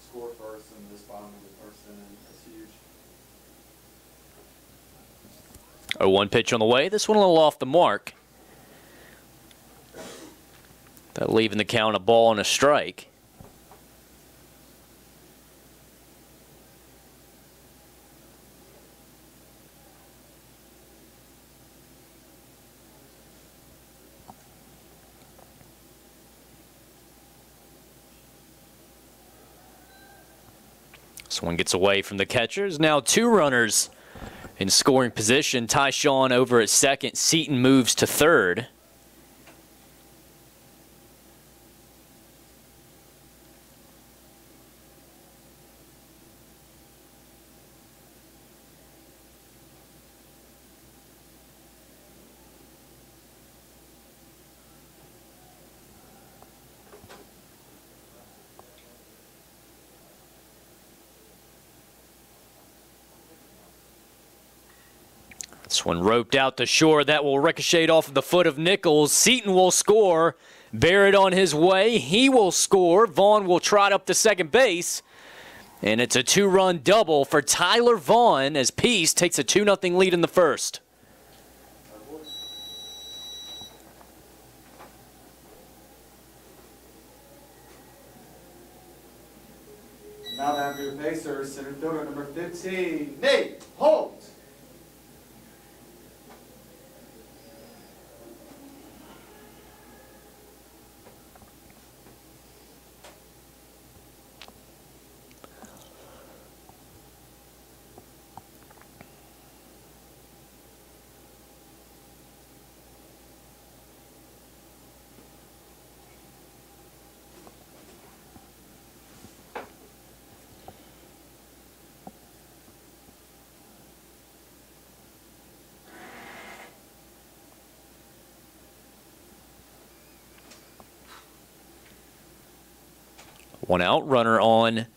Score first in this bottom of the first inning. That's huge. 0-1 pitch on the way. This one a little off the mark. That leaving the count a ball and a strike. This one gets away from the catchers. Now 2 runners in scoring position. Tyshawn over at second. Seton moves to third. This one roped out to shore. That will ricochet off of the foot of Nichols. Seton will score Barrett on his way. He will score. Vaughn will trot up to second base. And it's a 2-run double for Tyler Vaughn as Peace takes a 2-0 lead in the first. Now back for your Pacers, center fielder number 15, Nate Holt. One out, runner on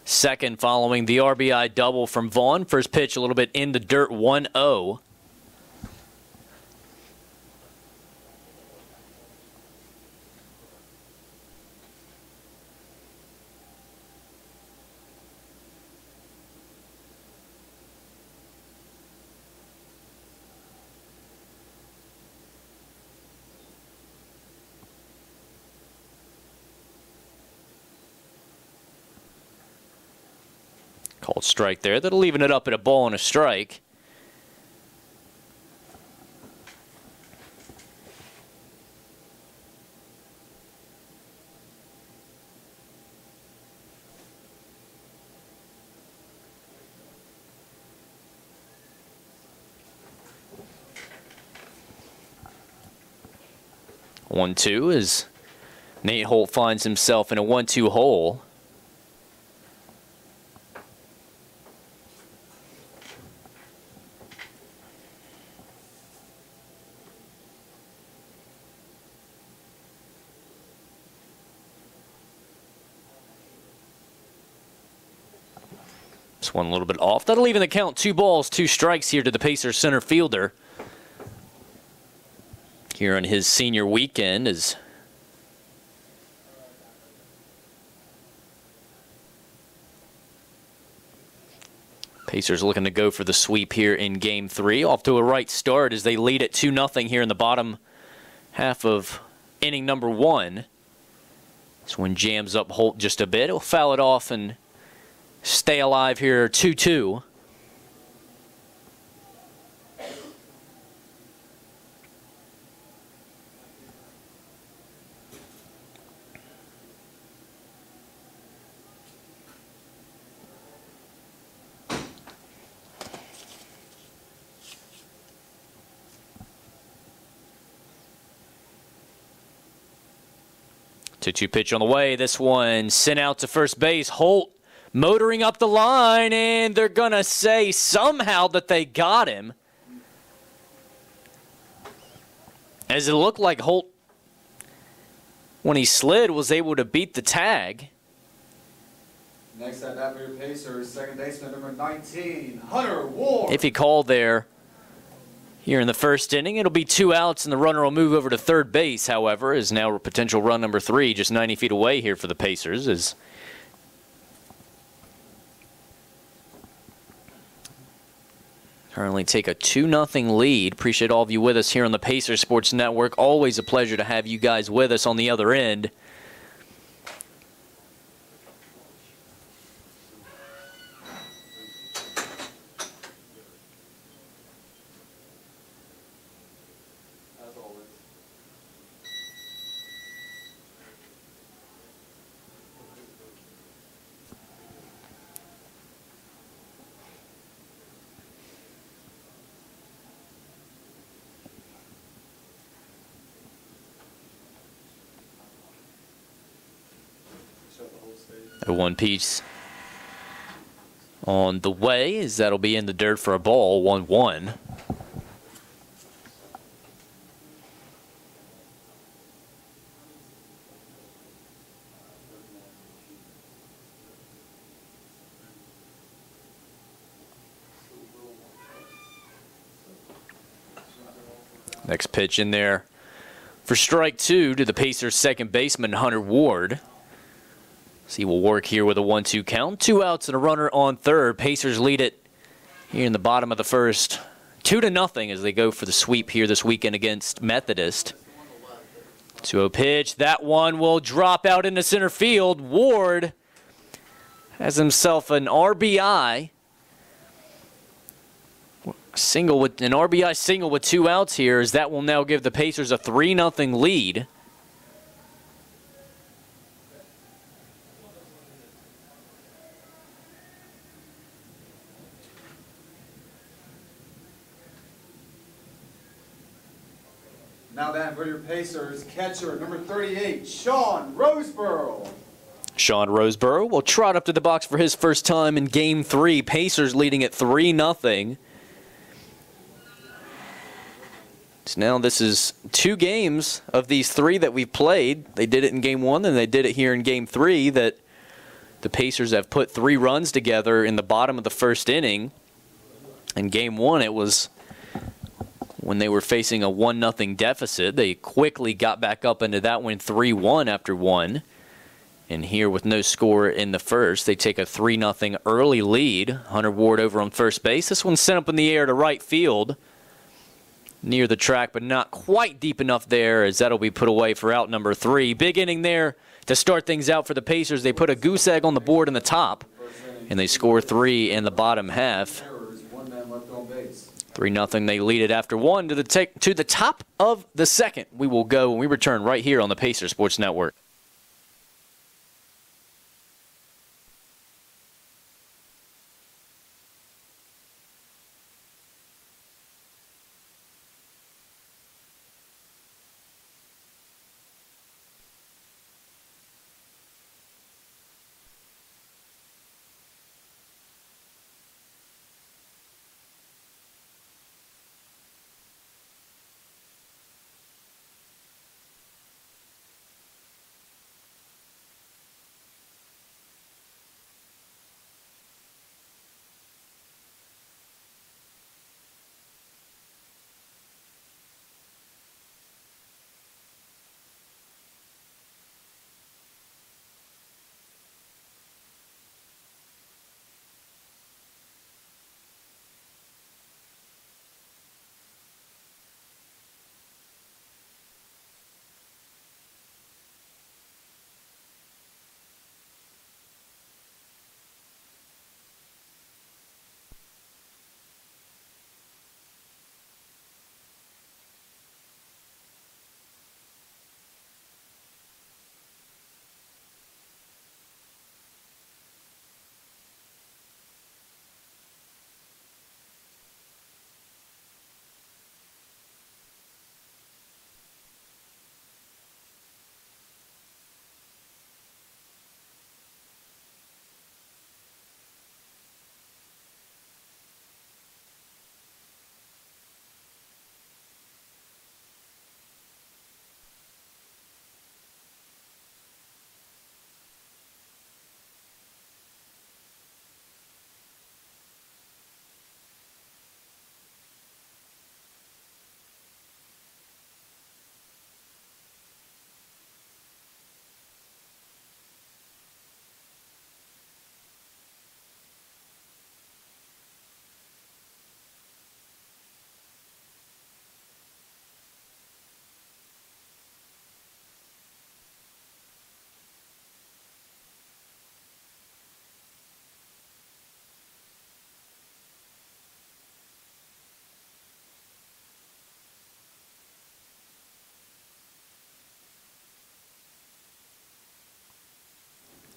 second following the RBI double from Vaughn. First pitch a little bit in the dirt, 1-0. Called strike there. That'll leaving it up at a ball and a strike. One-two as Nate Holt finds himself in a 1-2 hole. This one a little bit off. That'll even the count 2 balls, 2 strikes here to the Pacers center fielder. Here on his senior weekend is Pacers looking to go for the sweep here in Game 3. Off to a right start as they lead it 2-0 here in the bottom half of inning number 1. This one jams up Holt just a bit. He'll foul it off and stay alive here, 2-2. Two-two pitch on the way. This one sent out to first base. Holt motoring up the line, and they're going to say somehow that they got him. As it looked like Holt, when he slid, was able to beat the tag. Next at bat for your Pacers, second baseman number 19, Hunter Ward. If he called there here in the first inning, it'll be 2 outs, and the runner will move over to third base, however, is now potential run number 3, just 90 feet away here for the Pacers, as currently take a 2-0 lead. Appreciate all of you with us here on the Pacers Sports Network. Always a pleasure to have you guys with us on the other end. A one piece on the way, as that'll be in the dirt for a ball, 1-1. Next pitch in there for strike 2 to the Pacers' second baseman, Hunter Ward. So he will work here with a 1-2 count. 2 outs and a runner on third. Pacers lead it here in the bottom of the first, 2-0 as they go for the sweep here this weekend against Methodist. 2-0 pitch. That one will drop out into center field. Ward has himself an RBI. An RBI single with 2 outs here, as that will now give the Pacers a 3-0 lead. Now batting for your Pacers, catcher number 38, Sean Roseborough. Sean Roseborough will trot up to the box for his first time in Game 3. Pacers leading at 3-0. So now this is 2 games of these 3 that we've played. They did it in Game 1, and they did it here in Game 3, that the Pacers have put 3 runs together in the bottom of the first inning. In Game 1, it was when they were facing a 1-0 deficit. They quickly got back up into that one 3-1 after 1. And here with no score in the first, they take a 3-0 early lead. Hunter Ward over on first base. This one's sent up in the air to right field near the track, but not quite deep enough there, as that'll be put away for out number 3. Big inning there to start things out for the Pacers. They put a goose egg on the board in the top, and they score 3 in the bottom half. 3-0, they lead it after 1 to the top of the second. We will go when we return right here on the Pacers Sports Network.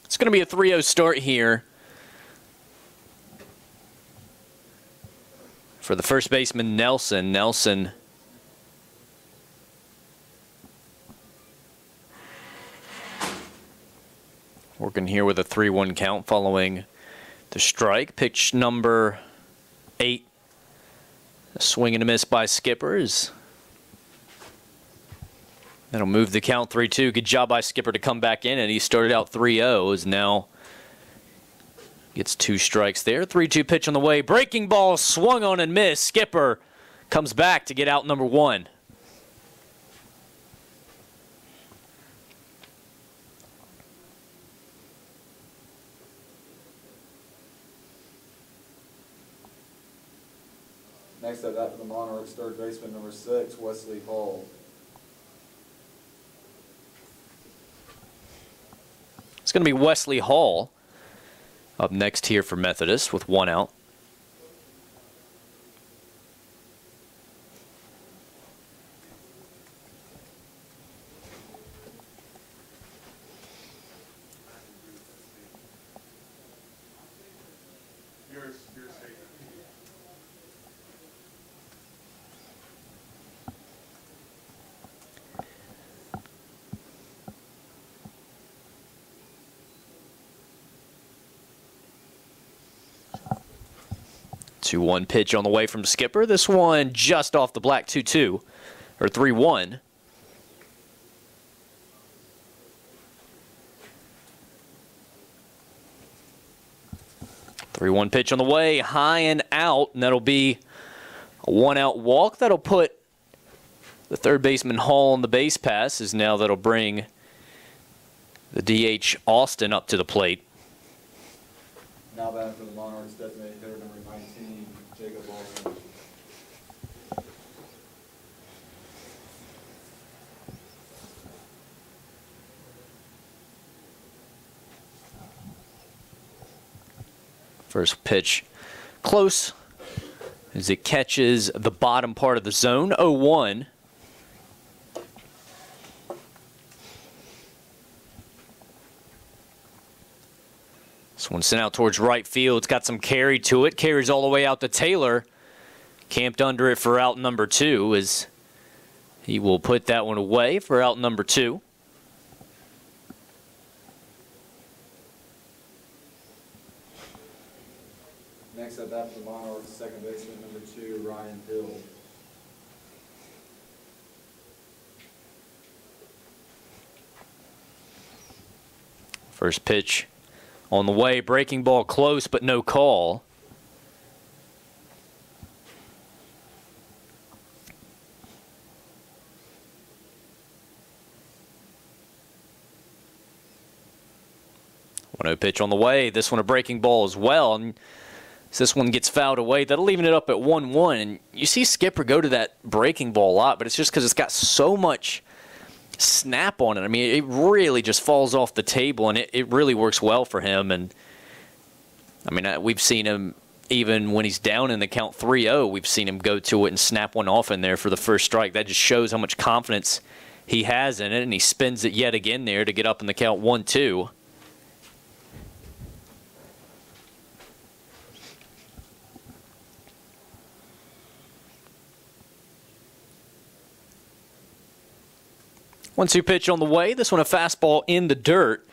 It's going to be a 3-0 start here for the first baseman, Nelson. Nelson working here with a 3-1 count following the strike. Pitch number 8. A swing and a miss by Skippers. That'll move the count 3-2. Good job by Skipper to come back in, and he started out 3-0. Is now gets 2 strikes there. 3-2 pitch on the way. Breaking ball swung on and missed. Skipper comes back to get out number 1. Next up, after the Monarchs, third baseman number 6, Wesley Hall. It's going to be Wesley Hall up next here for Methodist with 1 out. Two-one pitch on the way from Skipper. This one just off the black 2-2 or 3-1. Three-one pitch on the way, high and out, and that'll be a 1-out walk. That'll put the third baseman Hall on the base pass, as now that'll bring the DH Austin up to the plate. Now back for the Monarchs, designated hitter number 19, Jacob Austin. First pitch close as it catches the bottom part of the zone, 0-1. This one sent out towards right field. It's got some carry to it. Carries all the way out to Taylor. Camped under it for out number 2 as he will put that one away for out number 2. Next up after the Monarchs, second baseman number 2, Ryan Hill. First pitch on the way, breaking ball close, but no call. One-0 pitch on the way. This one a breaking ball as well. And as this one gets fouled away, that'll leave it up at 1-1. And you see Skipper go to that breaking ball a lot, but it's just because it's got so much snap on it. I mean, it really just falls off the table, and it really works well for him. And I mean, we've seen him even when he's down in the count 3-0, we've seen him go to it and snap one off in there for the first strike. That just shows how much confidence he has in it, and he spins it yet again there to get up in the count 1-2. One-two pitch on the way. This one a fastball in the dirt.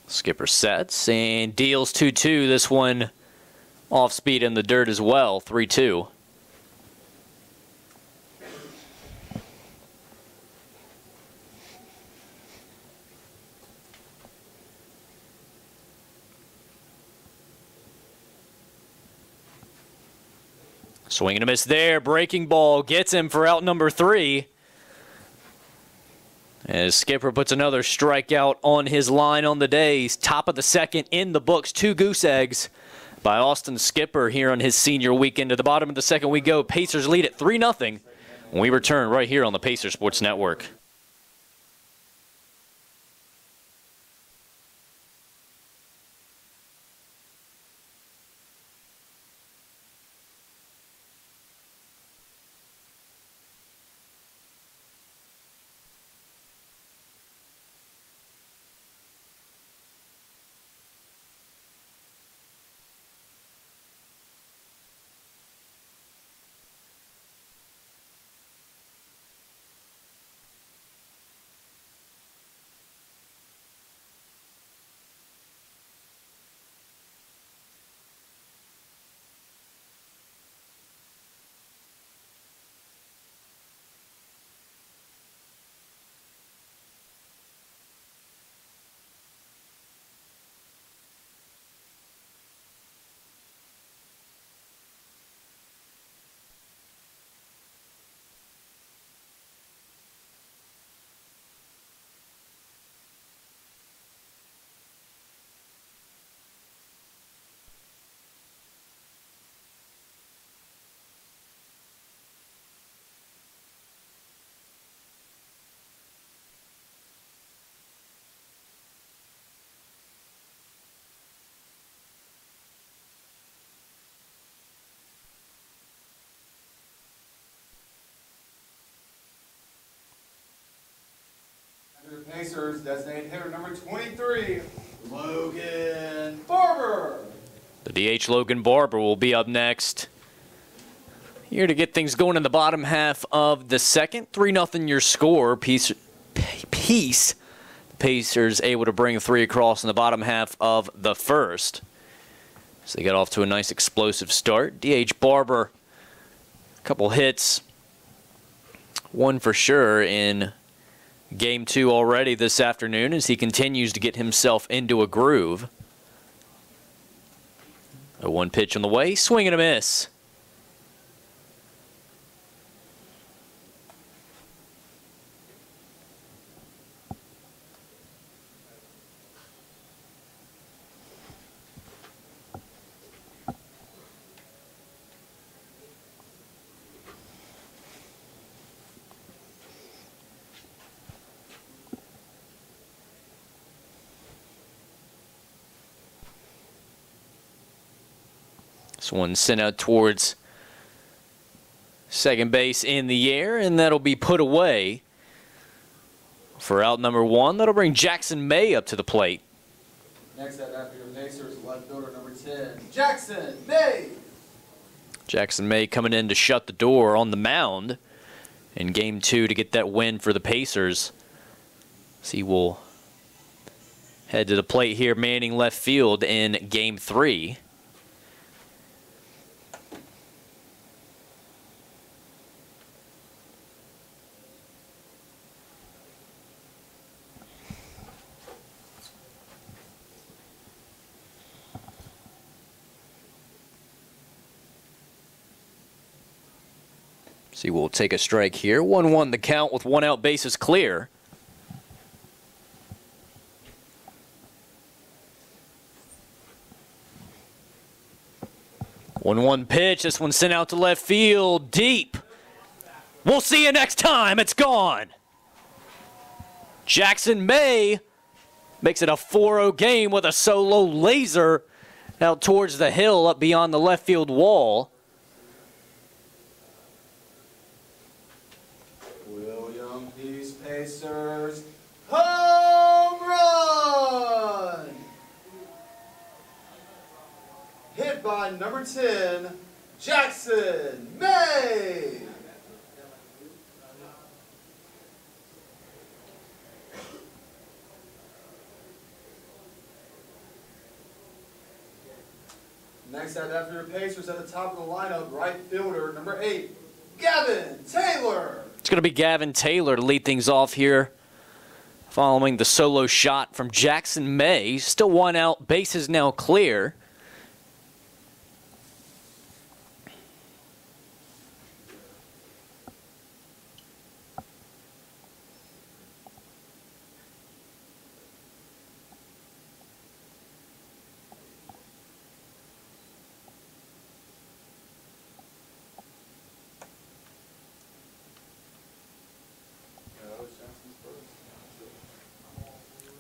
Skipper sets and deals 2-2. This one off speed in the dirt as well, 3-2. Swing and a miss there. Breaking ball gets him for out number 3. As Skipper puts another strikeout on his line on the day. He's top of the second in the books. 2 goose eggs by Austin Skipper here on his senior weekend. To the bottom of the second we go. Pacers lead at 3-0 when we return right here on the Pacers Sports Network. Pacers, designated hitter number 23, Logan Barber. The DH Logan Barber will be up next. Here to get things going in the bottom half of the second. 3-0 your score. Peace. The Pacers able to bring 3 across in the bottom half of the first. So they got off to a nice explosive start. DH Barber, a couple hits. One for sure in Game 2 already this afternoon as he continues to get himself into a groove. A 1 pitch on the way, swing and a miss. This one sent out towards second base in the air, and that'll be put away for out number 1. That'll bring Jackson May up to the plate. Next at bat for your Pacers, left fielder number 10, Jackson May. Jackson May coming in to shut the door on the mound in Game 2 to get that win for the Pacers. So he will head to the plate here, manning left field in Game 3. So we'll take a strike here. 1-1 the count with 1 out, bases clear. One pitch. This one sent out to left field. Deep. We'll see you next time. It's gone. Jackson May makes it a 4-0 game with a solo laser out towards the hill up beyond the left field wall. Pacers, home run! Hit by number 10, Jackson May! Next at bat for your Pacers at the top of the lineup, right fielder number 8, Gavin Taylor. It's going to be Gavin Taylor to lead things off here following the solo shot from Jackson May. Still 1 out, bases now clear.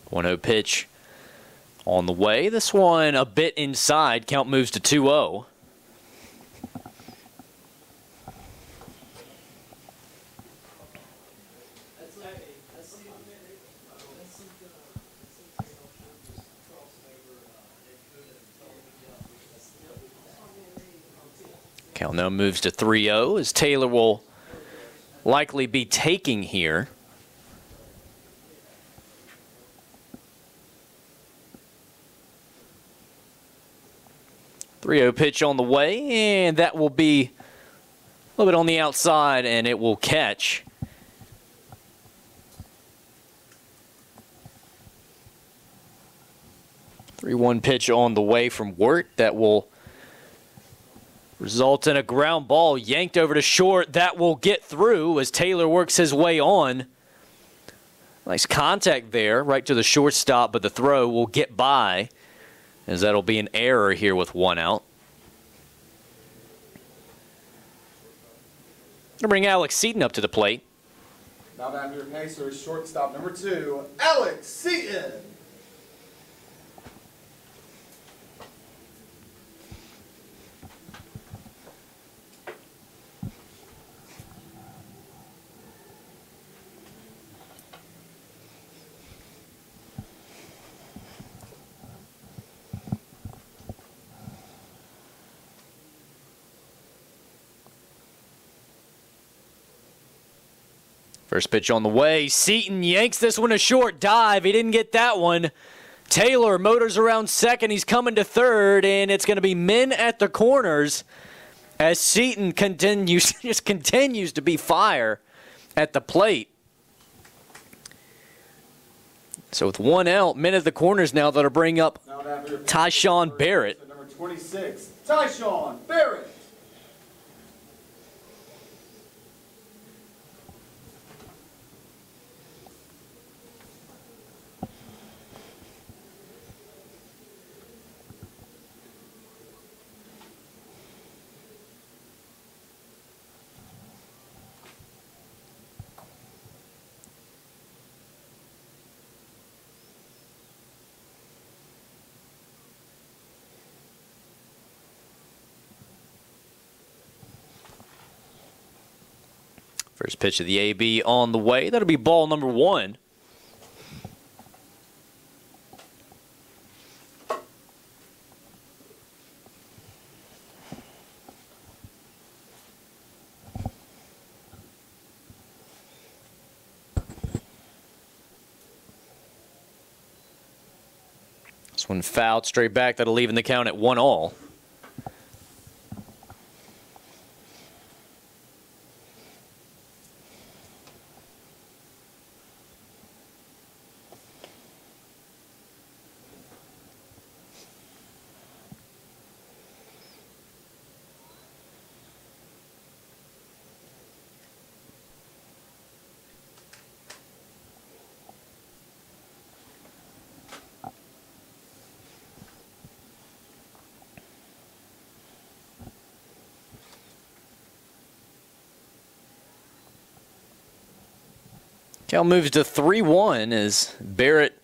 One 1-0 pitch on the way. This one a bit inside. Count moves to 2-0. Count now moves to 3-0 as Taylor will likely be taking here. 3-0 pitch on the way, and that will be a little bit on the outside, and it will catch. Three 3-1 pitch on the way from Wirt that will result in a ground ball yanked over to short. That will get through as Taylor works his way on. Nice contact there, right to the shortstop, but the throw will get by, as that'll be an error here with 1 out. Gonna bring Alex Seaton up to the plate. Now back to your Pacers, shortstop number 2, Alex Seaton. First pitch on the way. Seaton yanks this one a short dive. He didn't get that one. Taylor motors around second. He's coming to third, and it's going to be men at the corners as Seaton continues to be fire at the plate. So with one out, men at the corners now that'll bring up Tyshawn Barrett. Number 26, Tyshawn Barrett. First pitch of the AB on the way. That'll be ball number 1. This one fouled straight back. That'll leave in the count at 1-all. Count moves to 3-1 as Barrett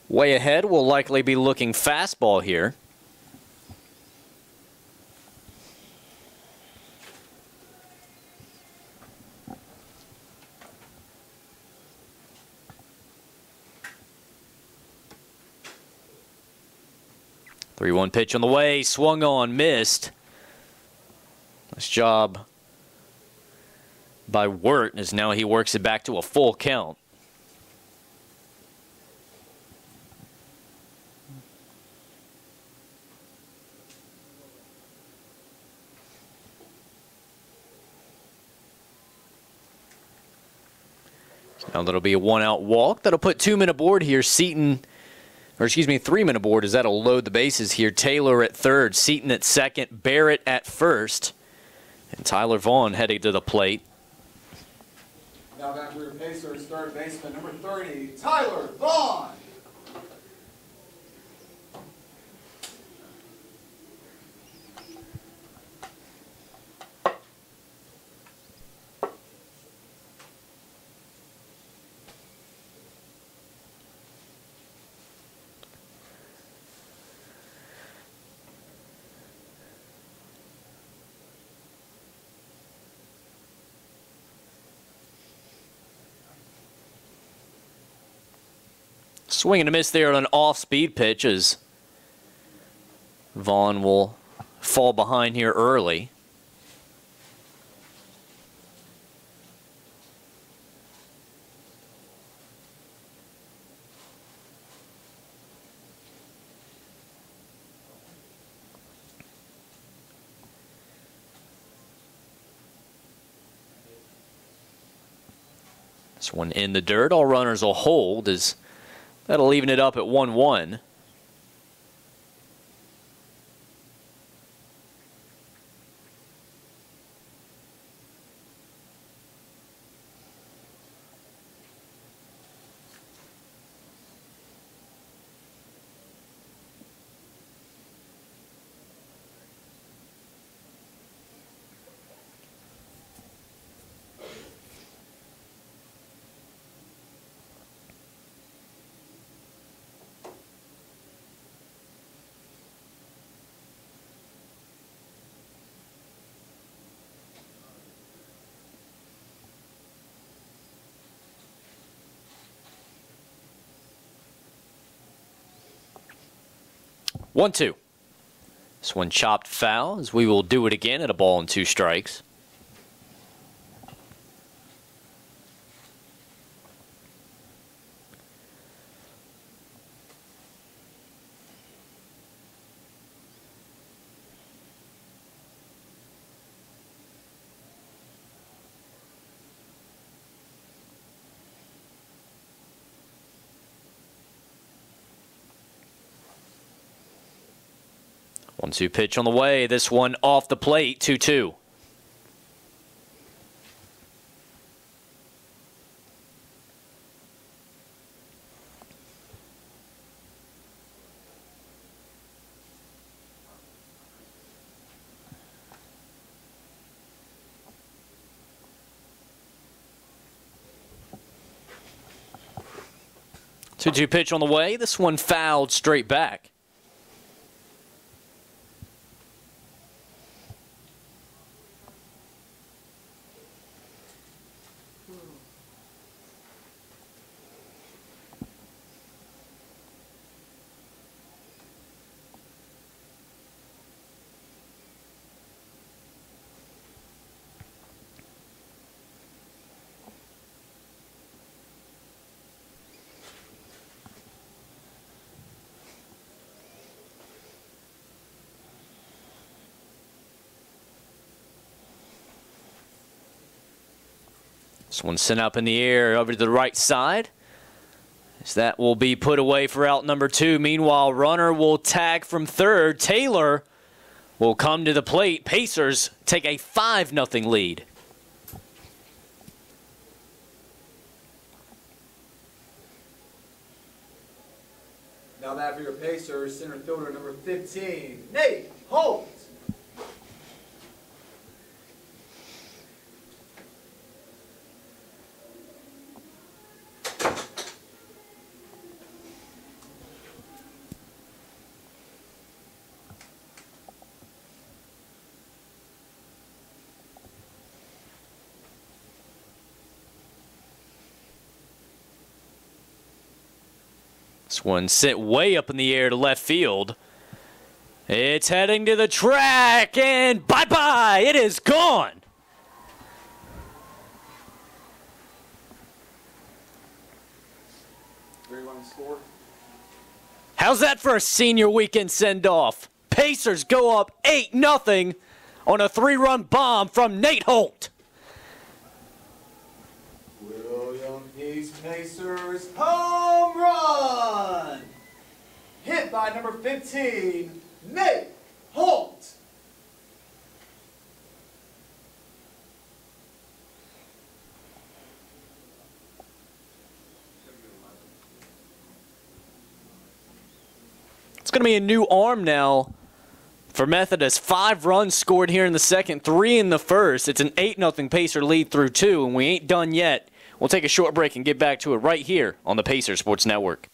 way ahead. Will likely be looking fastball here. Three 3-1 pitch on the way, swung on, missed. Nice job by Wirt as now he works it back to a full count. Now that'll be a 1-out walk. That'll put 2 men aboard here. Seaton, or excuse me, 3 men aboard as that'll load the bases here. Taylor at third, Seaton at second, Barrett at first, and Tyler Vaughn heading to the plate. Now back to your Pacers, third baseman, number 30, Tyler Vaughn. Swing and a miss there on an off-speed pitch as Vaughn will fall behind here early. This one in the dirt. All runners will hold as that'll even it up at 1-1. One, two. This one chopped foul as we will do it again at a ball and 2 strikes. 1-2 pitch on the way. This one off the plate, 2-2. Two pitch on the way. This one fouled straight back. This one sent up in the air over to the right side. As that will be put away for out number 2. Meanwhile, runner will tag from third. Taylor will come to the plate. Pacers take a 5-0 lead. Now that for your Pacers, center fielder number 15, Nate Holt. This one sent way up in the air to left field. It's heading to the track, and bye-bye, it is gone. Score. How's that for a senior weekend send-off? Pacers go up 8-0 on a 3-run bomb from Nate Holt. Pacers home run! Hit by number 15, Nate Holt. It's going to be a new arm now for Methodist. 5 runs scored here in the second, 3 in the first. It's an 8-0 Pacer lead through 2, and we ain't done yet. We'll take a short break and get back to it right here on the Pacer Sports Network.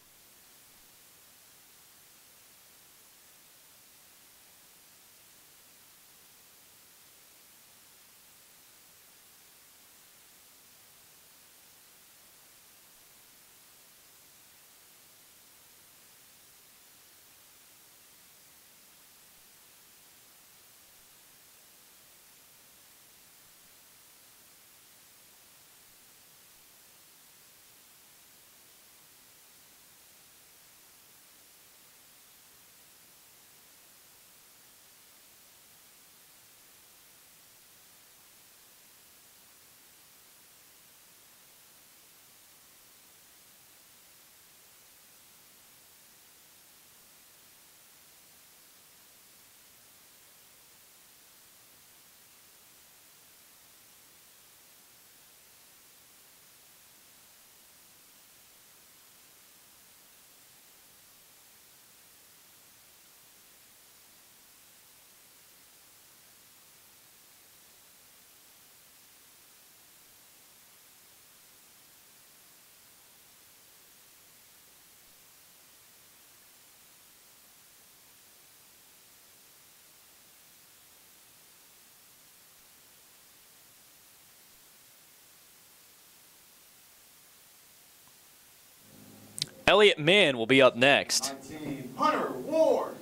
Elliott Mann will be up next. 19, Hunter Ward.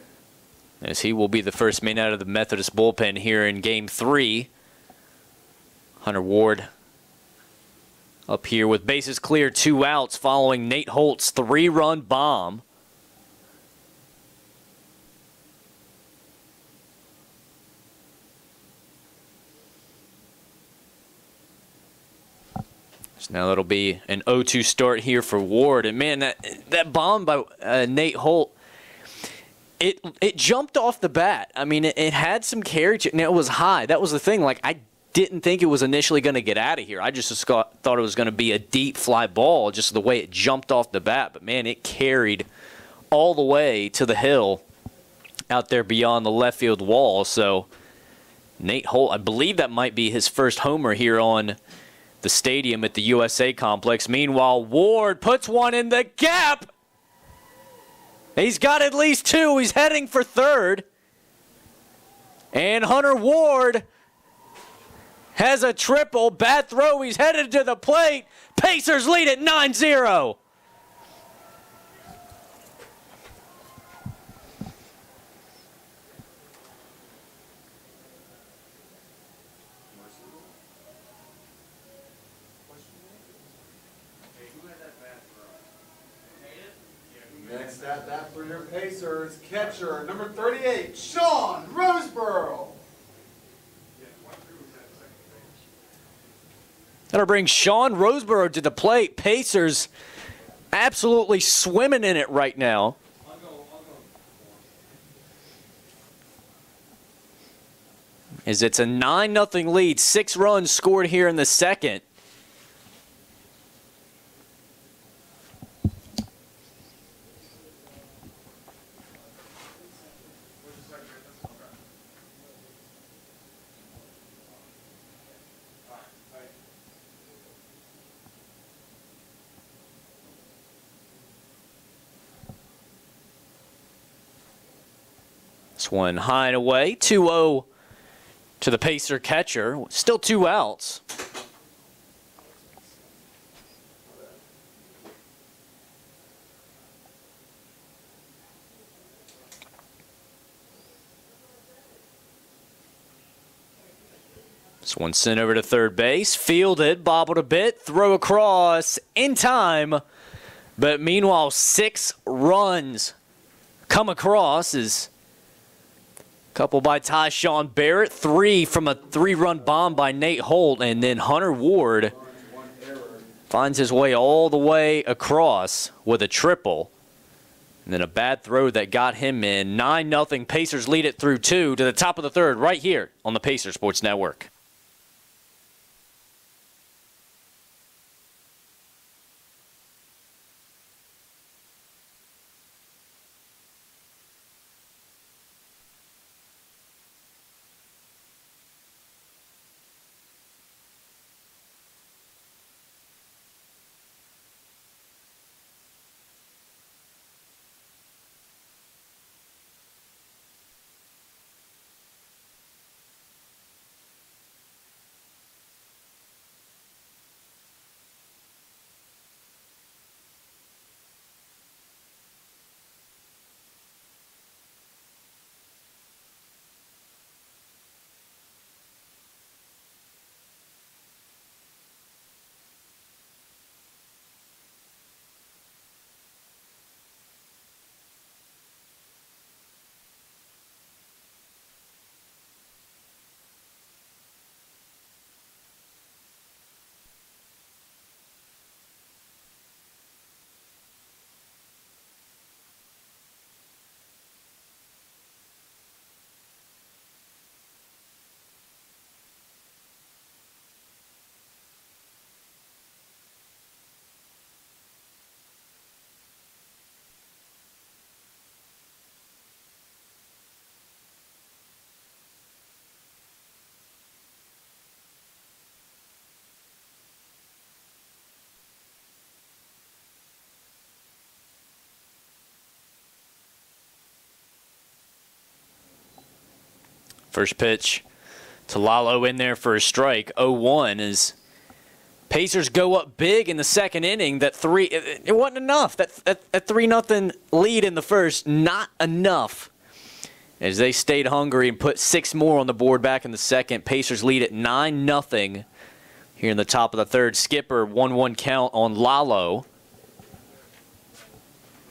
As he will be the first man out of the Methodist bullpen here in Game 3. Hunter Ward up here with bases clear, 2 outs following Nate Holt's 3-run bomb. So now that'll be an 0-2 start here for Ward. And man, that bomb by Nate Holt, It jumped off the bat. I mean, it had some carriage, and it was high. That was the thing. Like, I didn't think it was initially going to get out of here. I just thought it was going to be a deep fly ball, just the way it jumped off the bat. But, man, it carried all the way to the hill out there beyond the left field wall. So, Nate Holt, I believe that might be his first homer here on the stadium at the USA Complex. Meanwhile, Ward puts one in the gap. He's got at least two. He's heading for third. And Hunter Ward has a triple. Bad throw. He's headed to the plate. Pacers lead at 9-0. Next at bat for your Pacers, catcher number 38, Sean Roseborough. That'll bring Sean Roseborough to the plate. Pacers absolutely swimming in it right now. As it's a 9-0 lead, 6 runs scored here in the second. This one high and away, 2-0 to the Pacer catcher. Still 2 outs. This one sent over to third base, fielded, bobbled a bit, throw across in time. But meanwhile, 6 runs come across as couple by Tyshawn Barrett, 3 from a 3-run bomb by Nate Holt, and then Hunter Ward finds his way all the way across with a triple. And then a bad throw that got him in. 9-0. Pacers lead it through 2 to the top of the third right here on the Pacer Sports Network. First pitch to Lalo in there for a strike. 0-1 as Pacers go up big in the second inning. It wasn't enough. That 3-0 lead in the first, not enough. As they stayed hungry and put 6 more on the board back in the second. Pacers lead at 9-0 here in the top of the third. Skipper, 1-1 count on Lalo.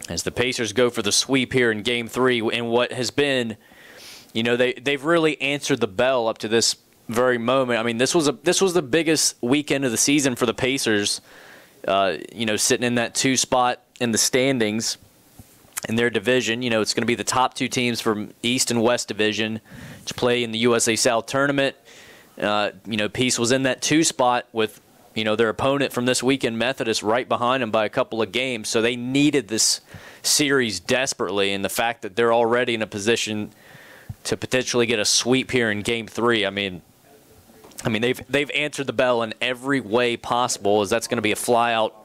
As the Pacers go for the sweep here in Game 3 in what has been, they've really answered the bell up to this very moment. I mean, this was the biggest weekend of the season for the Pacers. Sitting in that 2 spot in the standings, in their division. You know, it's going to be the top two teams from East and West Division to play in the USA South Tournament. Peace was in that 2 spot with, their opponent from this weekend, Methodist, right behind them by a couple of games. So they needed this series desperately, and the fact that they're already in a position to potentially get a sweep here in Game 3, I mean, they've answered the bell in every way possible, as that's going to be a fly out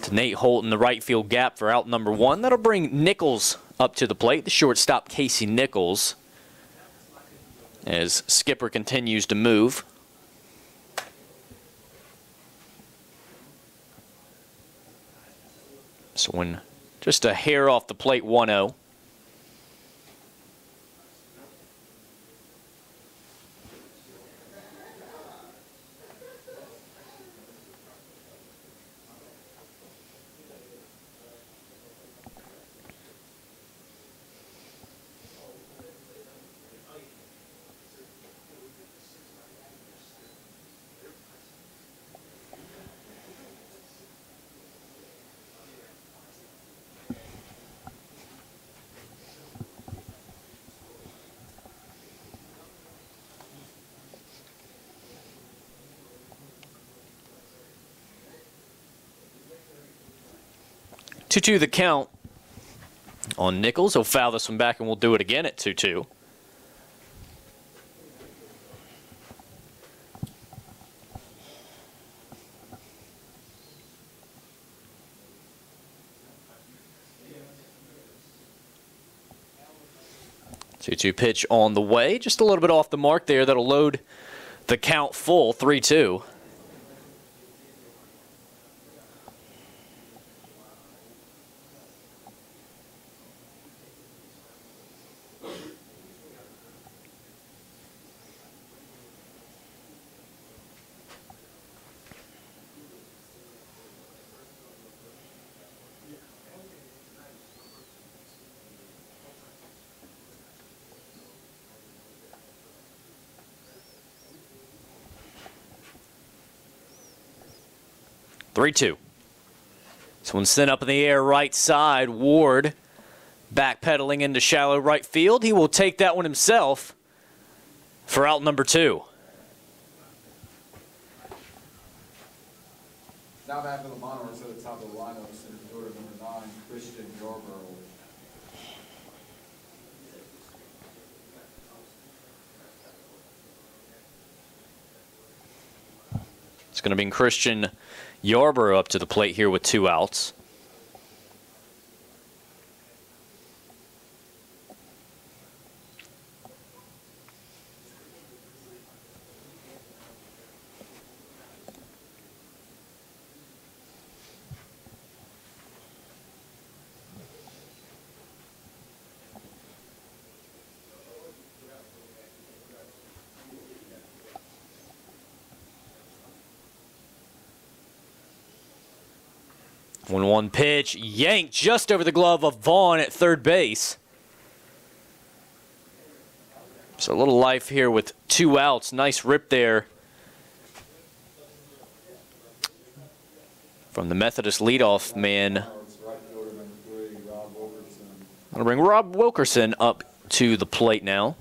to Nate Holt in the right field gap for out number 1. That'll bring Nichols up to the plate, the shortstop Casey Nichols, as Skipper continues to move. So when just a hair off the plate, 1-0. Two the count on Nichols. He'll foul this one back, and we'll do it again at 2-2. Two pitch on the way. Just a little bit off the mark there. That'll load the count full, 3-2. This one sent up in the air right side. Ward backpedaling into shallow right field. He will take that one himself for out number 2. Now back to the Monarchs at the top of the lineup, center fielder number 9, Christian Yarborough. It's going to bring Christian Yarborough up to the plate here with 2 outs. One pitch, yanked just over the glove of Vaughn at third base. So a little life here with 2 outs. Nice rip there from the Methodist leadoff man. I'll bring Rob Wilkerson up to the plate now.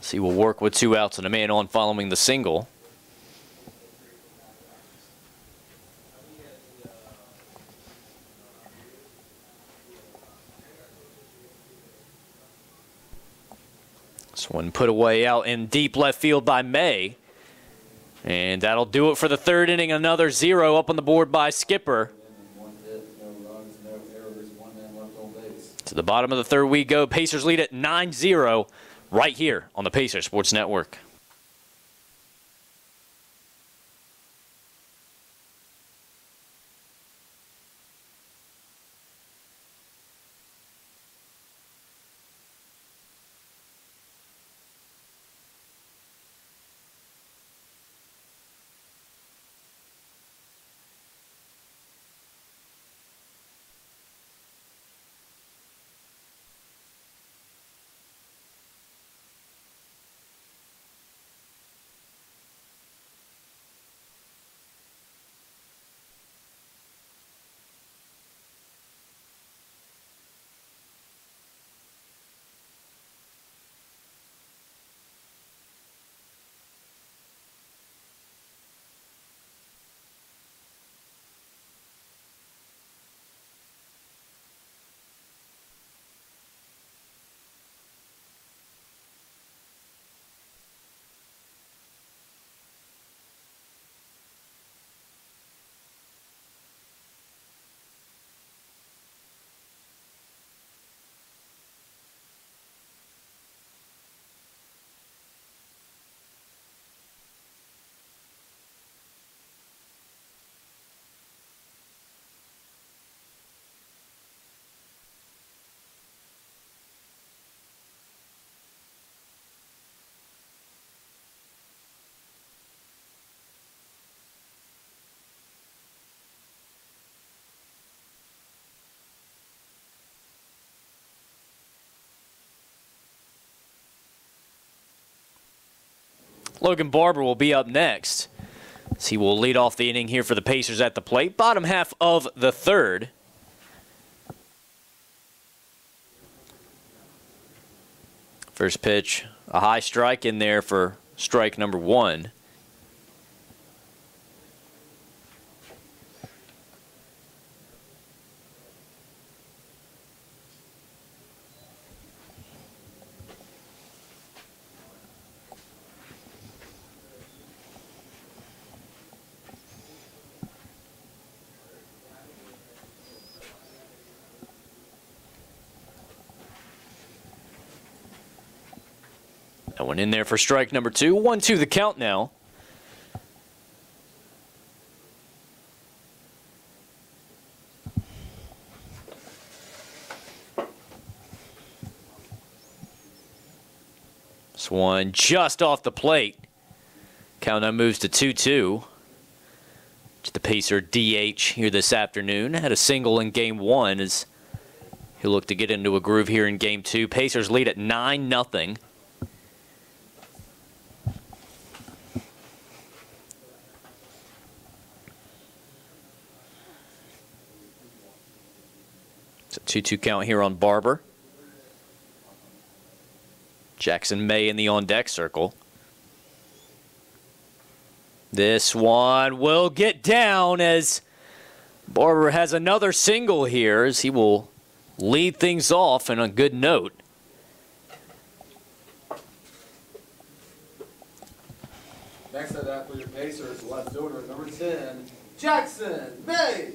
So he will work with 2 outs and a man on following the single. This one put away out in deep left field by May. And that'll do it for the 3rd inning. Another 0 up on the board by Skipper. To the bottom of the 3rd we go. Pacers lead at 9-0 right here on the Pacers Sports Network. Logan Barber will be up next. So he will lead off the inning here for the Pacers at the plate. Bottom half of the third. First pitch, a high strike in there for strike number 1. That one in there for strike number 2. 1-2 the count now. This one just off the plate. Count now moves to 2-2. The Pacer DH here this afternoon. Had a single in game 1 as he'll look to get into a groove here in game 2. Pacers lead at 9-0. It's a 2-2 count here on Barber. Jackson May in the on-deck circle. This one will get down as Barber has another single here as he will lead things off on a good note. Next at that for your Pacers, left fielder number 10, Jackson May.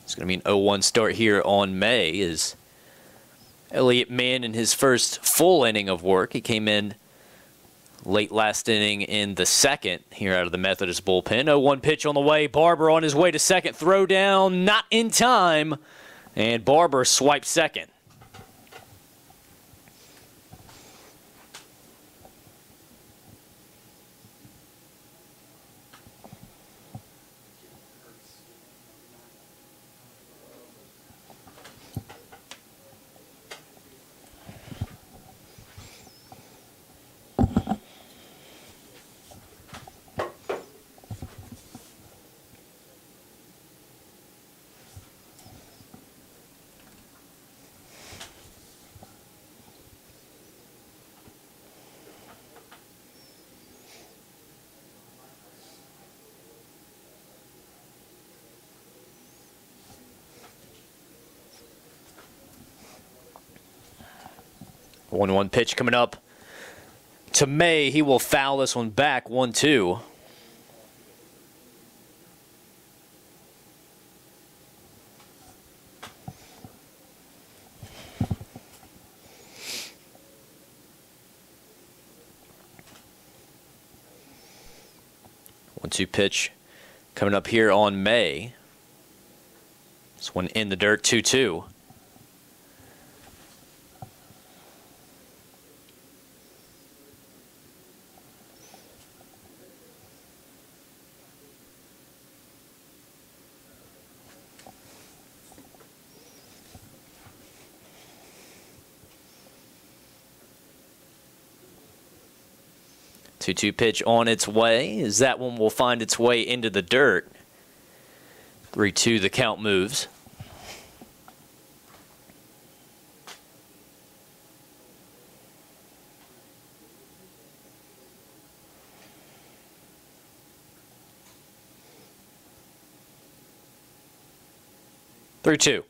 It's going to be an 0-1 start here on May as Elliott Mann in his first full inning of work. He came in late last inning in the second here out of the Methodist bullpen. 0-1 pitch on the way. Barber on his way to second. Throw down, not in time. And Barber swipes second. One pitch coming up to May. He will foul this one back. 1-2. One-two pitch coming up here on May. This one in the dirt. 2-2. 2-2 pitch on its way as that one will find its way into the dirt. 3-2 the count moves. Three-two.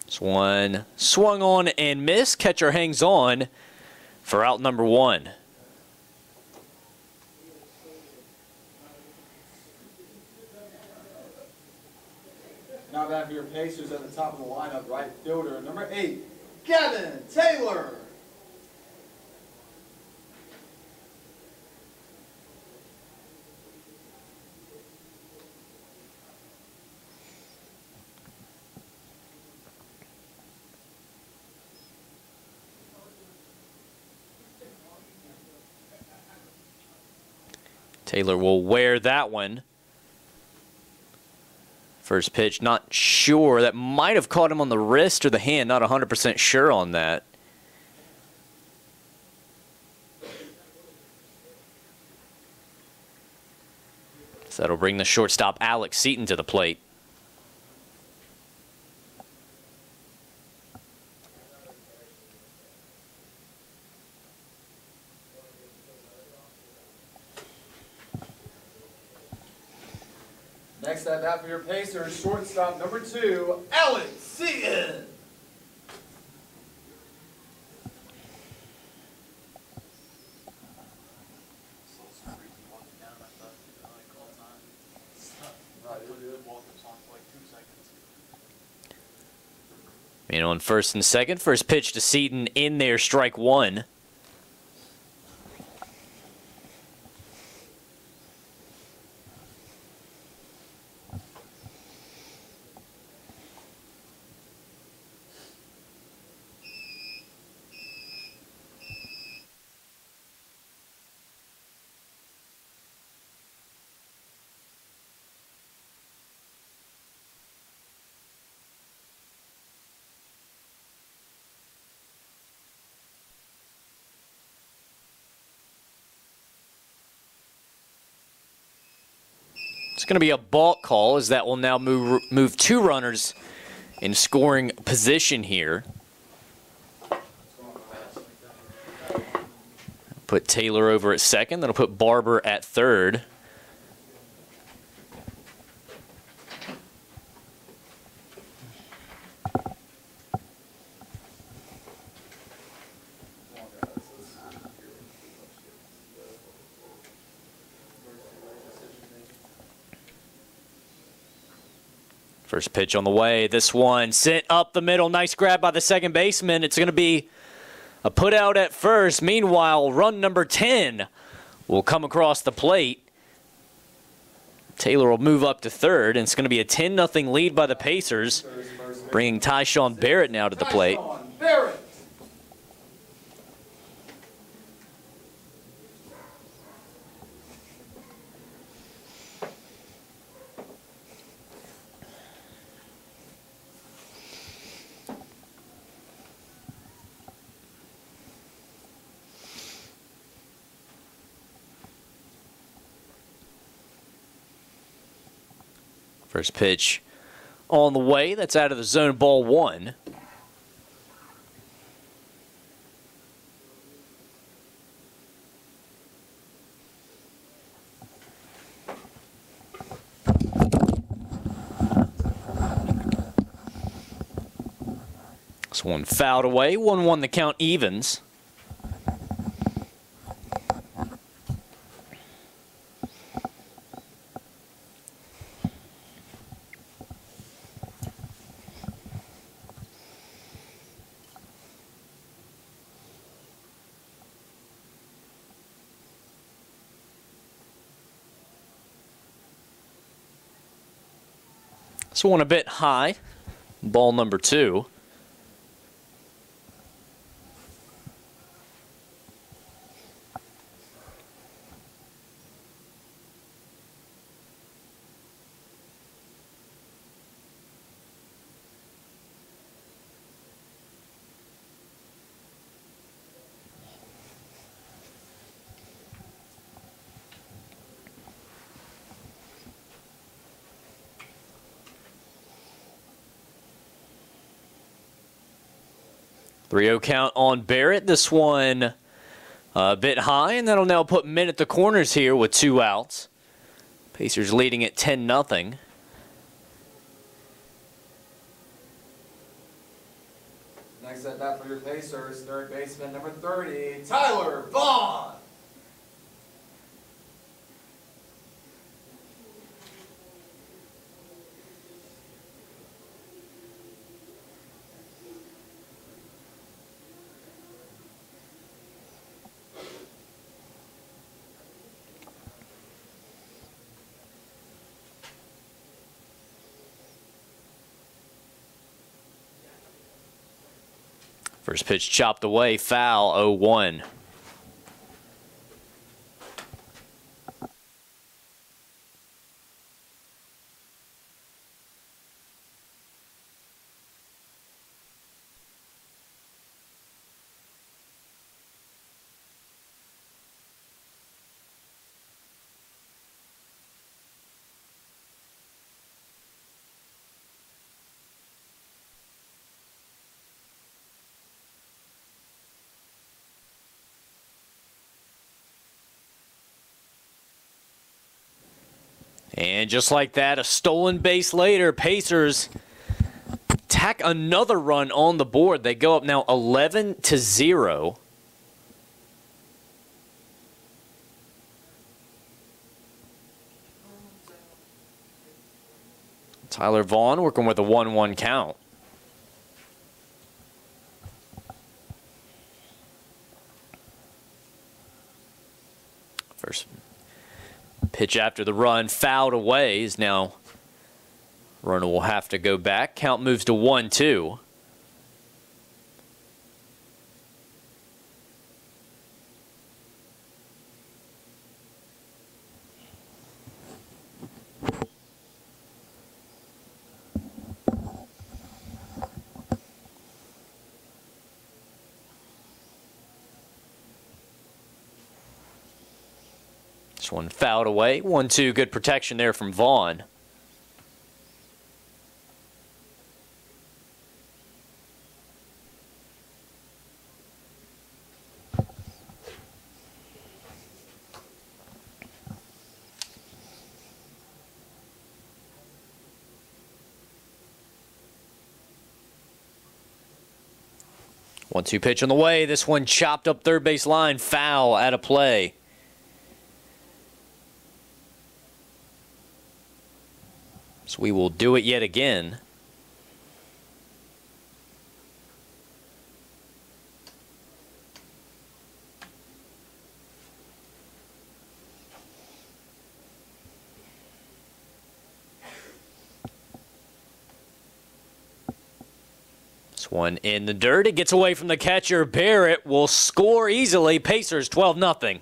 This one swung on and missed. Catcher hangs on for out number 1. Now back for your Pacers at the top of the lineup, right fielder number 8, Gavin Taylor. Taylor will wear that one. First pitch, not sure. That might have caught him on the wrist or the hand. Not 100% sure on that. So that'll bring the shortstop Alex Seaton to the plate. Next at bat for your Pacers, shortstop number 2, Alex Seaton. On first and second. First pitch to Seaton in there, strike one. It's going to be a balk call, as that will now move 2 runners in scoring position here. Put Taylor over at second. That'll put Barber at third. First pitch on the way. This one sent up the middle. Nice grab by the second baseman. It's going to be a put out at first. Meanwhile, run number 10 will come across the plate. Taylor will move up to third, and it's going to be a 10-0 lead by the Pacers, bringing Tyshawn Barrett now to the plate. First pitch on the way. That's out of the zone, ball one. This one fouled away. 1-1 the count evens. This one a bit high. Ball number 2. Three-0 count on Barrett. This one a bit high, and that'll now put men at the corners here with 2 outs. Pacers leading at 10-0. Next at bat for your Pacers, third baseman number 30, Tyler Vaughn. First pitch chopped away, foul, 0-1. And just like that, a stolen base later, Pacers tack another run on the board. They go up now 11-0. Tyler Vaughn working with a 1-1 count. First pitch after the run, fouled away, is now runner will have to go back. Count moves to 1-2. This one fouled away. 1-2, good protection there from Vaughn. One-two pitch on the way. This one chopped up third base line. Foul out of play. So we will do it yet again. This one in the dirt. It gets away from the catcher. Barrett will score easily. Pacers 12-0.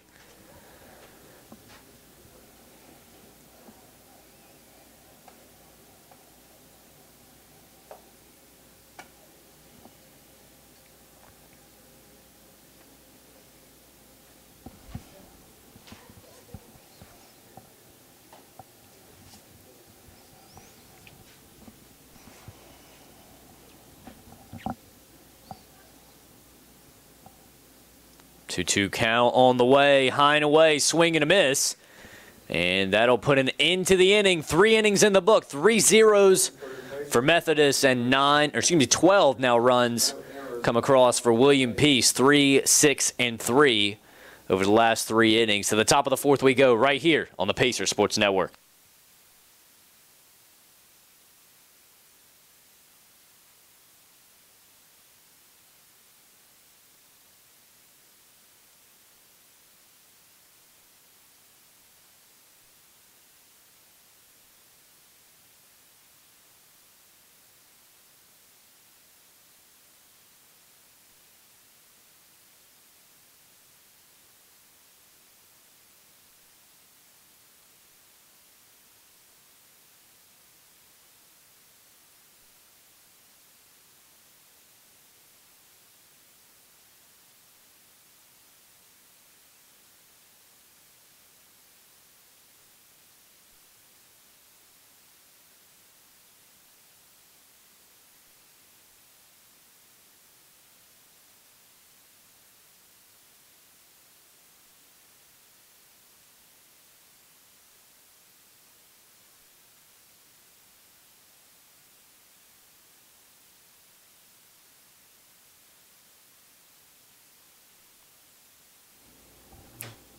Two count on the way, high and away, swing and a miss. And that'll put an end to the inning. 3 innings in the book, 3 zeros for Methodist, and 12 now runs come across for William Peace. 3, 6, and 3 over the last 3 innings. To the top of the 4th we go right here on the Pacers Sports Network.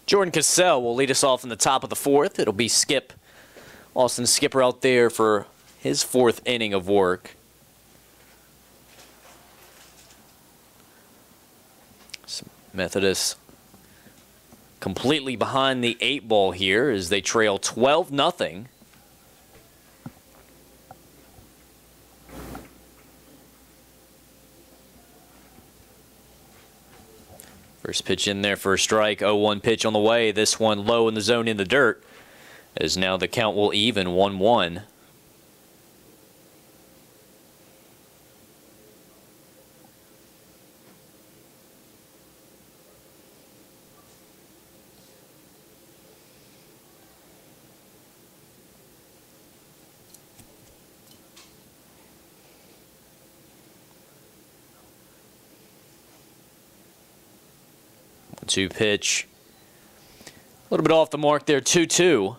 Jordan Cassell will lead us off in the top of the 4th. It'll be Skip, Austin Skipper, out there for his 4th inning of work. Methodist completely behind the 8 ball here as they trail 12-0. First pitch in there for a strike. 0-1 pitch on the way. This one low in the zone in the dirt, as now the count will even 1-1. Two pitch. A little bit off the mark there, 2-2.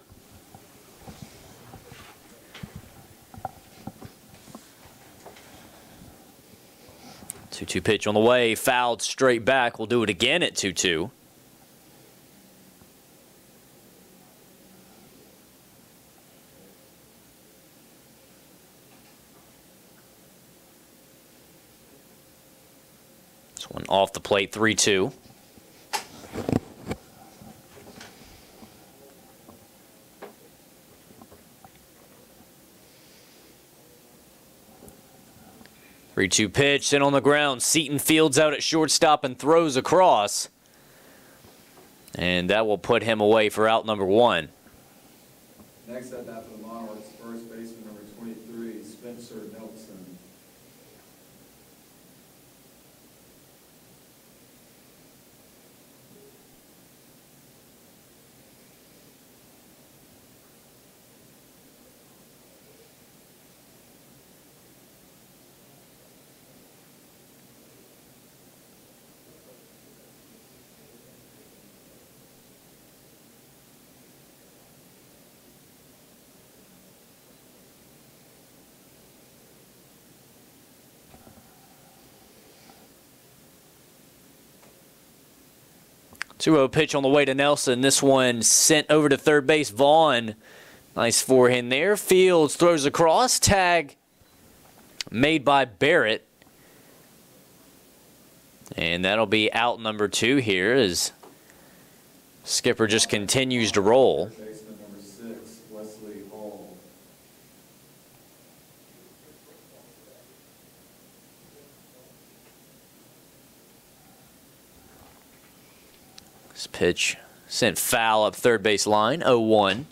2 pitch on the way, fouled straight back. We'll do it again at 2-2. This one off the plate, 3-2. Three-two pitch, in on the ground. Seaton fields out at shortstop and throws across. And that will put him away for out number 1. Next at bat for the Monarchs, first baseman number 23, Spencer Nelson. Two-zero pitch on the way to Nelson. This one sent over to third base. Vaughn, nice forehand there. Fields throws across. Tag made by Barrett. And that'll be out number 2 here as Skipper just continues to roll. Baseman number 6, Wesley Hall. This pitch sent foul up third base line, 0-1.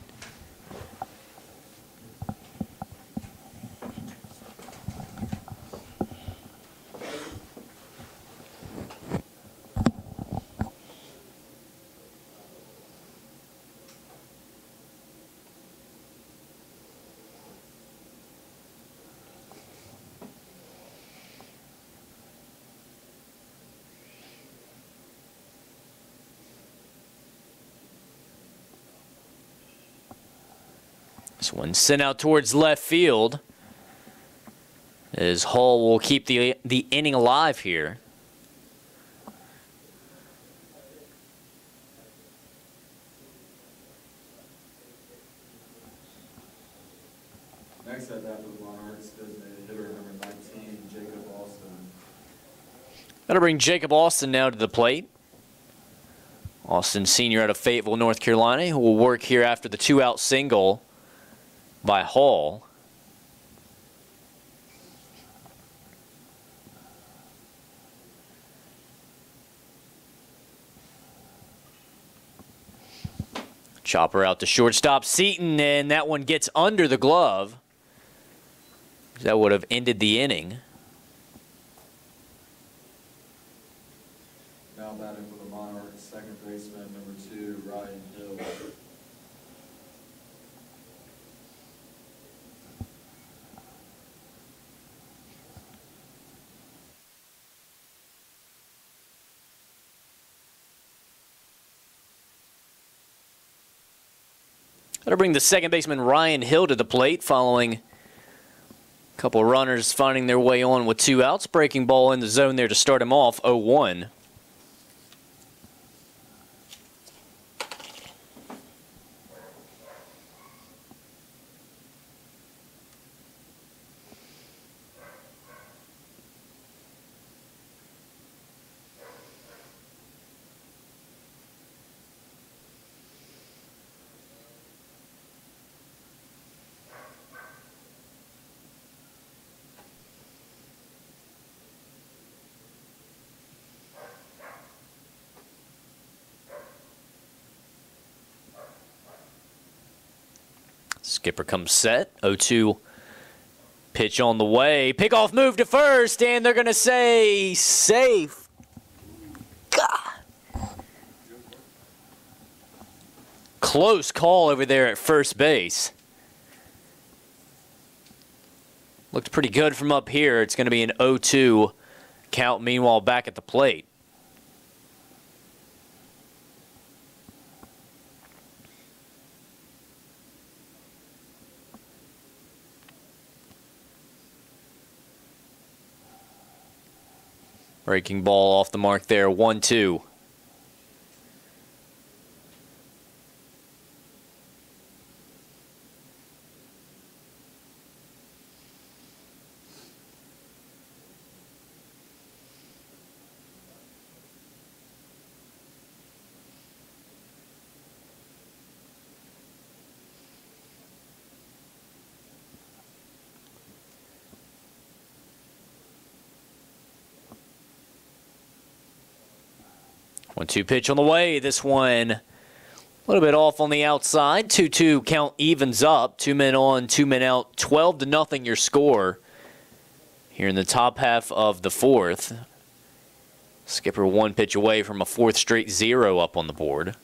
This one sent out towards left field as Hall will keep the inning alive here. Next at bat for the Monarchs, designated hitter number 19, Jacob Austin. That'll bring Jacob Austin now to the plate. Austin, senior out of Fayetteville, North Carolina, who will work here after the 2-out single by Hall. Chopper out to shortstop Seaton, and that one gets under the glove. That would have ended the inning. Now batting for the Monarchs, second baseman number 2, Ryan Hill. That'll bring the second baseman Ryan Hill to the plate following a couple runners finding their way on with 2 outs. Breaking ball in the zone there to start him off, 0-1. Skipper comes set. 0-2 pitch on the way. Pickoff move to first, and they're going to say safe. God. Close call over there at first base. Looked pretty good from up here. It's going to be an 0-2 count, meanwhile, back at the plate. Breaking ball off the mark there, 1-2. One-two pitch on the way. This one a little bit off on the outside. 2-2 count evens up. 2 men on, 2 men out. 12-0 your score here in the top half of the fourth. Skipper 1 pitch away from a 4th straight 0 up on the board.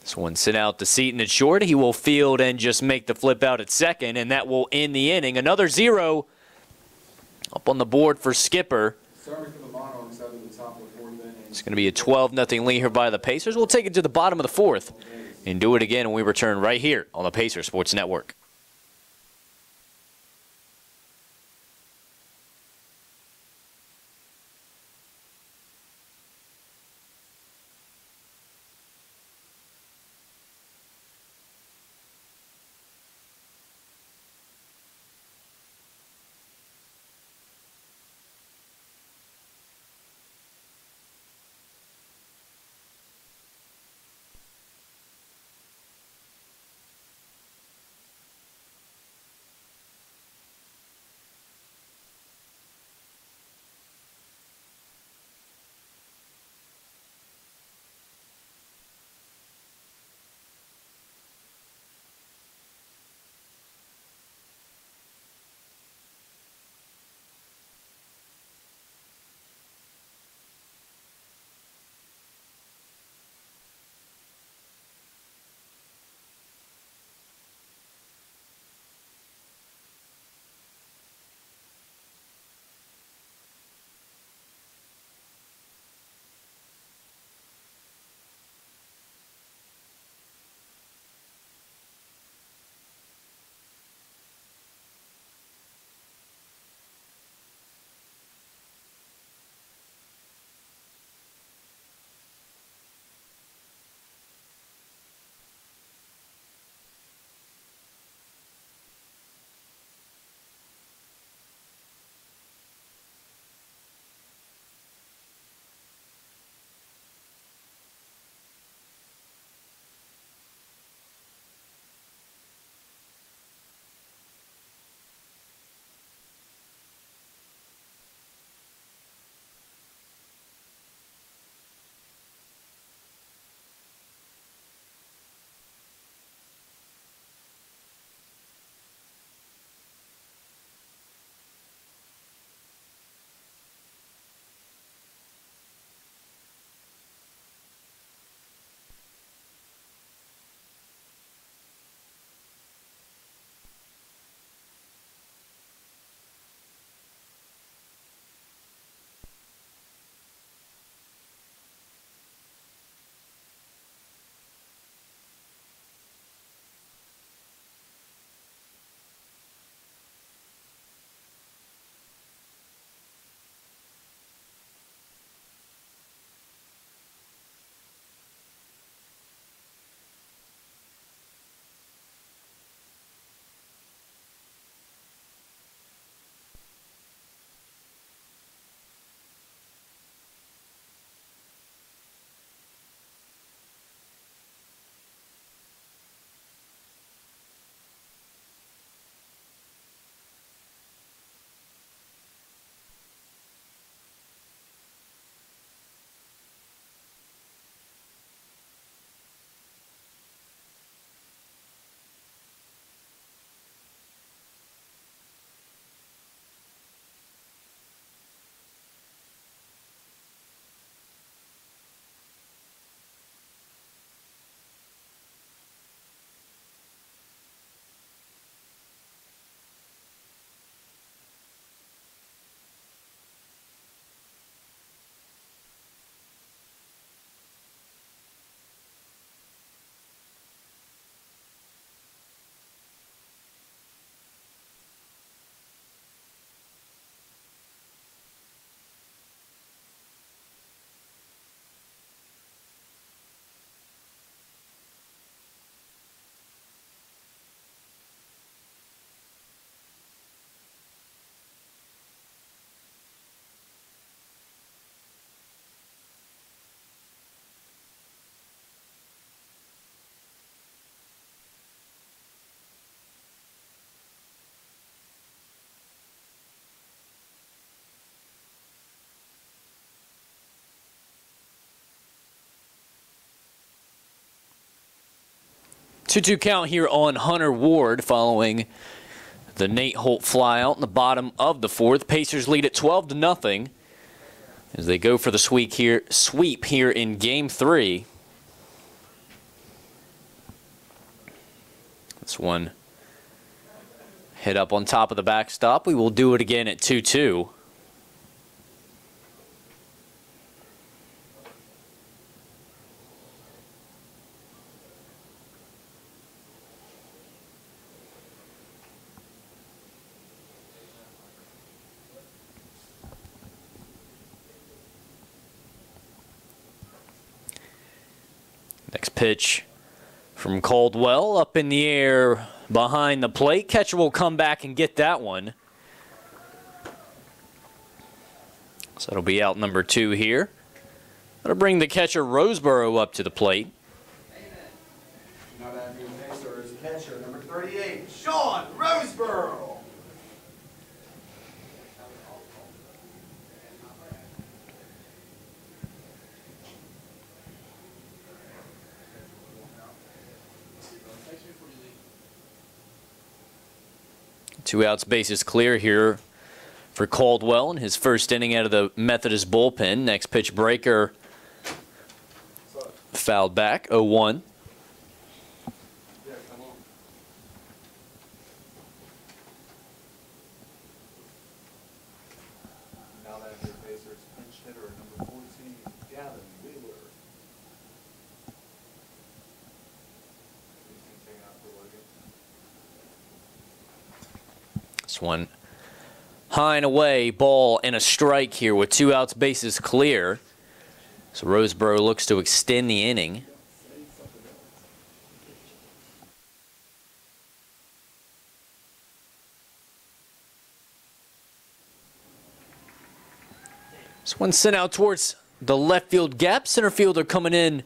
This one sent out to Seaton at short. He will field and just make the flip out at second, and that will end the inning. Another 0 up on the board for Skipper. It's going to be a 12-0 lead here by the Pacers. We'll take it to the bottom of the fourth and do it again when we return right here on the Pacers Sports Network. 2-2 count here on Hunter Ward following the Nate Holt flyout in the bottom of the fourth. Pacers lead at 12-0 as they go for the sweep here in Game 3. This one hit up on top of the backstop. We will do it again at 2-2. Next pitch from Caldwell, up in the air behind the plate. Catcher will come back and get that one. So it'll be out number 2 here. That'll bring the catcher Roseboro up to the plate. Now that new Pacers catcher, number 38, Sean Roseboro. Two outs, bases clear here for Caldwell in his first inning out of the Methodist bullpen. Next pitch breaker fouled back, 0-1. Now that new Pacers pinch hitter, number 14, Gavin Wheeler. This one high and away, ball and a strike here with 2 outs, bases clear. So Roseboro looks to extend the inning. This one sent out towards the left field gap. Center fielder coming in,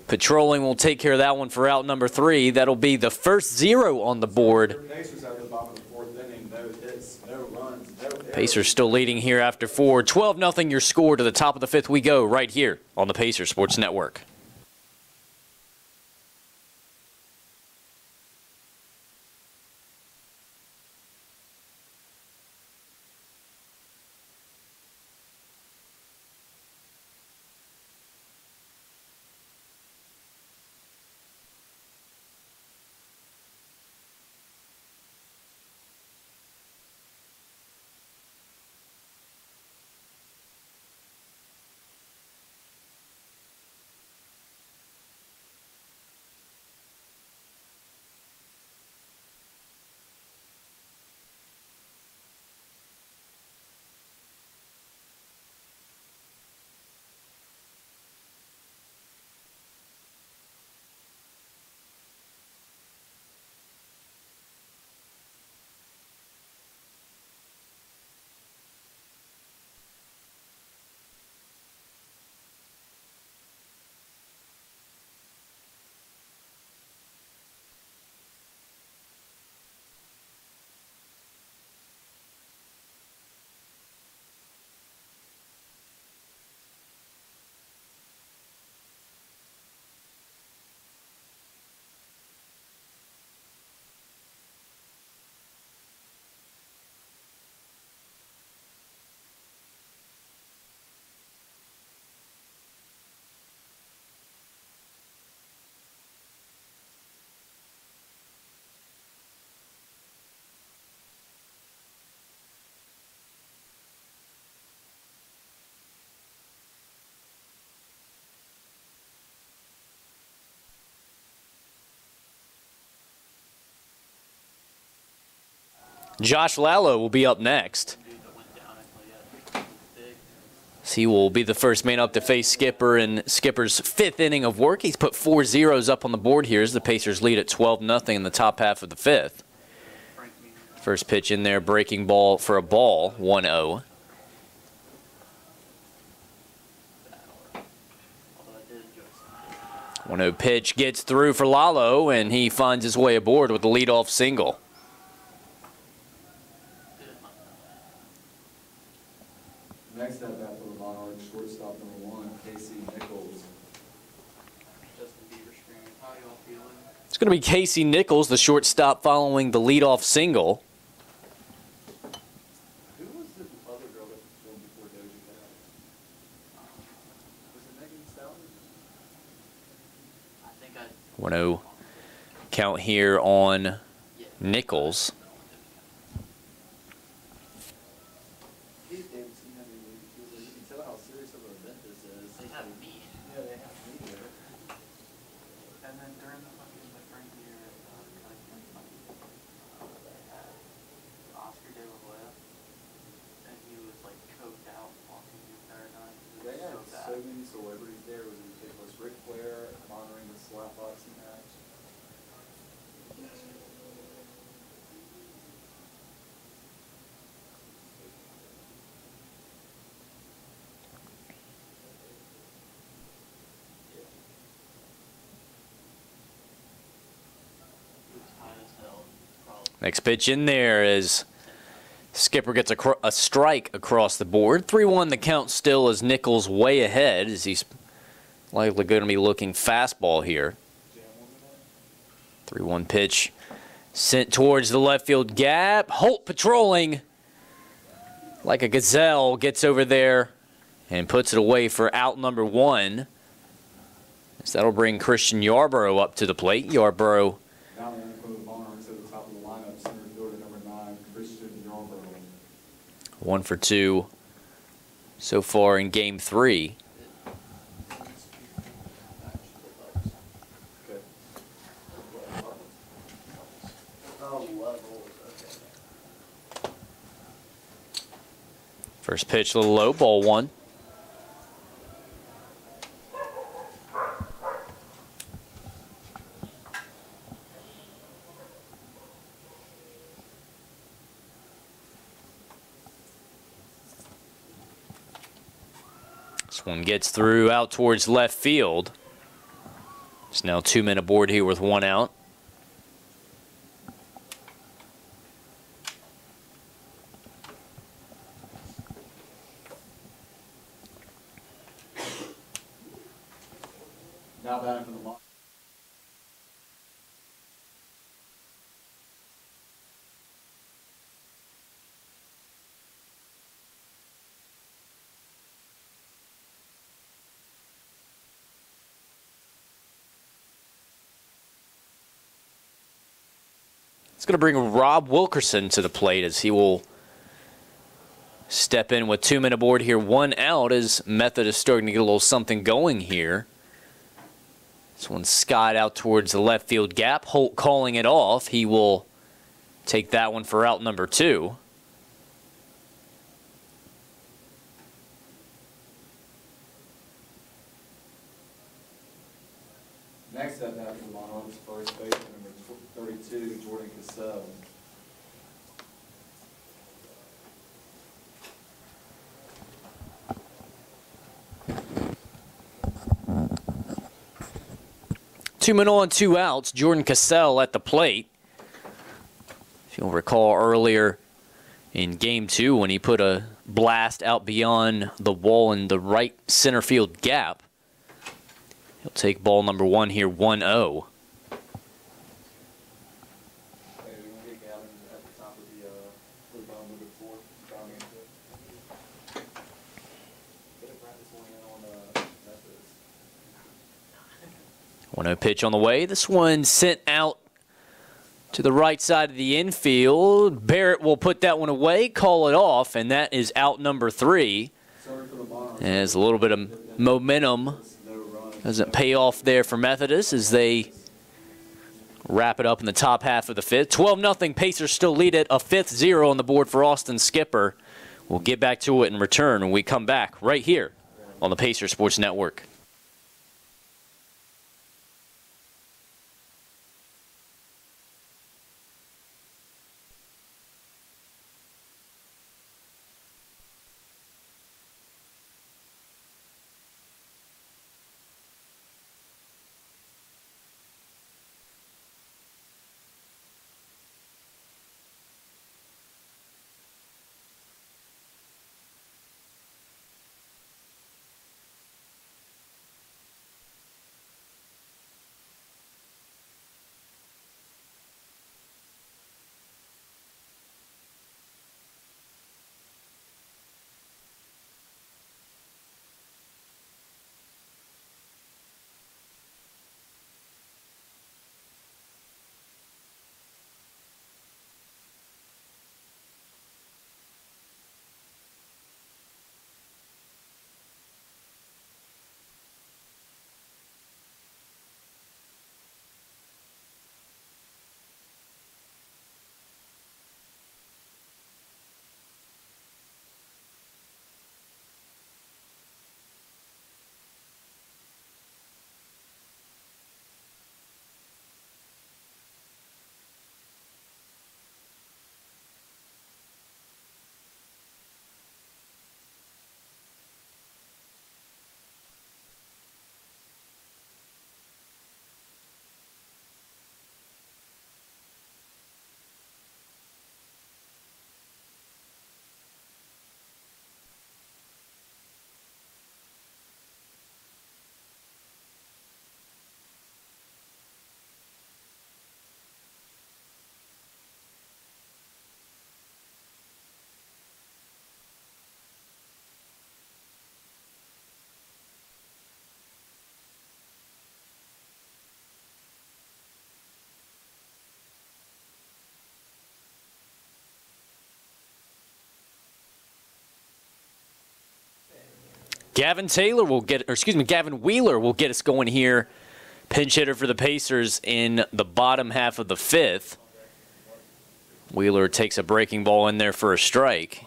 patrolling, will take care of that one for out number 3. That'll be the first 0 on the board. Pacers out of the bottom of the 4th inning, no hits, no runs, no errors. Pacers still leading here after 4. 12-0 your score. To the top of the 5th we go right here on the Pacers Sports Network. Josh Lallo will be up next. He will be the first man up to face Skipper in Skipper's 5th inning of work. He's put 4 zeros up on the board here as the Pacers lead at 12-0 in the top half of the 5th. First pitch in there, breaking ball for a ball, 1-0. One 0 pitch gets through for Lallo, and he finds his way aboard with the leadoff single. Next up after the Monarchs, shortstop number 1, Casey Nichols. It's going to be Casey Nichols, the shortstop, following the leadoff single. Who was the other girl that was filmed before Doja Cat? Was it Megan Stallion? I think I. 1-0 count here on Nichols. These games seem to be, you can tell how serious of an event this is. They have me. Yeah, they have me there. And then during the fucking the first year, they had Oscar De La Hoya, and he was like coked out walking the entire time. It They was had so bad. so many celebrities there. It was ridiculous. Ric Flair monitoring the slap boxing match. It was high as hell. Probably. Next pitch in there as Skipper gets a strike across the board. 3-1 the count still as Nichols way ahead as he's likely going to be looking fastball here. 3-1 pitch sent towards the left field gap. Holt patrolling like a gazelle, gets over there and puts it away for out number 1. So that'll bring Christian Yarborough up to the plate. Yarborough Now the only the Monarchs at the top of the lineup, center fielder number 9, Christian Yarborough. 1 for 2 so far in game 3. Okay. Oh, levels. Okay. First pitch, a little low, ball 1. This one gets through out towards left field. It's now 2 men aboard here with 1 out. Now batting for the Monarchs. It's going to bring Rob Wilkerson to the plate as he will step in with 2 men aboard here, 1 out as Methodist starting to get a little something going here. This one's skied out towards the left field gap. Holt calling it off. He will take that one for out number 2. Next up after the Monarchs, first baseman number 32, Jordan Cassell. Two men on, 2 outs. Jordan Cassell at the plate. If you'll recall earlier in game 2 when he put a blast out beyond the wall in the right center field gap. He'll take ball number 1 here, 1-0. Hey, we want to get Gavin at the top of the bottom of the 4th. Down into it. Get a practice one in on Methodist. 1-0 pitch on the way. This one sent out to the right side of the infield. Barrett will put that one away, call it off, and that is out number 3. Sorry for the Monarchs. And there's a little bit of momentum. No run. Doesn't pay off there for Methodist as they wrap it up in the top half of the 5th. 12-0. Pacers still lead it. A 5th-0 on the board for Austin Skipper. We'll get back to it in return when we come back right here on the Pacers Sports Network. Gavin Wheeler will get us going here. Pinch hitter for the Pacers in the bottom half of the 5th. Wheeler takes a breaking ball in there for a strike.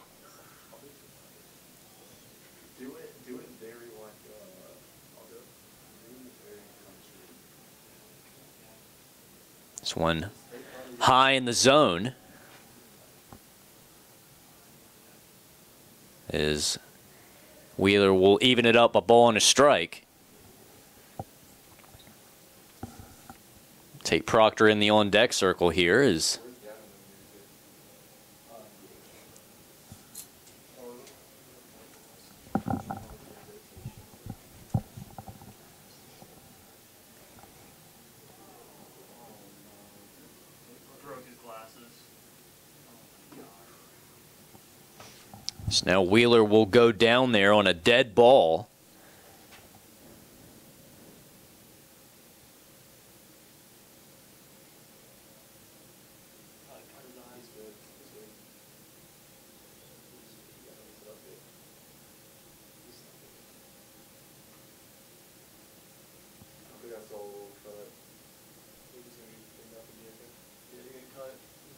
This one high in the zone is Wheeler will even it up, a ball and a strike. Tate Proctor in the on-deck circle here is Broke his glasses. so now Wheeler will go down there on a dead ball.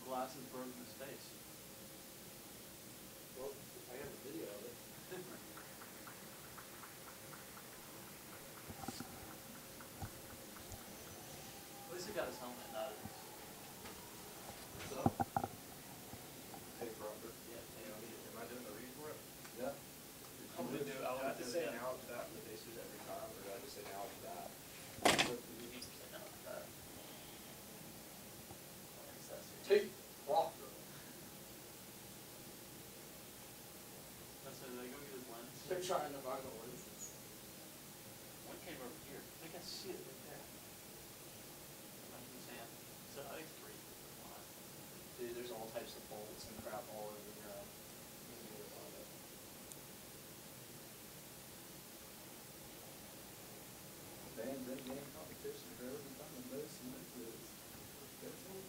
Glasses broke in his face. Well, I have a video of it. At least he got his helmet, not his. What's up? Hey, Crawford. Yeah, Am I doing the read for it? Yeah. I would do have to it, say yeah. now to that for the Pacers every time, or do I just say now to that? You need to say no to that. Tate Proctor. That's so they go get his lens. They're trying to find the lenses. One came over here. They can see it right there. Imagine Sam. So I think 3. Dude, there's all types of bolts and crap all over the ground. Fans in game competition, whoever can find the most lenses. That's all.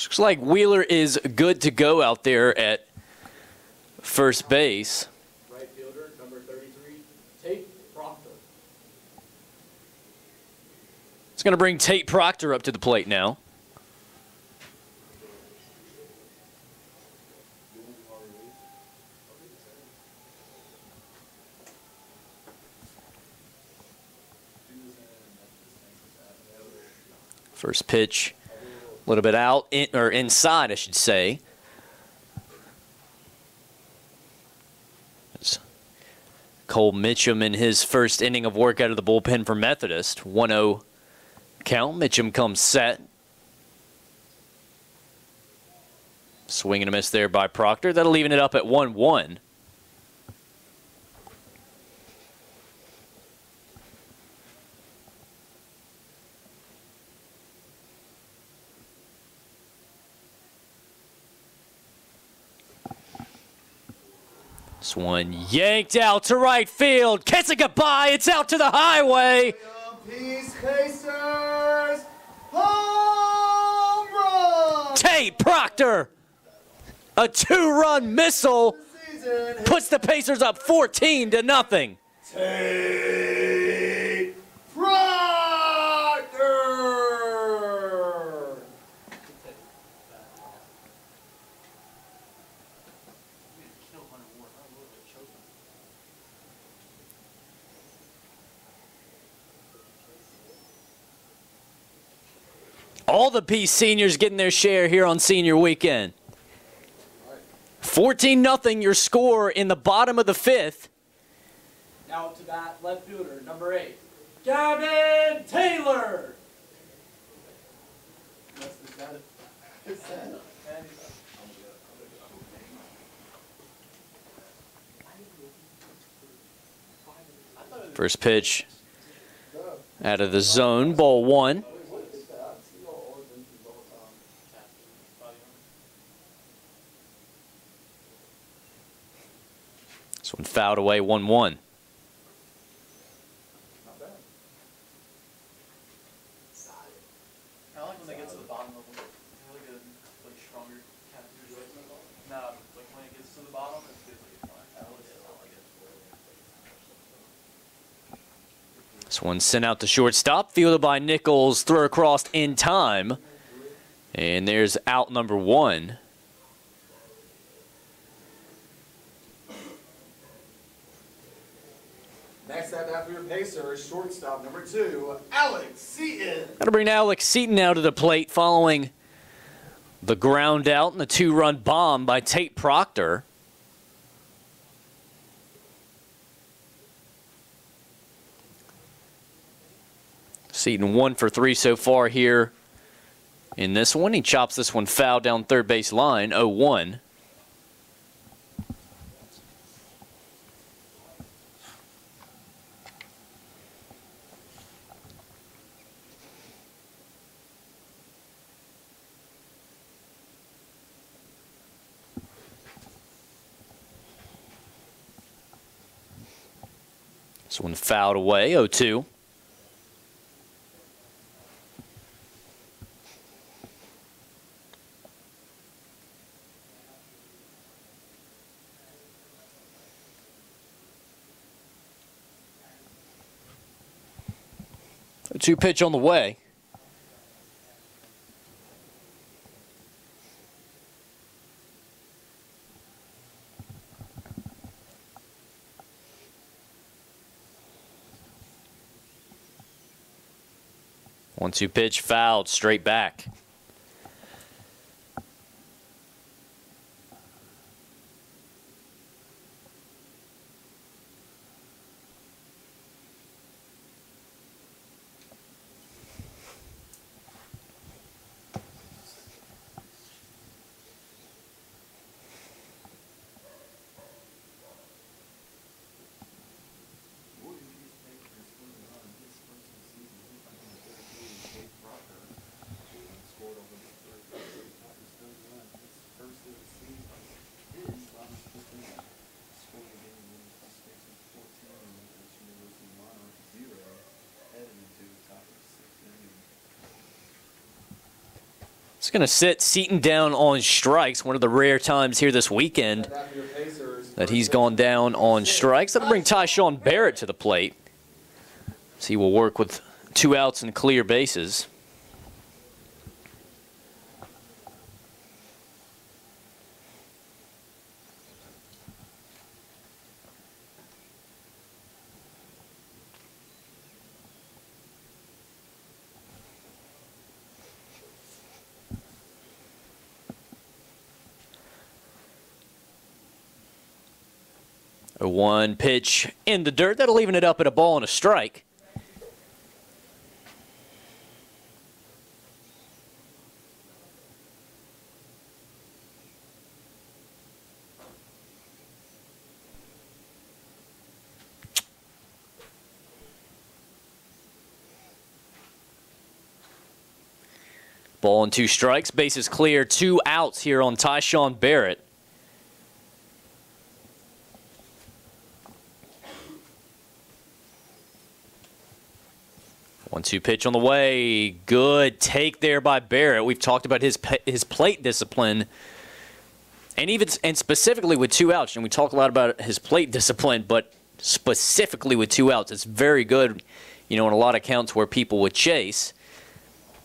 Looks like Wheeler is good to go out there at first base. Right fielder, number 33, Tate Proctor. It's going to bring Tate Proctor up to the plate now. First pitch, a little bit out, or inside, I should say. It's Cole Mitchum in his first inning of work out of the bullpen for Methodist. 1-0 count. Mitchum comes set. Swing and a miss there by Proctor. That'll even it up at 1-1. This one yanked out to right field. Kiss it goodbye. It's out to the highway. Peace Pacers, home run! Tate Proctor. A 2-run missile Season puts the Pacers up 14-0. Tate Proctor! Kill Hunter Ward. I literally choked him. All the Peace seniors getting their share here on senior weekend. 14-0 your score in the bottom of the fifth. Now up to bat, left fielder, number 8, Gavin Taylor. That's the set. It's set. And First pitch out of the zone, ball 1. This one fouled away, 1-1. not bad. I like when they get to the bottom of them. They look good, like stronger catchers. No, like when it gets to the bottom, it's good. This one sent out to shortstop, fielded by Nichols, throw across in time. And there's out number 1. Next up after your Pacers, shortstop number 2, Alex Seaton. That'll bring Alex Seaton out to the plate following the ground out and the 2-run bomb by Tate Proctor. Seaton 1 for 3 so far here in this one. He chops this one foul down third base line, 0-1. This one fouled away, 0-2. A 2 pitch on the way. One-two pitch fouled straight back. It's going to sit Seaton down on strikes, one of the rare times here this weekend After your Pacers, that he's gone down on strikes. That'll bring Tyshawn Barrett to the plate. So he will work with 2 outs and clear bases. A 1 pitch in the dirt. That'll even it up at a ball and a strike. Ball and 2 strikes. Bases clear. 2 outs here on Tyshawn Barrett. One-two pitch on the way. Good take there by Barrett. We've talked about his plate discipline, and specifically with 2 outs. And we talk a lot about his plate discipline, but specifically with 2 outs, it's very good. You know, in a lot of counts where people would chase,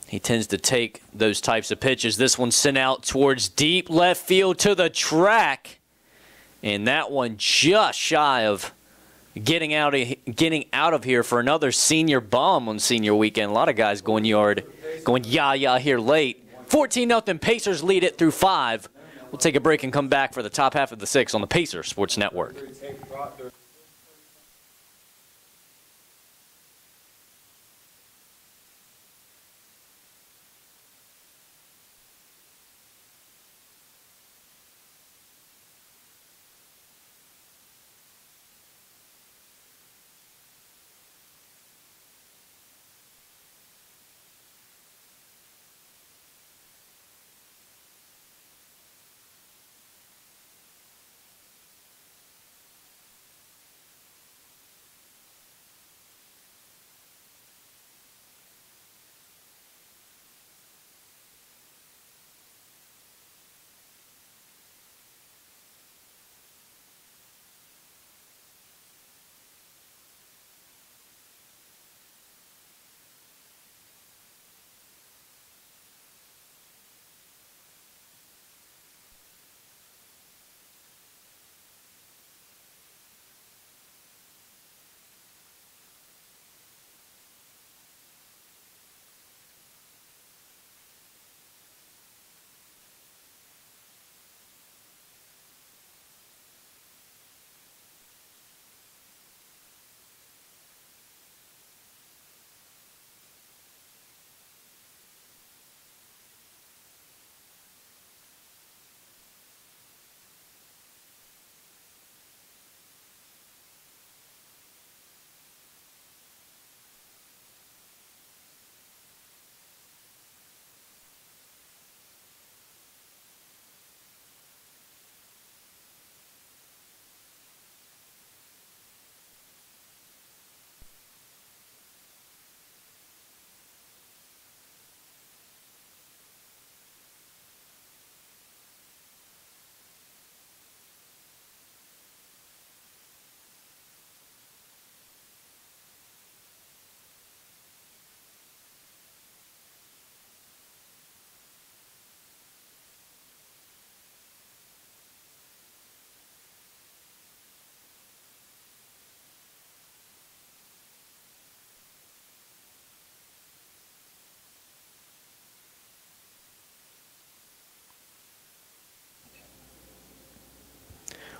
he tends to take those types of pitches. This one sent out towards deep left field to the track, and that one just shy of getting out of here for another senior bomb on senior weekend. A lot of guys going yard going yah-yah here late. 14-0 Pacers lead it through 5. We'll take a break and come back for the top half of the 6 on the Pacers Sports Network.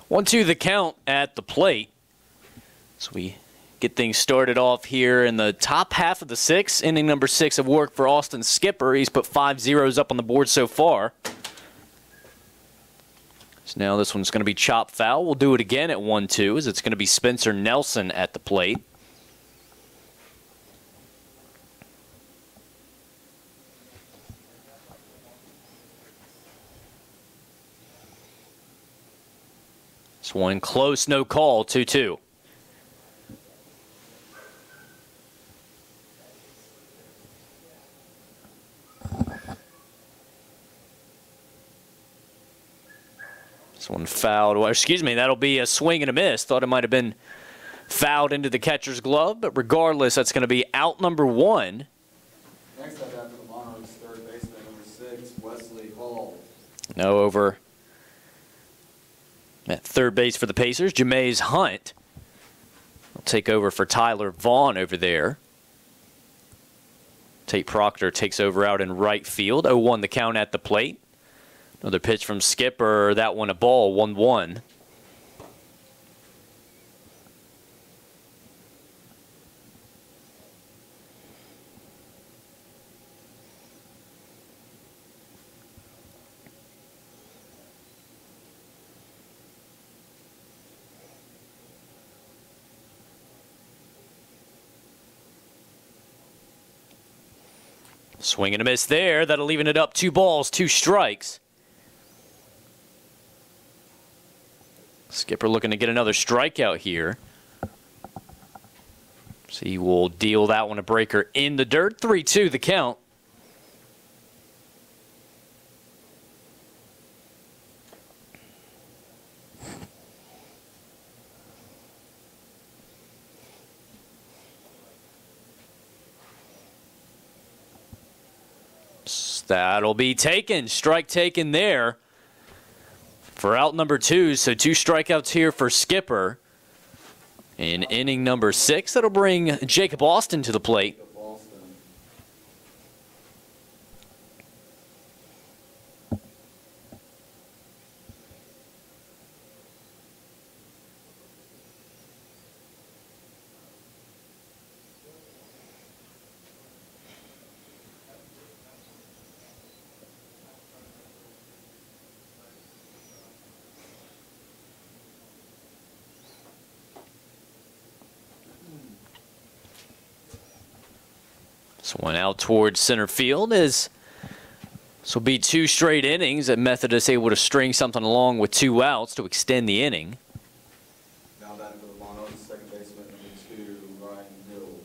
One, two, the count at the plate. So we get things started off here in the top half of the 6. Inning number 6 of work for Austin Skipper. He's put 5 zeros up on the board so far. So now this one's going to be chopped foul. We'll do it again at 1-2 as it's going to be Spencer Nelson at the plate. This one close, no call, 2-2. This one fouled. Well, excuse me, that'll be a swing and a miss. Thought it might have been fouled into the catcher's glove, but regardless, that's going to be out number 1. Next up after the Monarchs, third baseman number 6, Wesley Hall. No over at third base for the Pacers. Jameis Hunt will take over for Tyler Vaughn over there. Tate Proctor takes over out in right field. 0-1 the count at the plate. Another pitch from Skipper. That one a ball, 1-1. Swing and a miss there. That'll even it up 2 balls, 2 strikes. Skipper looking to get another strikeout here. So he will deal that one a breaker in the dirt. 3-2 the count. That'll be taken. Strike taken there for out number 2. So 2 strikeouts here for Skipper. In inning number 6, that'll bring Jacob Austin to the plate. This one out towards center field is. This will be 2 straight innings that Methodist able to string something along with 2 outs to extend the inning. Now batting for the Monos, second baseman number 2, Ryan Hill.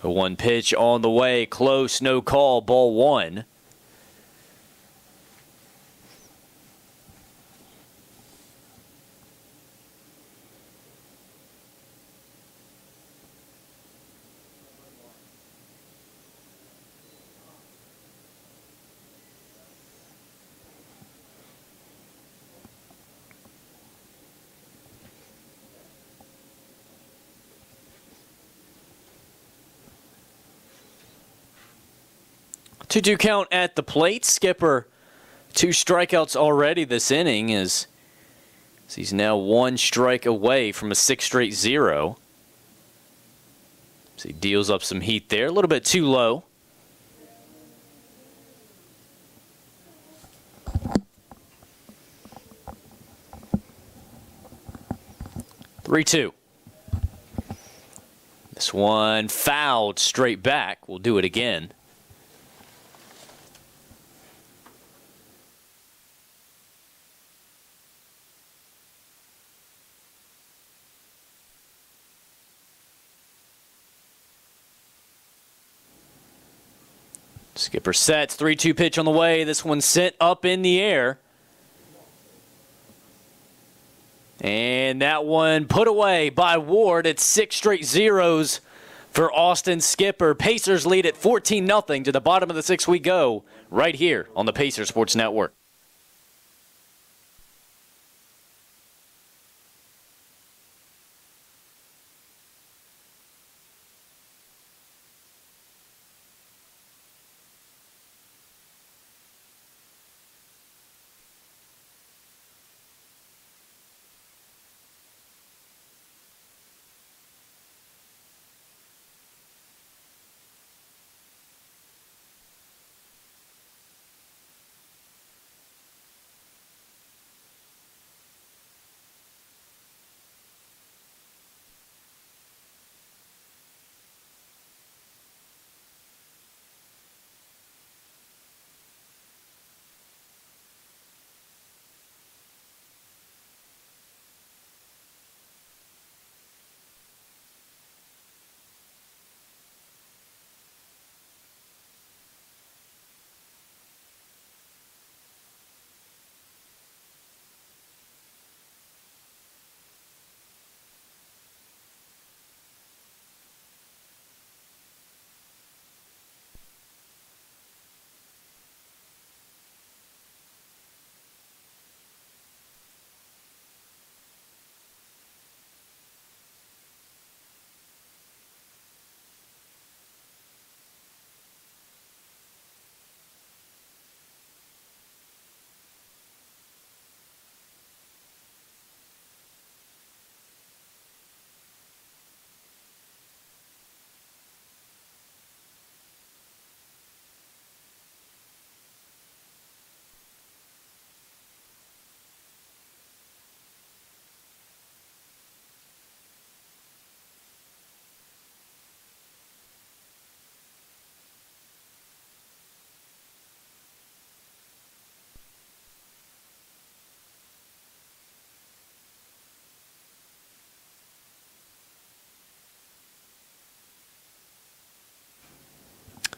A 1 pitch on the way, close, no call, ball 1. Two count at the plate. Skipper, 2 strikeouts already this inning as he's now 1 strike away from a 6 straight 0. So he deals up some heat there, a little bit too low. Three-two. This one fouled straight back. We'll do it again. Skipper sets, 3-2 pitch on the way. This one sent up in the air. And that one put away by Ward. It's 6 straight zeros for Austin Skipper. Pacers lead at 14-0. To the bottom of the 6th we go, right here on the Pacers Sports Network.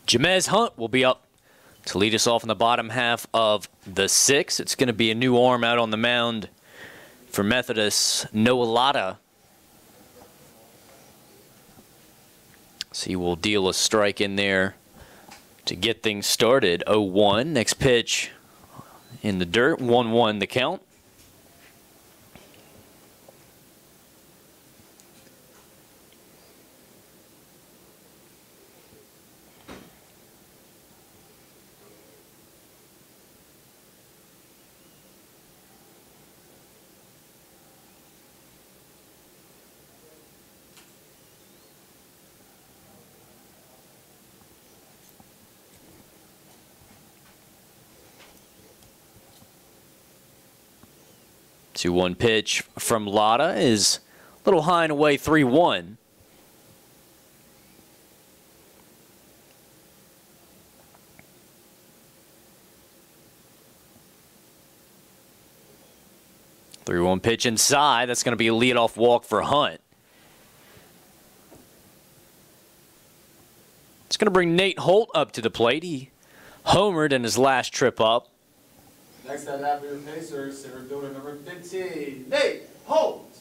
Jamez Hunt will be up to lead us off in the bottom half of the 6th. It's going to be a new arm out on the mound for Methodist, Noah Latta. So he will deal a strike in there to get things started. 0-1. Next pitch in the dirt. 1-1 the count. 2-1 pitch from Lotta is a little high and away, 3-1. Three-one pitch inside. That's going to be a leadoff walk for Hunt. It's going to bring Nate Holt up to the plate. He homered in his last trip up. Next at bat for your Pacers, center fielder number 15, Nate Holt.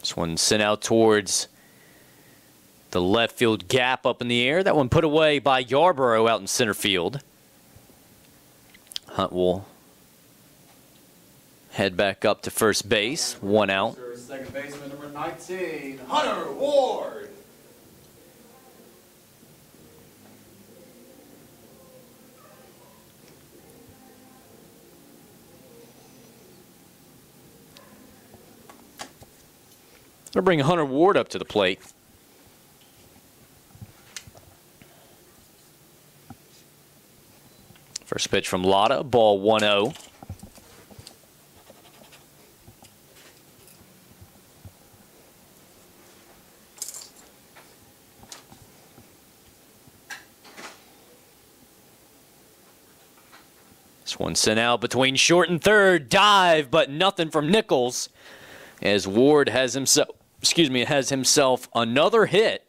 This one sent out towards the left field gap up in the air. That one put away by Yarborough out in center field. Hunt will head back up to first base. One out. Second baseman number 19, Hunter Ward. Gonna bring Hunter Ward up to the plate. First pitch from Lotta, ball 1-0. This one sent out between short and third, dive, but nothing from Nichols, as Ward has himself another hit.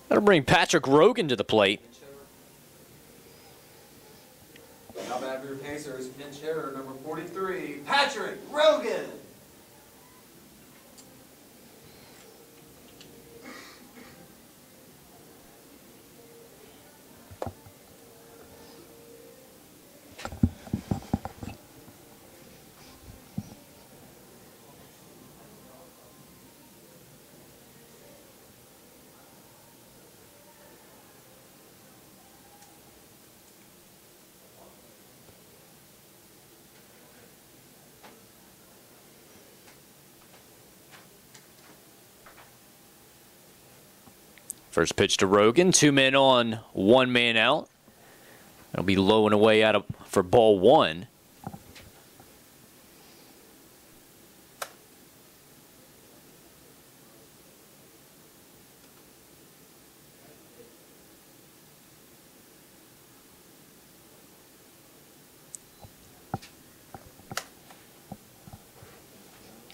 That'll bring Patrick Rogan to the plate. Now back for your Pacers, pinch hitter number 43, Patrick Rogan. First pitch to Rogan, 2 men on, 1 man out. That'll be low and away out for ball 1.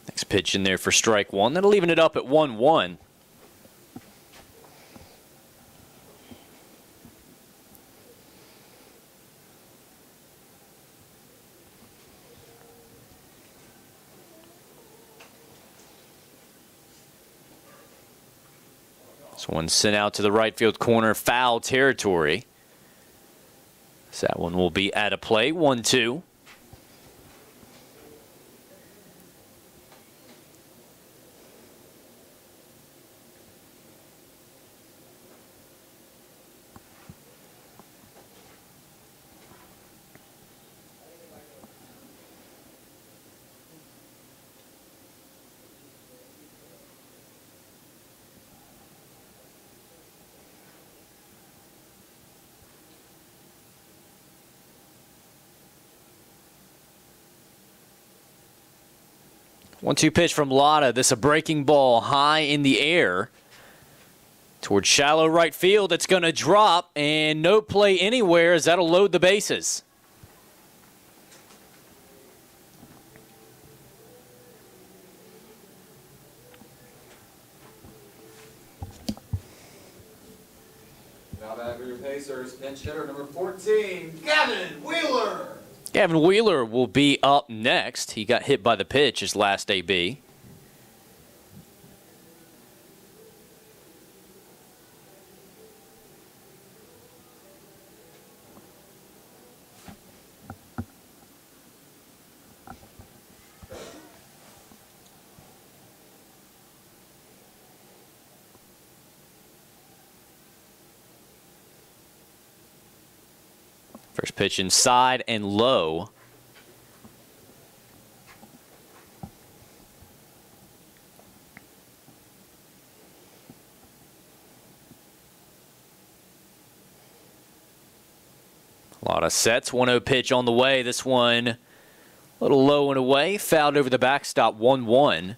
Next pitch in there for strike 1. That'll even it up at 1-1. This one sent out to the right field corner, foul territory. So that one will be out of play, 1-2. One-two pitch from Lotta. This a breaking ball high in the air towards shallow right field. It's going to drop and no play anywhere as that'll load the bases. Now back for your Pacers, pinch hitter number 14, Gavin Wheeler. Gavin Wheeler will be up next. He got hit by the pitch his last AB. First pitch inside and low. A lot of sets. 1-0 pitch on the way. This one a little low and away. Fouled over the backstop. 1-1.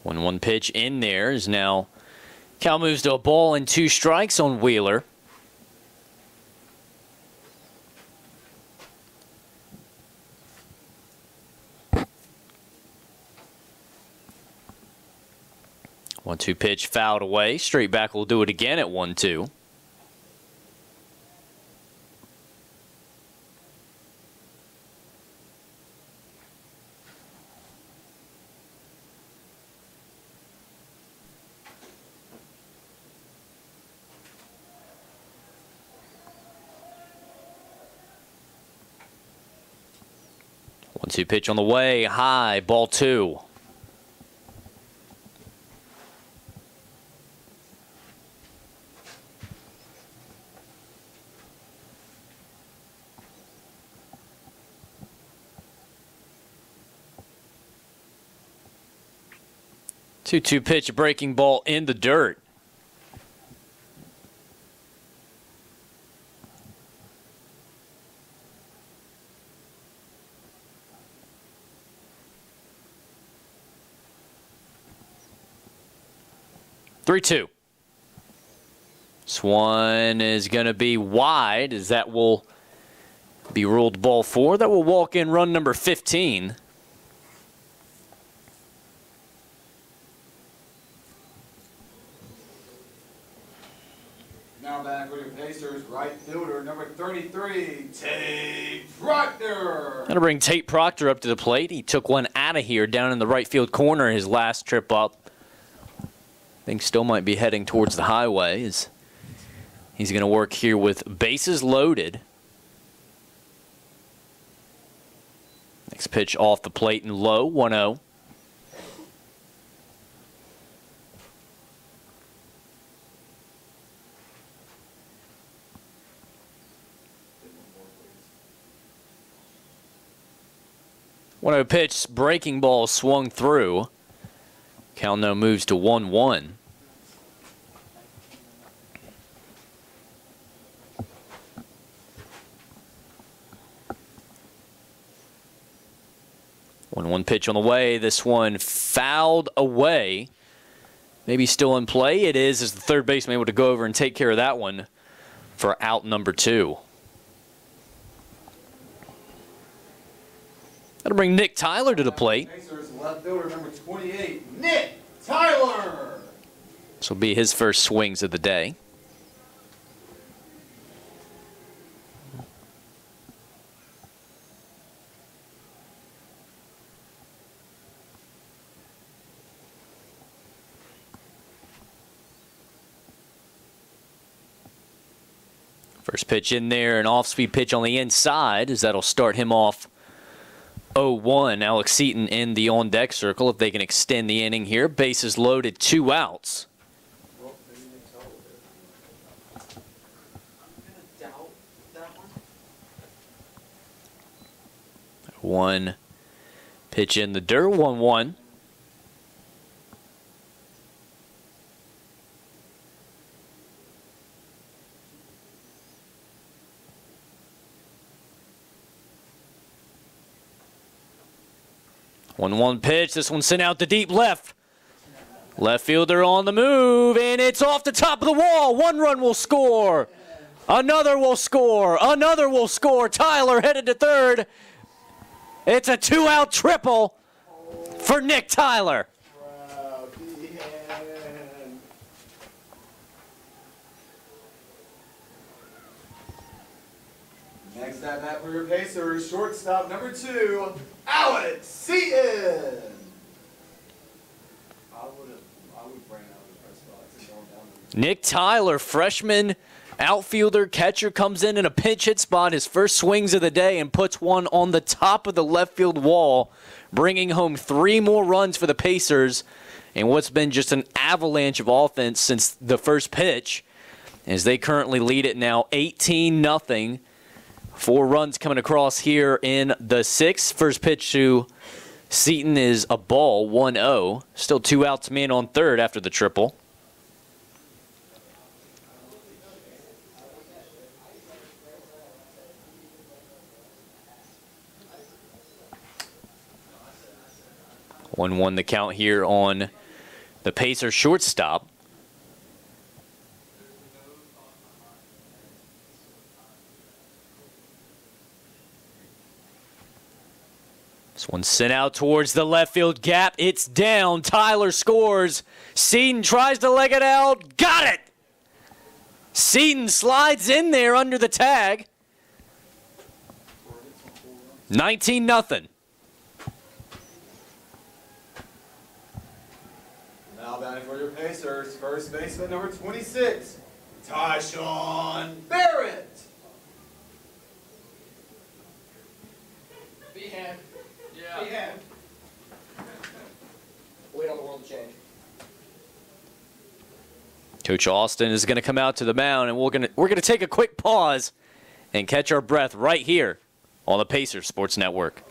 One pitch in there is now Cal moves to a ball and 2 strikes on Wheeler. One-two pitch fouled away. Straight back will do it again at 1-2. One-two pitch on the way, high, ball 2. Two-two pitch, breaking ball in the dirt. Three-two. This one is going to be wide, as that will be ruled ball 4. That will walk in run number 15. Now back with your Pacers, right fielder, number 33, Tate Proctor. Going to bring Tate Proctor up to the plate. He took one out of here down in the right field corner his last trip up. I think still might be heading towards the highway as he's going to work here with bases loaded. Next pitch off the plate and low, 1-0. One-oh pitch, breaking ball swung through. Cal now moves to 1-1. One pitch on the way. This one fouled away. Maybe still in play. It is, as the third baseman able to go over and take care of that one for out number 2. That'll bring Nick Tyler to the plate. Pacers left fielder, number 28, Nick Tyler. This will be his first swings of the day. First pitch in there, an off-speed pitch on the inside, as that'll start him off 0-1. Alex Seaton in the on-deck circle if they can extend the inning here. Bases loaded, 2 outs. I'm gonna doubt that one. One pitch in the dirt, 1-1. One pitch. This one sent out to deep left. Left fielder on the move, and it's off the top of the wall. 1 run will score. Another will score. Another will score. Tyler headed to third. It's a 2-out triple for Nick Tyler. Wow, D-hand. Next at bat for your Pacers, shortstop number 2, Alex Seaton. Nick Tyler, freshman outfielder, catcher, comes in a pinch hit spot. His first swings of the day and puts one on the top of the left field wall, bringing home 3 more runs for the Pacers and what's been just an avalanche of offense since the first pitch, as they currently lead it now 18-0. 4 runs coming across here in the 6th. First pitch to Seton is a ball, 1-0. Still 2 outs, man on third after the triple. One the count here on the Pacers shortstop. This one sent out towards the left field gap. It's down. Tyler scores. Seton tries to leg it out. Got it! Seton slides in there under the tag. 19-0. Now batting for your Pacers, first baseman number 26, Tyshawn Barrett. Behand. Yeah. Behand. Wait on the world to change. Coach Austin is going to come out to the mound, and we're going to take a quick pause and catch our breath right here on the Pacers Sports Network.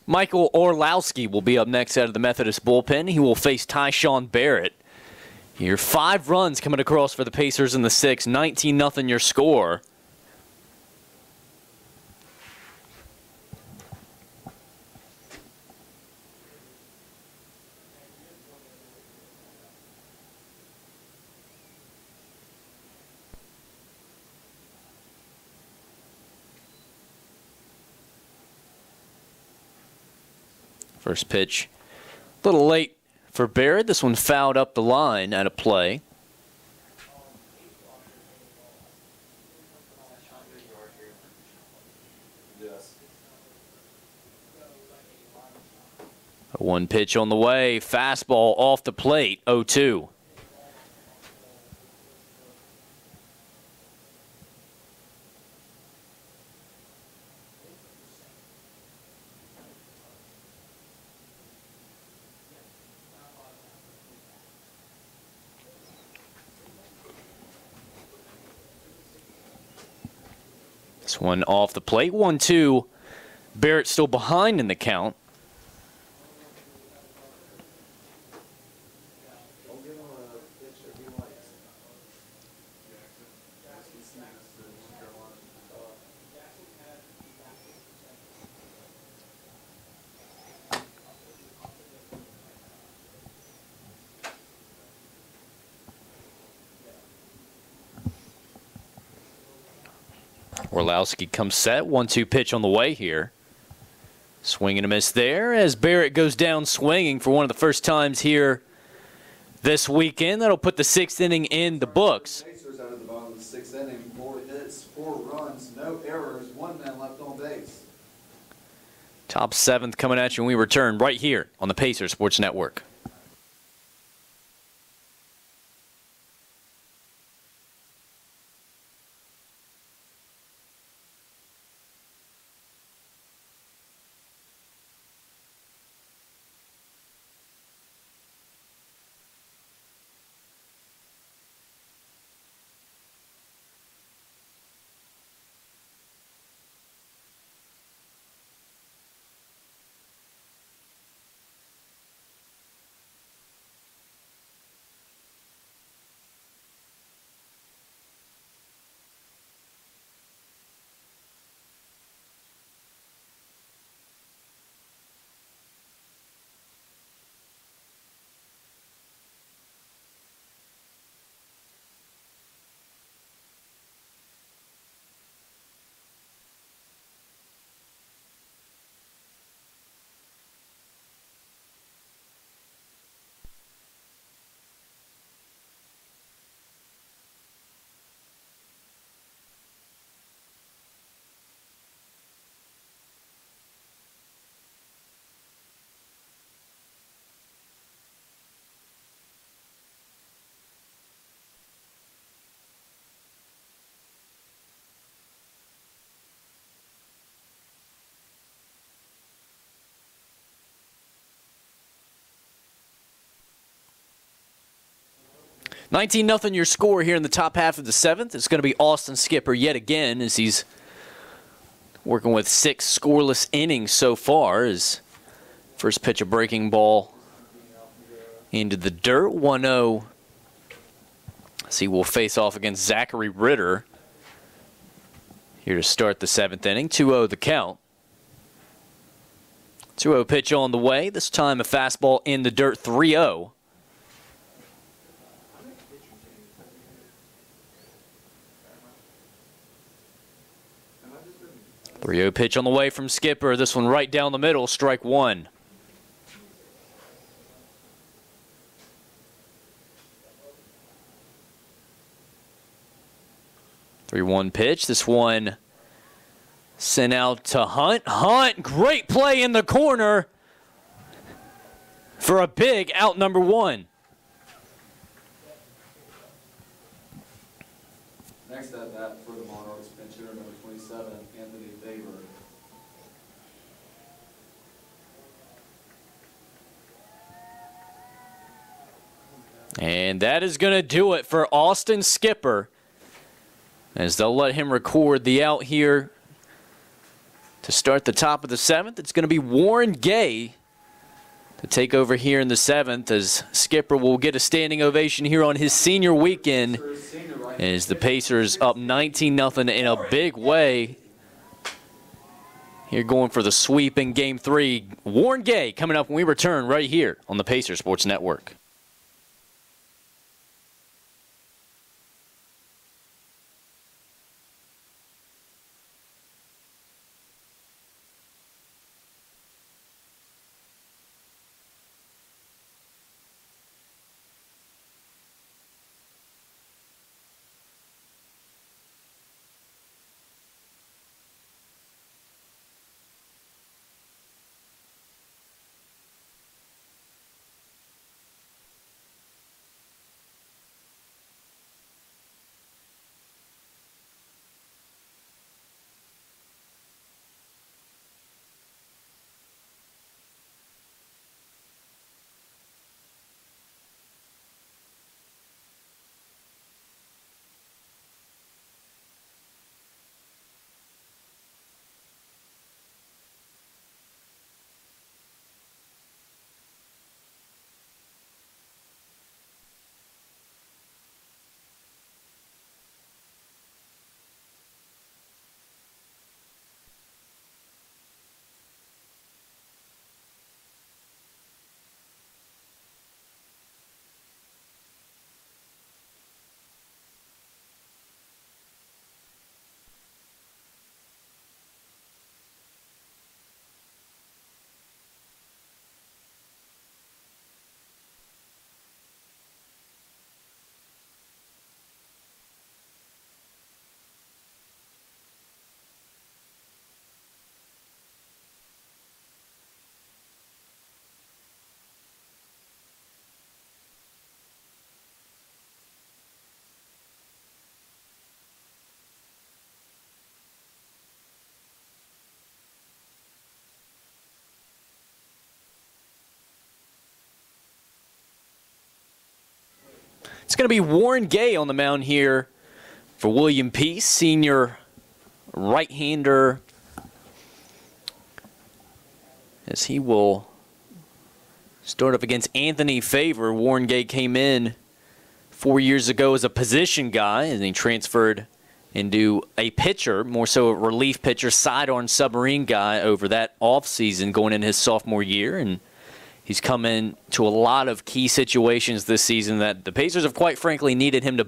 Michael Orlowski will be up next out of the Methodist bullpen. He will face Tyshawn Barrett. Here, 5 runs coming across for the Pacers in the 6th. 19-0 your score. First pitch, a little late for Barrett. This one fouled up the line out of play. Yes. One pitch on the way. Fastball off the plate. 0-2. This one off the plate. 1-2. Barrett still behind in the count. Orlowski comes set. 1-2 pitch on the way here. Swing and a miss there as Barrett goes down swinging for one of the first times here this weekend. That'll put the 6th inning in the books. Pacers out of the bottom of the 6th inning. 4 hits, 4 runs, no errors, 1 man left on base. Top 7th coming at you when we return right here on the Pacers Sports Network. $19-0 your score here in the top half of the 7th. It's going to be Austin Skipper yet again as he's working with 6 scoreless innings so far. His first pitch, a breaking ball into the dirt. 1-0. As he will face off against Zachary Ritter here to start the 7th inning. 2-0 the count. 2-0 pitch on the way. This time a fastball in the dirt. 3-0. 3-0 pitch on the way from Skipper. This one right down the middle, strike 1. Three 3-1 pitch. This one sent out to Hunt. Hunt, great play in the corner for a big out number 1. Next at bat for the Monarchs, pinch hitter number 27, Anthony Faber. And that is going to do it for Austin Skipper, as they'll let him record the out here to start the top of the 7th. It's going to be Warren Gay to take over here in the 7th, as Skipper will get a standing ovation here on his senior weekend, as the Pacers up 19-0 in a big way. Here going for the sweep in Game 3. Warren Gay coming up when we return right here on the Pacers Sports Network. It's going to be Warren Gay on the mound here for William Peace, senior right-hander, as he will start up against Anthony Favor. Warren Gay came in 4 years ago as a position guy, and he transferred into a pitcher, more so a relief pitcher, sidearm submarine guy over that offseason going into his sophomore year. And he's come in to a lot of key situations this season that the Pacers have quite frankly needed him to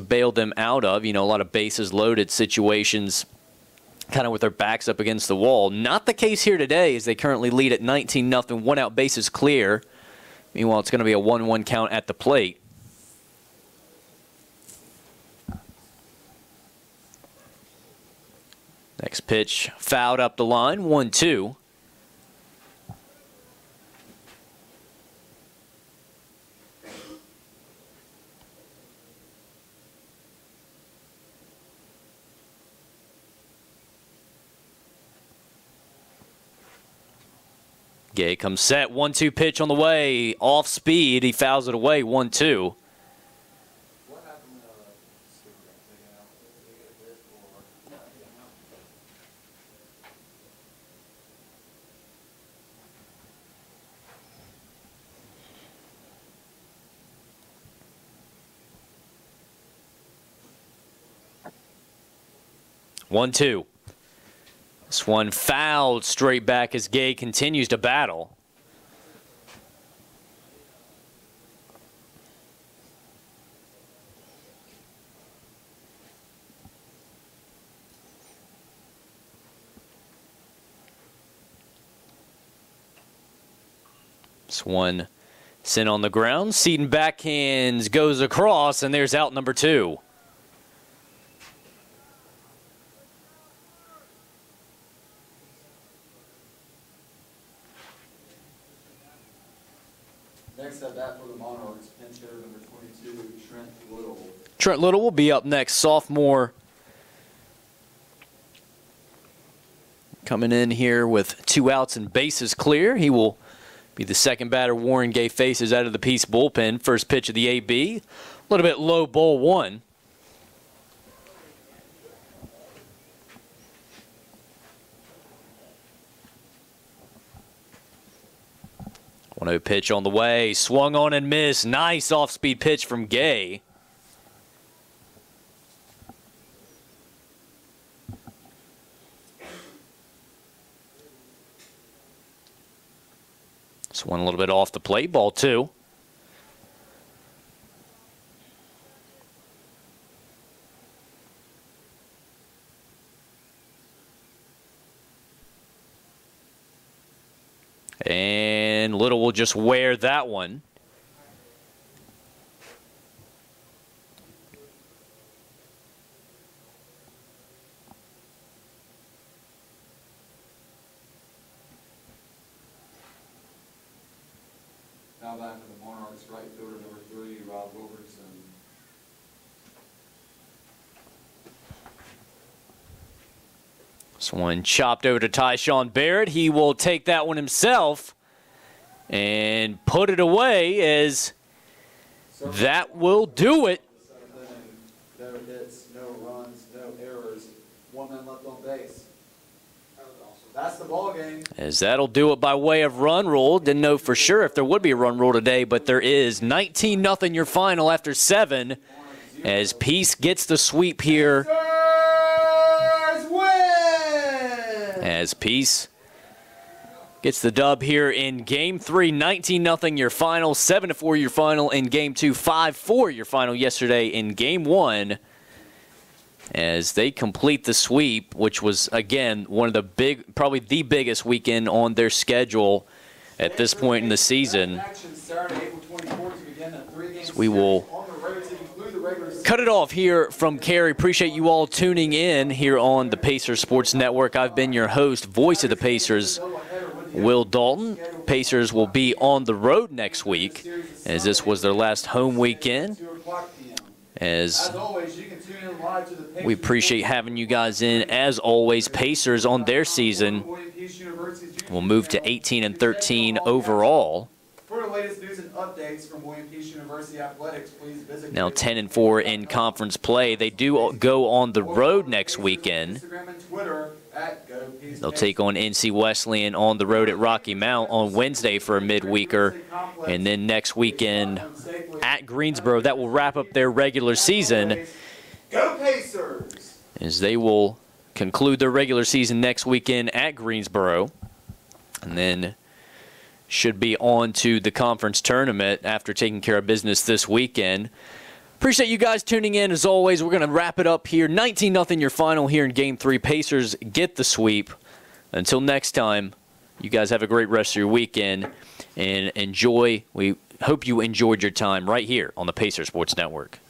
bail them out of. You know, a lot of bases loaded situations, kind of with their backs up against the wall. Not the case here today, as they currently lead at 19-0, 1 out, bases clear. Meanwhile, it's going to be a 1-1 count at the plate. Next pitch fouled up the line, 1-2. Gay comes set, 1-2 pitch on the way, off speed, he fouls it away, 1-2. What happened, Skipper got taken out? Did he get hit or not taken out? One, two. This one fouled straight back as Gay continues to battle. This one sent on the ground. Seaton backhands, goes across, and there's out number 2. Next at bat for the Monarchs, pinch hitter number 22, Trent Little. Trent Little will be up next, sophomore. Coming in here with 2 outs and bases clear. He will be the second batter Warren Gay faces out of the Peace bullpen. First pitch of the AB. A little bit low, ball 1. One-0 pitch on the way. Swung on and missed. Nice off-speed pitch from Gay. This one a little bit off the plate. Ball 2. And Little will just wear that one. Now back to the Monarchs, right fielder number 3, Rob Wilkerson. This one chopped over to Tyshawn Barrett. He will take that one himself and put it away, as that will do it. No hits, no runs, no errors. 1 man left on base. That's the ball game. As that'll do it by way of run rule. Didn't know for sure if there would be a run rule today, but there is. 19-0 your final after 7, as Peace gets the sweep here. Pacers win! As Peace gets the dub here in Game 3. 19-0 your final, 7-4 your final in Game 2, 5-4 your final yesterday in Game 1. As they complete the sweep, which was, again, one of the probably the biggest weekend on their schedule at this point in the season. So we will cut it off here from Cary. Appreciate you all tuning in here on the Pacers Sports Network. I've been your host, voice of the Pacers, Will Dalton. Pacers will be on the road next week, as this was their last home weekend. As we appreciate having you guys in. As always, Pacers on their season will move to 18-13 overall. latest news and updates from William Peace University Athletics, please visit. Now 10-4 in conference play. They do go on the road next weekend. Instagram and Twitter at GoPeace. They'll take on NC Wesleyan on the road at Rocky Mount on Wednesday for a midweeker. And then next weekend at Greensboro. That will wrap up their regular season, Go Pacers! as they will conclude their regular season next weekend at Greensboro. And then should be on to the conference tournament after taking care of business this weekend. Appreciate you guys tuning in. As always, we're going to wrap it up here. 19-0 your final here in Game 3. Pacers get the sweep. Until next time, you guys have a great rest of your weekend and enjoy. We hope you enjoyed your time right here on the Pacer Sports Network.